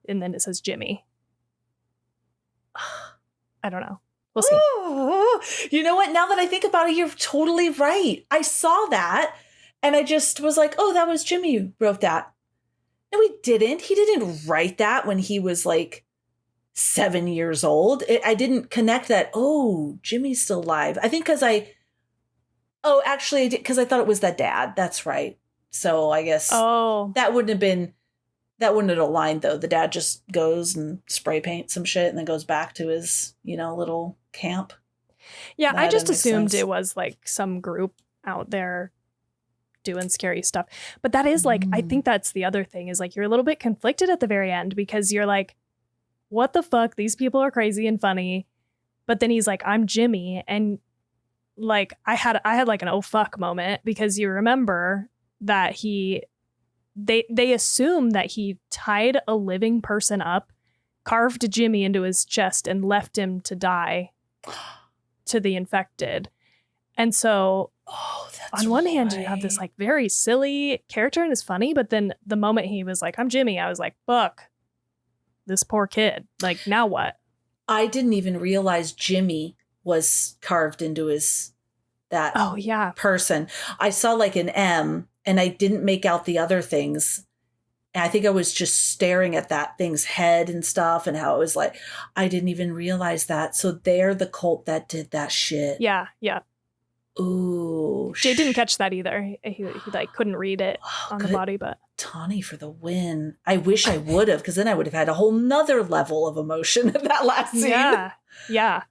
and then it says Jimmy. I don't know. We'll see. Oh, you know what? Now that I think about it, you're totally right. I saw that and I just was like, oh, that was Jimmy who wrote that. No, he didn't. He didn't write that when he was like 7 years old. I didn't connect that. Oh, Jimmy's still alive. I think because actually I did, because I thought it was that dad. That's right. So I guess that wouldn't have aligned though. The dad just goes and spray paints some shit and then goes back to his, little camp. Yeah, I just assumed it was like some group out there doing scary stuff. But that is like, I think that's the other thing is like, you're a little bit conflicted at the very end because you're like, what the fuck? These people are crazy and funny. But then he's like, I'm Jimmy. And like, I had like an oh fuck moment because you remember that they assume that he tied a living person up, carved Jimmy into his chest and left him to die to the infected. And so on one hand, you have this like very silly character and it's funny, but then the moment he was like, I'm Jimmy, I was like, fuck, this poor kid. Like, now what? I didn't even realize Jimmy was carved into that person. I saw like an M and I didn't make out the other things. And I think I was just staring at that thing's head and stuff and how it was like, I didn't even realize that. So they're the cult that did that shit. Yeah, yeah. Ooh. Jay didn't catch that either. He like couldn't read it on the body, but. Tawny for the win. I wish I would have, because then I would have had a whole nother level of emotion in that last scene. Yeah, yeah.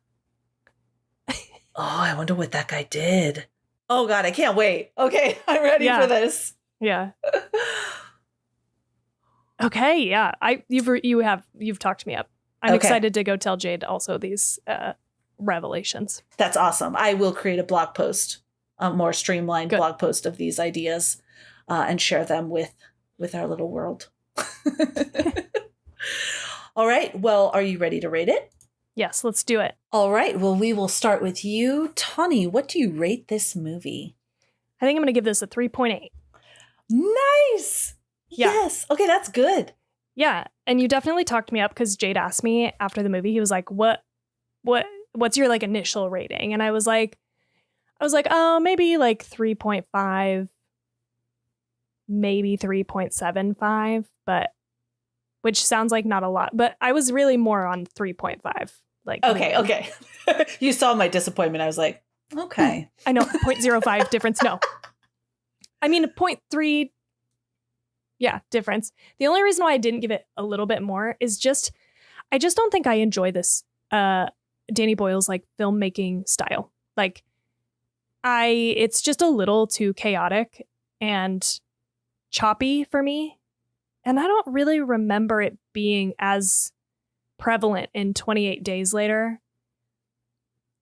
Oh, I wonder what that guy did. Oh God, I can't wait. Okay, I'm ready for this. Yeah. Okay, yeah. You've talked me up. I'm excited to go tell Jade also these revelations. That's awesome. I will create a blog post, a more streamlined blog post of these ideas, and share them with with our little world. All right. Well, are you ready to rate it? Yes, let's do it. All right. Well, we will start with you. Tawny, what do you rate this movie? I think I'm going to give this a 3.8. Nice. Yeah. Yes. Okay, that's good. Yeah. And you definitely talked me up because Jade asked me after the movie, he was like, what's your like initial rating? And I was like, oh, maybe like 3.5, maybe 3.75, but which sounds like not a lot, but I was really more on 3.5. Like, okay. You saw my disappointment. I was like, okay. I know, 0.05 difference. No, I mean, 0.3. Yeah, difference. The only reason why I didn't give it a little bit more is I just don't think I enjoy this Danny Boyle's like filmmaking style. Like it's just a little too chaotic and choppy for me. And I don't really remember it being as prevalent in 28 Days Later.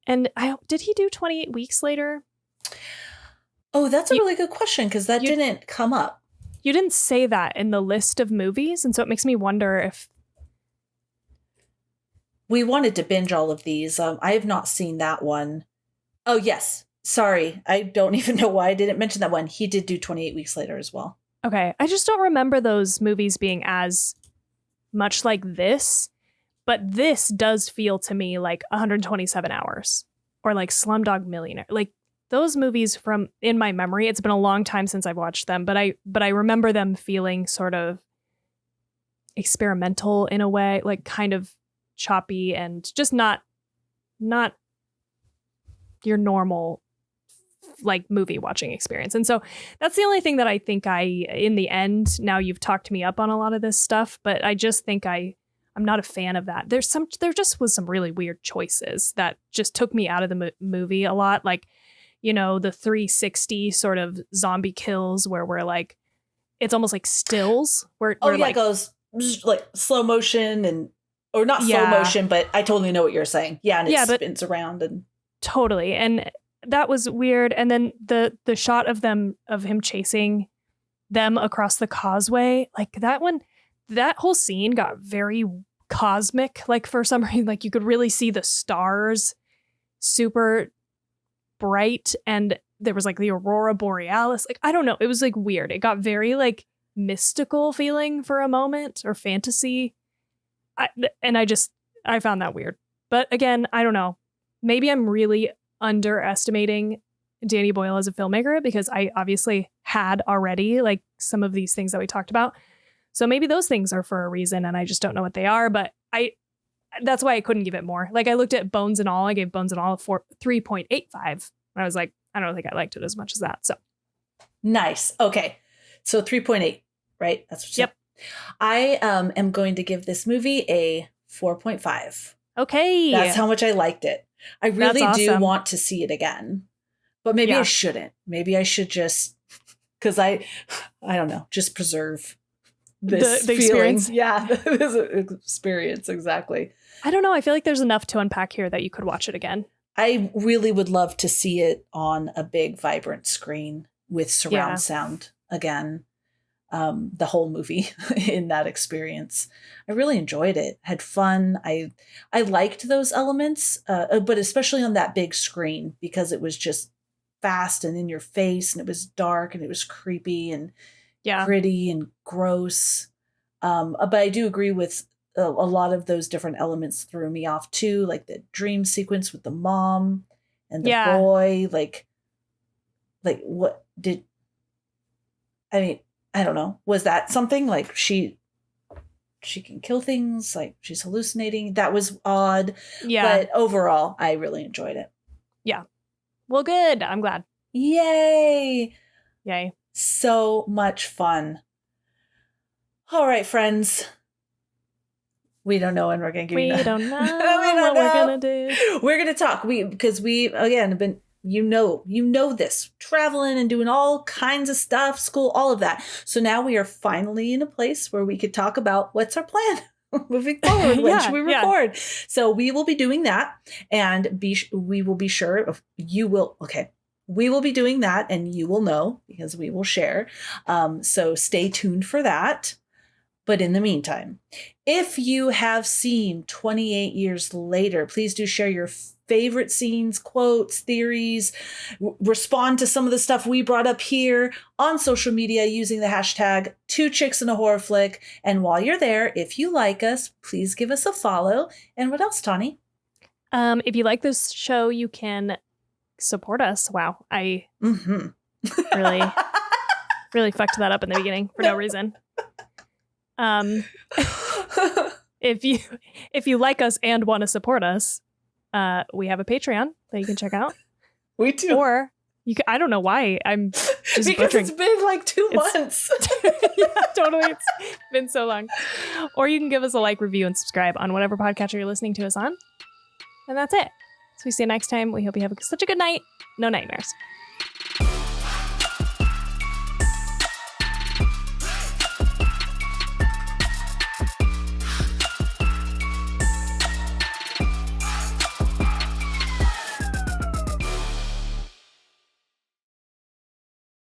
And did he do 28 Weeks Later? Oh, that's a really good question because that didn't come up. You didn't say that in the list of movies. And so it makes me wonder if... We wanted to binge all of these. I have not seen that one. Oh, yes. Sorry. I don't even know why I didn't mention that one. He did do 28 Weeks Later as well. Okay. I just don't remember those movies being as much like this. But this does feel to me like 127 Hours or like Slumdog Millionaire. Like those movies from in my memory, it's been a long time since I've watched them, but I remember them feeling sort of experimental in a way, like kind of choppy and just not your normal like movie watching experience. And so that's the only thing that I think in the end, now you've talked me up on a lot of this stuff, but I just think I'm not a fan of that. There just was some really weird choices that just took me out of the movie a lot. Like, you know, the 360 sort of zombie kills where we're like, it's almost like stills. Where it goes like slow motion or not slow motion, but I totally know what you're saying. Yeah, and it spins around and totally. And that was weird. And then the shot of him chasing them across the causeway, like that whole scene got very cosmic. Like for some reason, like you could really see the stars super bright, and there was like the aurora borealis. Like I don't know, it was like weird. It got very like mystical feeling for a moment, or fantasy. I found that weird. But again, I don't know. Maybe I'm really underestimating Danny Boyle as a filmmaker because I obviously had already like some of these things that we talked about. So maybe those things are for a reason and I just don't know what they are. But that's why I couldn't give it more. Like I looked at Bones and All. I gave Bones and All a 3.85. And I was like, I don't think I liked it as much as that. So nice. Okay. So 3.8, right? That's what you said. I am going to give this movie a 4.5. Okay. That's how much I liked it. I really do want to see it again. But maybe I shouldn't. Maybe I should just, because I don't know, just preserve this the experience. Yeah, this experience, exactly. I don't know. I feel like there's enough to unpack here that you could watch it again. I really would love to see it on a big, vibrant screen with surround sound again. The whole movie in that experience. I really enjoyed it. Had fun. I liked those elements, but especially on that big screen because it was just fast and in your face and it was dark and it was creepy and gritty and gross. But I do agree with a lot of those different elements threw me off too, like the dream sequence with the mom and the boy. Like what did, I mean, I don't know. Was that something like she can kill things? Like she's hallucinating? That was odd. Yeah. But overall, I really enjoyed it. Yeah. Well, good. I'm glad. Yay. Yay. So much fun. All right, friends. We don't know when we're going to give you. We don't know what we're going to do. We're going to talk. Because we again have been. You know this, traveling and doing all kinds of stuff, school, all of that. So now we are finally in a place where we could talk about what's our plan moving forward when should we record. So we will be doing that, and we will be sure you will. Okay, we will be doing that, and you will know because we will share. So stay tuned for that. But in the meantime, if you have seen 28 Years Later, please do share your favorite scenes, quotes, theories, respond to some of the stuff we brought up here on social media using the hashtag 2ChicksInAHorrorFlick. And while you're there, if you like us, please give us a follow. And what else, Tawny? If you like this show, you can support us. Wow, I really, really fucked that up in the beginning for no reason. If you like us and want to support us, we have a Patreon that you can check out. We do. Or you can, I don't know why I'm just because butchering. It's been like 2 months. Yeah, totally. It's been so long. Or you can give us a like, review, and subscribe on whatever podcatcher you're listening to us on. And that's it. So we see you next time. We hope you have such a good night. No nightmares.